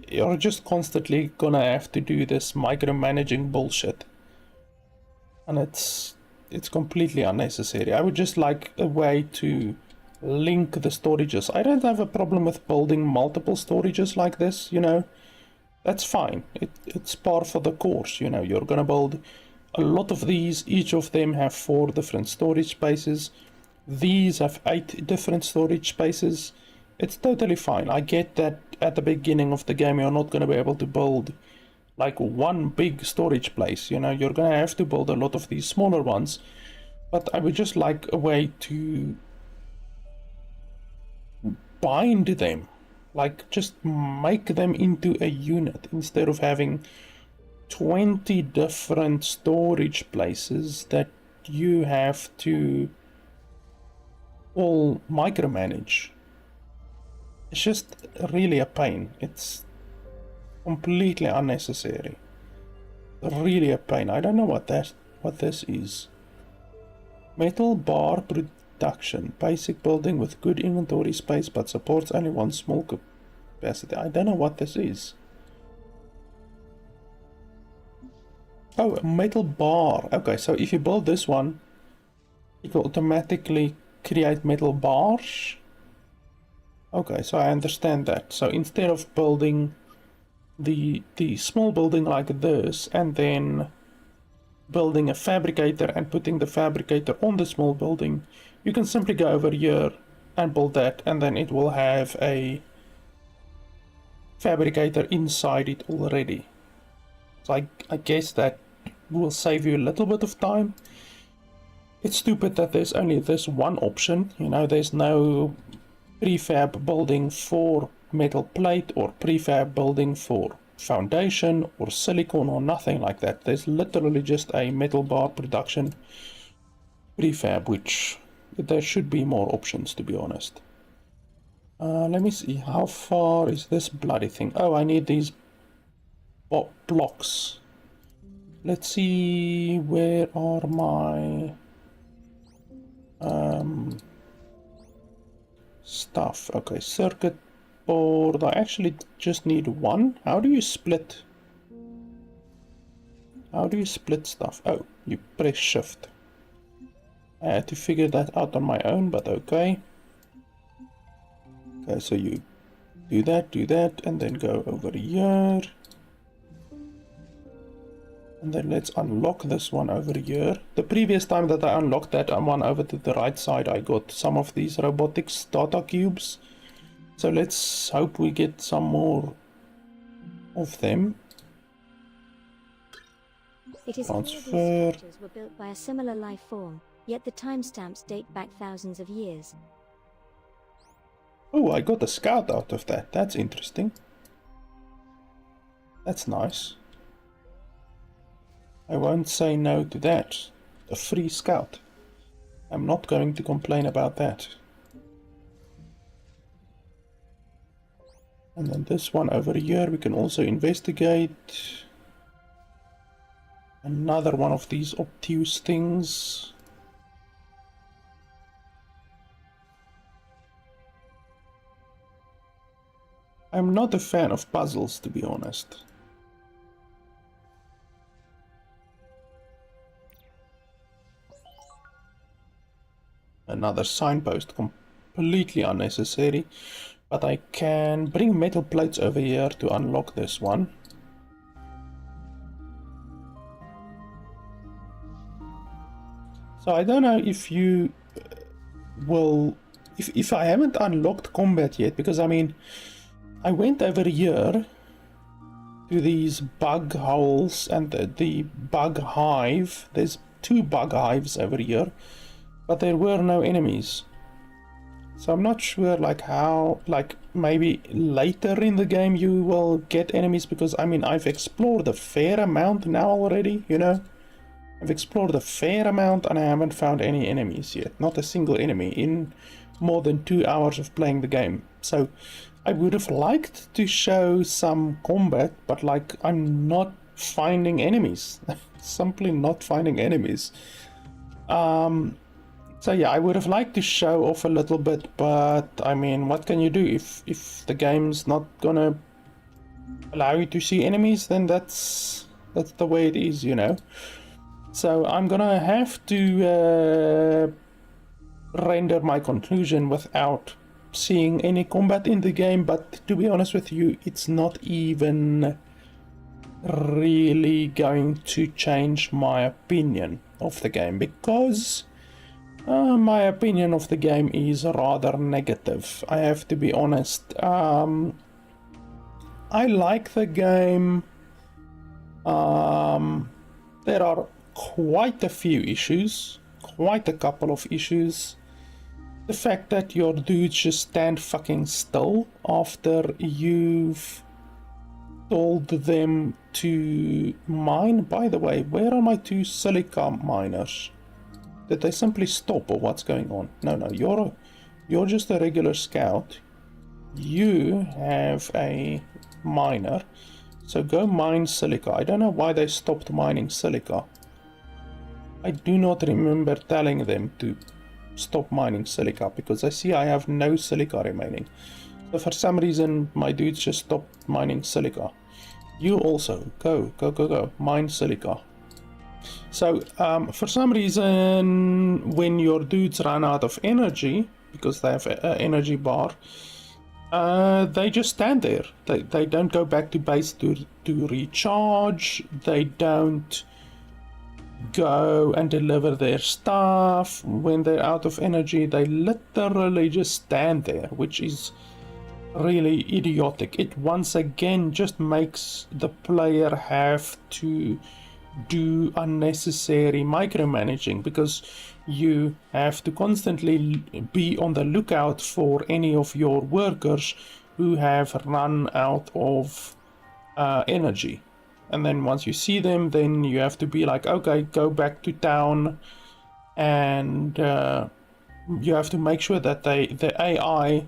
you're just constantly gonna have to do this micromanaging bullshit, and it's completely unnecessary. I would just like a way to link the storages. I don't have a problem with building multiple storages like this, you know. That's fine. It's par for the course, you know. You're gonna build a lot of these. Each of them have 4 different storage spaces. These have 8 different storage spaces. It's totally fine. I get that at the beginning of the game you're not going to be able to build like one big storage place, you know. You're going to have to build a lot of these smaller ones. But I would just like a way to bind them, like just make them into a unit instead of having 20 different storage places that you have to all micromanage. It's just really a pain. It's completely unnecessary. Really a pain. I don't know what this is. Metal bar production. Basic building with good inventory space but supports only one small capacity. I don't know what this is. Oh, a metal bar. Okay, so if you build this one, it will automatically create metal bars. Okay, so I understand that. So instead of building the small building like this and then building a fabricator and putting the fabricator on the small building, you can simply go over here and build that, and then it will have a fabricator inside it already. So I guess that will save you a little bit of time. It's stupid that there's only this one option, you know, there's no prefab building for metal plate or prefab building for foundation or silicon or nothing like that. There's literally just a metal bar production prefab, which there should be more options, to be honest. Let me see, how far is this bloody thing? Oh, I need these blocks. Let's see, where are my stuff? Okay, circuit board. I actually just need one. How do you split? How do you split stuff? Oh, you press shift. I had to figure that out on my own, but okay. Okay, so you do that, and then go over here. And then let's unlock this one over here. The previous time that I unlocked that one over to the right side, I got some of these robotics data cubes. So let's hope we get some more of them. It is clear these structures were built by a similar life form, yet the timestamps date back thousands of years. Oh, I got a scout out of that. That's interesting. That's nice. I won't say no to that. A free scout. I'm not going to complain about that. And then this one over here we can also investigate. Another one of these obtuse things. I'm not a fan of puzzles, to be honest. Another signpost, completely unnecessary. But I can bring metal plates over here to unlock this one. So I don't know if you will... If I haven't unlocked combat yet, because I mean... I went over here to these bug holes and the bug hive. There's 2 bug hives over here, but there were no enemies. So I'm not sure like how, like maybe later in the game you will get enemies, because I mean I've explored a fair amount now already, you know. I've explored a fair amount and I haven't found any enemies yet. Not a single enemy in more than 2 hours of playing the game. So I would have liked to show some combat, but like I'm not finding enemies. Simply not finding enemies. So yeah, I would have liked to show off a little bit, but I mean, what can you do if the game's not gonna allow you to see enemies? Then that's the way it is, you know. So I'm gonna have to render my conclusion without seeing any combat in the game, but to be honest with you, it's not even really going to change my opinion of the game, because my opinion of the game is rather negative. I have to be honest. I like the game. There are quite a few issues, quite a couple of issues. The fact that your dudes just stand fucking still after you've told them to mine. By the way, where are my 2 silica miners? Did they simply stop, or what's going on? No, you're just a regular scout. You have a miner, so go mine silica. I don't know why they stopped mining silica. I do not remember telling them to stop mining silica, because I see I have no silica remaining. So for some reason my dudes just stopped mining silica. You also go mine silica. So for some reason when your dudes run out of energy, because they have an energy bar, they just stand there. They don't go back to base to recharge. They don't go and deliver their stuff. When they're out of energy, they literally just stand there, which is really idiotic. It once again just makes the player have to do unnecessary micromanaging, because you have to constantly be on the lookout for any of your workers who have run out of energy. And then once you see them, then you have to be like, okay, go back to town, and you have to make sure that the AI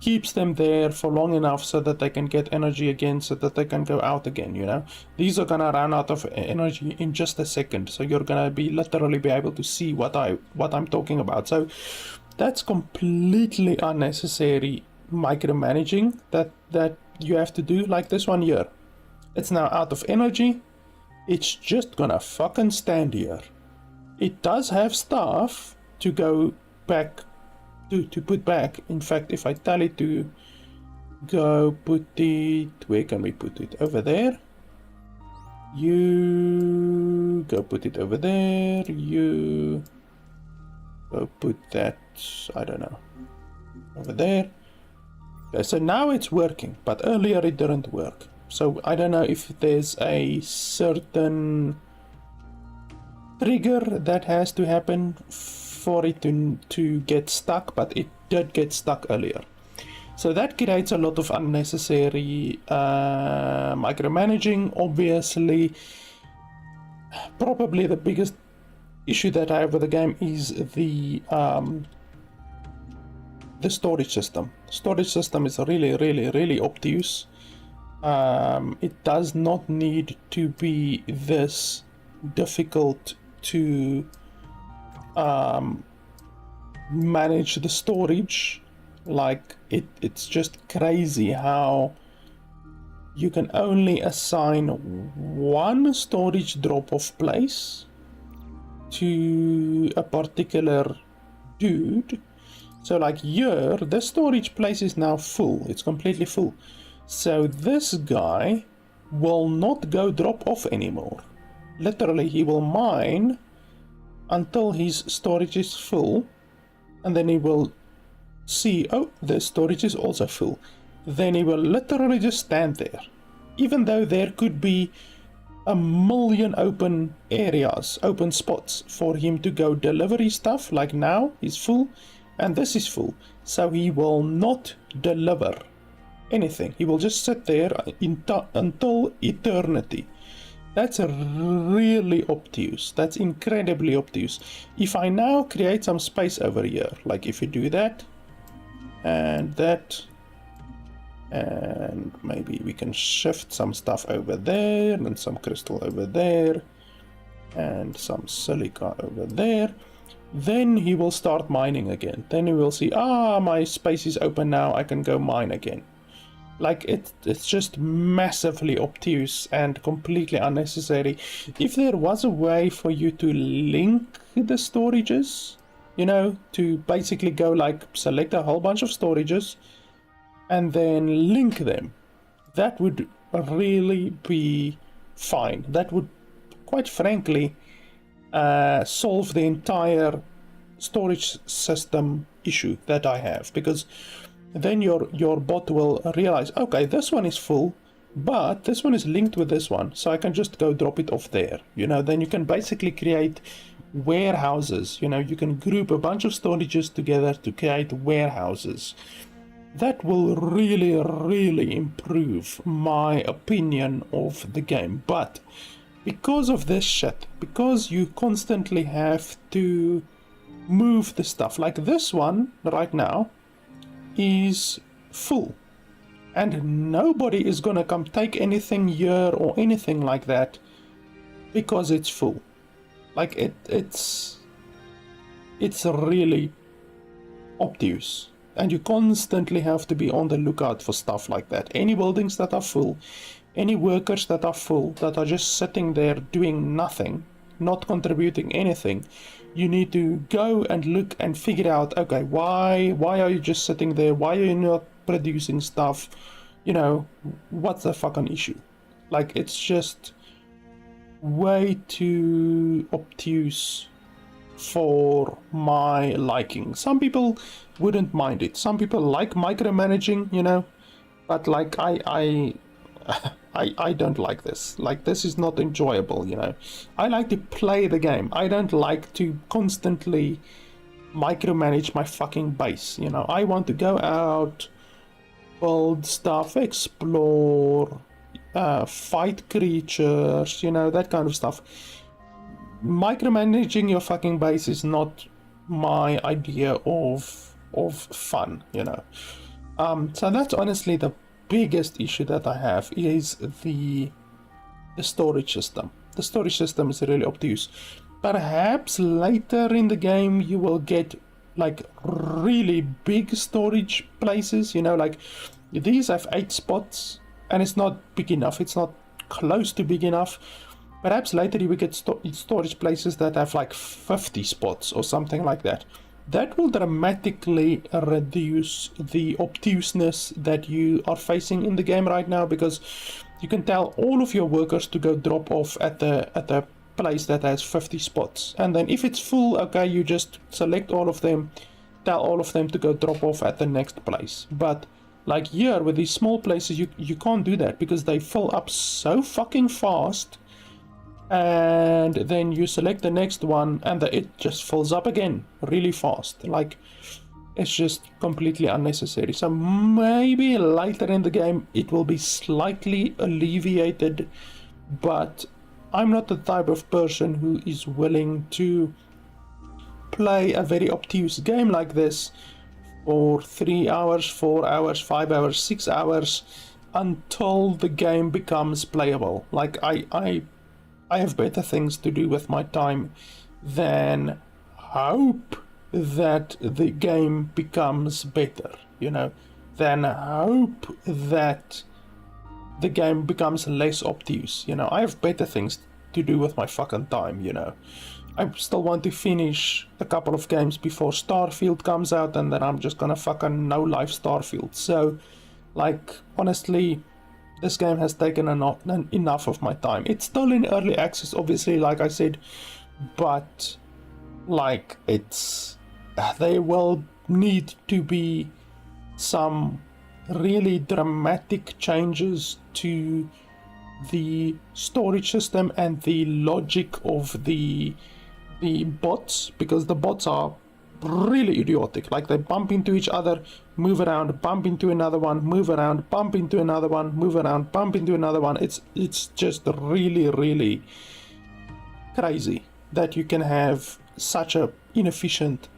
keeps them there for long enough so that they can get energy again, so that they can go out again, you know. These are gonna run out of energy in just a second, so you're gonna be literally be able to see what I'm talking about. So that's completely unnecessary micromanaging that you have to do. Like this one here, it's now out of energy. It's just gonna fucking stand here. It does have stuff to go back to put back. In fact, if I tell it to go put it, where can we put it? Over there. You go put it over there. You go put that, I don't know, over there. Okay, so now it's working, but earlier it didn't work. So I don't know if there's a certain trigger that has to happen for it to get stuck, but it did get stuck earlier. So that creates a lot of unnecessary micromanaging. Obviously, probably the biggest issue that I have with the game is the storage system. Storage system is really obtuse. It does not need to be this difficult to manage the storage. Like it's just crazy how you can only assign one storage drop-off place to a particular dude. So like here, the storage place is now full. It's completely full. So this guy will not go drop off anymore. Literally, he will mine until his storage is full, and then he will see, oh, the storage is also full. Then he will literally just stand there, even though there could be a million open areas, open spots for him to go deliver his stuff. Like now he's full and this is full, so he will not deliver anything. He will just sit there until eternity. That's really obtuse. That's incredibly obtuse. If I now create some space over here, like if you do that and that, and maybe we can shift some stuff over there and some crystal over there and some silica over there, then he will start mining again. Then he will see, my space is open now, I can go mine again. Like it's just massively obtuse and completely unnecessary. If there was a way for you to link the storages, you know, to basically go like select a whole bunch of storages and then link them, that would really be fine. That would, quite frankly, solve the entire storage system issue that I have, because then your bot will realize, okay, this one is full, but this one is linked with this one, so I can just go drop it off there. You know, then you can basically create warehouses. You know, you can group a bunch of storages together to create warehouses. That will really improve my opinion of the game. But because of this shit, because you constantly have to move the stuff, like this one right now is full and nobody is gonna come take anything here or anything like that because it's full. Like it's really obtuse, and you constantly have to be on the lookout for stuff like that. Any buildings that are full, any workers that are full, that are just sitting there doing nothing, not contributing anything, you need to go and look and figure out, okay, why are you just sitting there? Why are you not producing stuff? You know, what's the fucking issue? Like, it's just way too obtuse for my liking. Some people wouldn't mind it. Some people like micromanaging, you know, but like I I don't like this. Like, this is not enjoyable, you know. I like to play the game. I don't like to constantly micromanage my fucking base, you know. I want to go out, build stuff, explore, fight creatures, you know, that kind of stuff. Micromanaging your fucking base is not my idea of fun, you know. So that's honestly the biggest issue that I have, is the storage system. The storage system is really obtuse. Perhaps later in the game you will get like really big storage places, you know, like these have 8 spots and it's not big enough, it's not close to big enough. Perhaps later you will get storage places that have like 50 spots or something like that. That will dramatically reduce the obtuseness that you are facing in the game right now, because you can tell all of your workers to go drop off at the place that has 50 spots, and then if it's full, okay, you just select all of them, tell all of them to go drop off at the next place. But like here with these small places, you can't do that because they fill up so fucking fast, and then you select the next one and it just fills up again really fast. Like, it's just completely unnecessary. So maybe later in the game it will be slightly alleviated, but I'm not the type of person who is willing to play a very obtuse game like this for 3 hours, 4 hours, 5 hours, 6 hours until the game becomes playable. Like, I have better things to do with my time than hope that the game becomes better, you know, than hope that the game becomes less obtuse, you know. I have better things to do with my fucking time, you know. I still want to finish a couple of games before Starfield comes out, and then I'm just gonna fucking no-life Starfield. So, like, honestly, this game has taken enough of my time. It's still in early access, obviously, like I said, but like, there will need to be some really dramatic changes to the storage system and the logic of the bots, because the bots are really idiotic. Like, they bump into each other, move around, bump into another one, move around, bump into another one, move around, bump into another one. It's just really crazy that you can have such a inefficient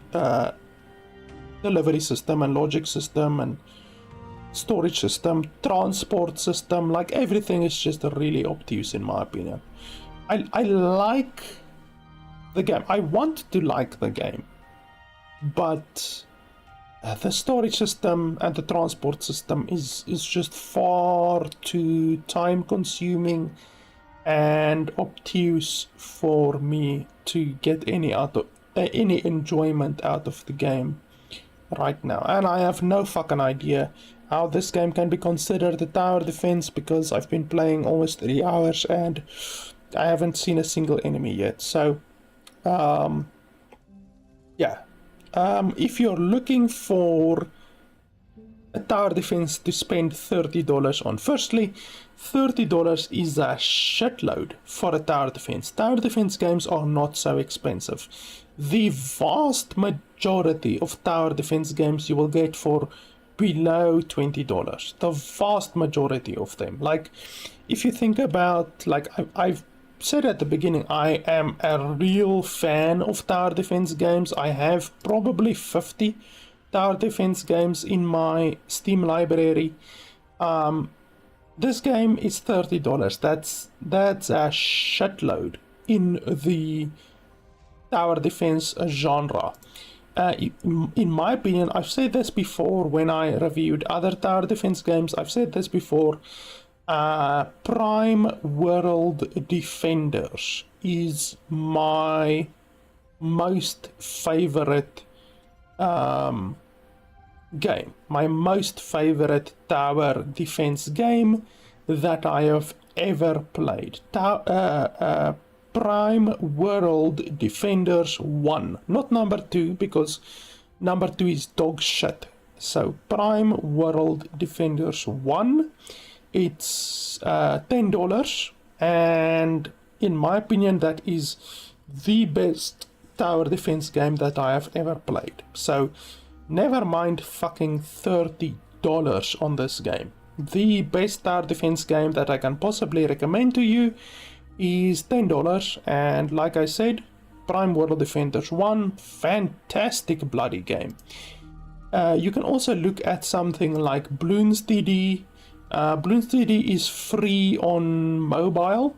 delivery system and logic system and storage system, transport system. Like, everything is just really obtuse in my opinion. I like the game. I want to like the game, but the storage system and the transport system is just far too time consuming and obtuse for me to get any enjoyment out of the game right now. And I have no fucking idea how this game can be considered a tower defense, because I've been playing almost 3 hours and I haven't seen a single enemy yet. So yeah, if you're looking for a tower defense to spend $30 on, firstly, $30 is a shitload for a tower defense. Tower defense games are not so expensive. The vast majority of tower defense games you will get for below $20. The vast majority of them. Like, if you think about, like, I've said at the beginning, I am a real fan of tower defense games. I have probably 50 tower defense games in my Steam library. This game is $30. That's a shitload in the tower defense genre. In my opinion, I've said this before when I reviewed other tower defense games. I've said this before. Prime World Defenders is my most favorite game. My most favorite tower defense game that I have ever played. Prime World Defenders 1, not number 2, because number 2 is dog shit. So Prime World Defenders 1 It's $10, and in my opinion, that is the best tower defense game that I have ever played. So never mind fucking $30 on this game. The best tower defense game that I can possibly recommend to you is $10, and like I said, Prime World Defenders 1, fantastic bloody game. You can also look at something like Bloons TD. Bloons TD is free on mobile,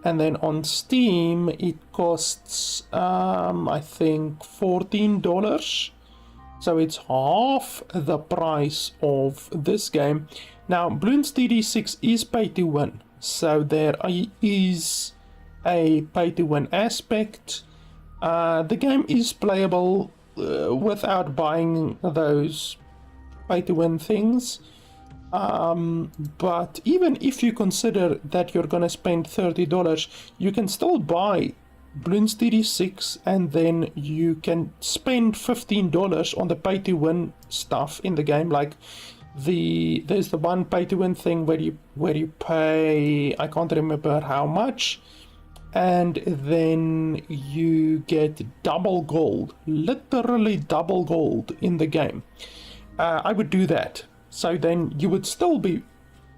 and then on Steam it costs I think $14, so it's half the price of this game. Now Bloons TD6 is pay to win, so there is a pay to win aspect. The game is playable without buying those pay to win things, but even if you consider that you're gonna spend $30, you can still buy Bloons TD6, and then you can spend $15 on the pay to win stuff in the game. Like there's the one pay to win thing where you pay, I can't remember how much, and then you get double gold, literally double gold in the game. I would do that, so then you would still be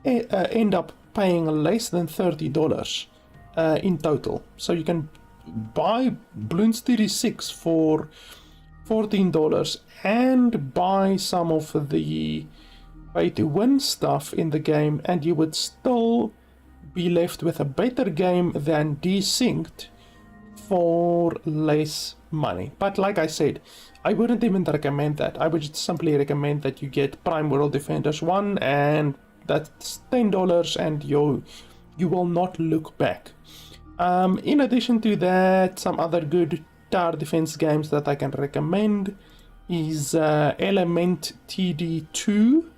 end up paying less than $30 in total. So you can buy Bloons TD6 for $14 and buy some of the pay to win stuff in the game, and you would still be left with a better game than Desynced for less money. But like I said, I wouldn't even recommend that. I would simply recommend that you get Prime World Defenders 1, and that's $10, and you will not look back. In addition to that, some other good tower defense games that I can recommend is Element TD2.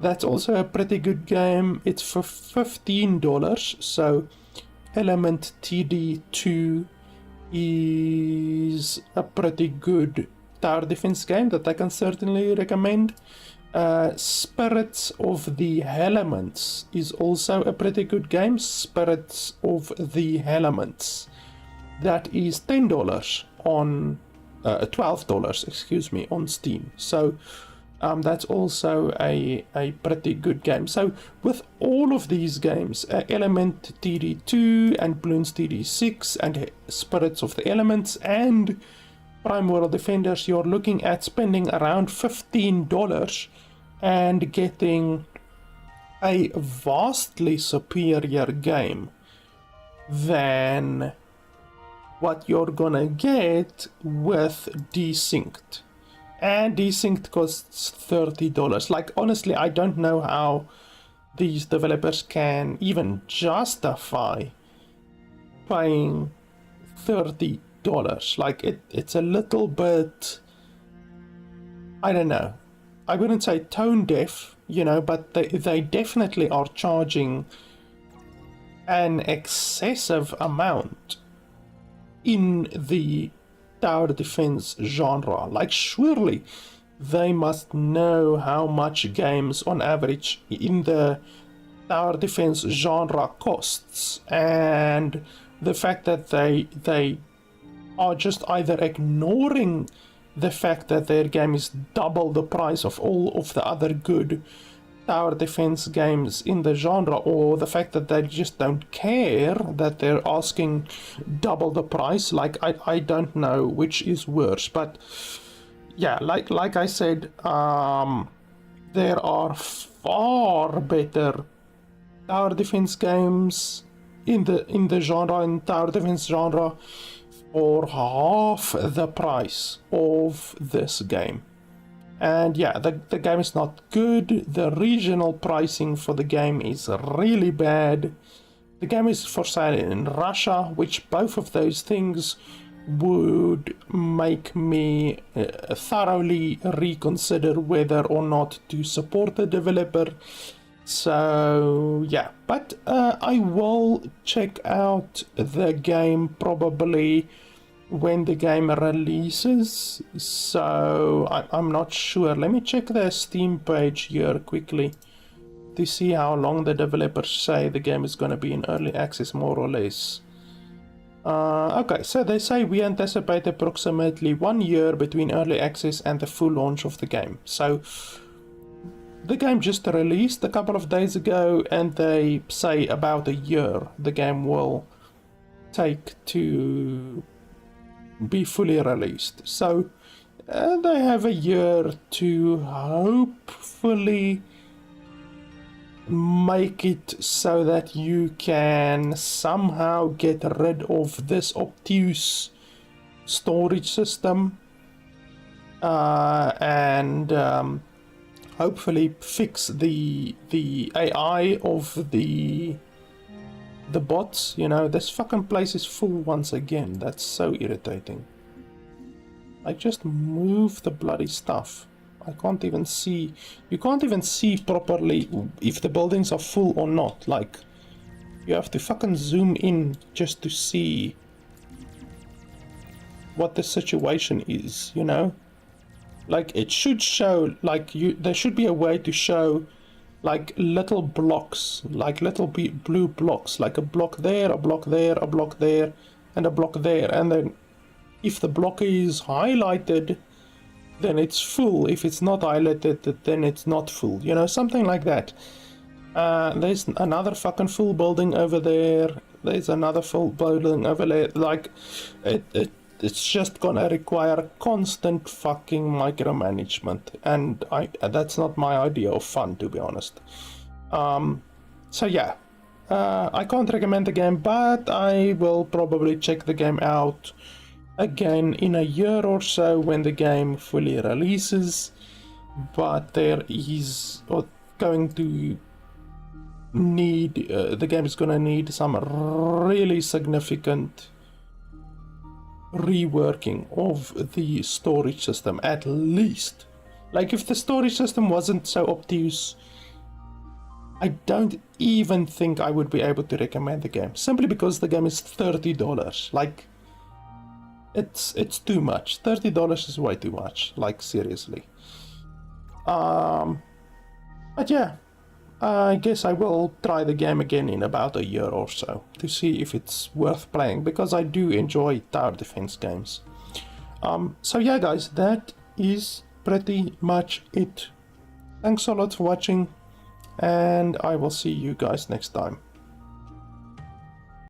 That's also a pretty good game. It's for $15, so Element TD2 is a pretty good tower defense game that I can certainly recommend. Spirits of the Elements is also a pretty good game. Spirits of the Elements. That is $10 on $12, excuse me, on Steam. So that's also a pretty good game. So with all of these games, Element TD2 and Bloons TD6 and Spirits of the Elements and Prime World Defenders, you're looking at spending around $15 and getting a vastly superior game than what you're gonna get with Desynced. And Desynced costs $30. Like, honestly, I don't know how these developers can even justify paying $30. Like, it's a little bit, I don't know, I wouldn't say tone deaf, you know, but they definitely are charging an excessive amount in the tower defense genre. Like, surely they must know how much games on average in the tower defense genre costs, and the fact that they are just either ignoring the fact that their game is double the price of all of the other good tower defense games in the genre, or the fact that they just don't care that they're asking double the price. Like, I don't know which is worse, but yeah, like I said, there are far better tower defense games in the genre, in tower defense genre, for half the price of this game. And yeah, the game is not good. The regional pricing for the game is really bad. The game is for sale in Russia, which both of those things would make me thoroughly reconsider whether or not to support the developer. So yeah, but I will check out the game probably when the game releases, so I'm not sure. Let me check the Steam page here quickly. to see how long the developers say the game is going to be in early access, more or less. Okay, so they say we anticipate approximately 1 year between early access and the full launch of the game. So the game just released a couple of days ago, and they say about a year the game will take to be fully released. So they have a year to hopefully make it so that you can somehow get rid of this obtuse storage system, and hopefully fix the AI of the bots. You know, this fucking place is full once again. That's so irritating. I just move the bloody stuff. I can't even see. You can't even see properly if the buildings are full or not. Like, you have to fucking zoom in just to see what the situation is, you know? Like, it should show, like, there should be a way to show, like, little blocks, like little blue blocks, like a block there, a block there, a block there, and a block there. And then if the block is highlighted, then it's full. If it's not highlighted, then it's not full. You know, something like that. There's another fucking full building over there. There's another full building over there. Like, it's just gonna require constant fucking micromanagement, and that's not my idea of fun, to be honest. So yeah, I can't recommend the game, but I will probably check the game out again in a year or so when the game fully releases. But there is going to need the game is gonna need some really significant reworking of the storage system, at least. Like, if the storage system wasn't so obtuse, I don't even think I would be able to recommend the game, simply because the game is $30. Like, it's too much. $30 is way too much, like, seriously. But yeah, I guess I will try the game again in about a year or so to see if it's worth playing, because I do enjoy tower defense games. So yeah, guys, that is pretty much it. Thanks a lot for watching, and I will see you guys next time.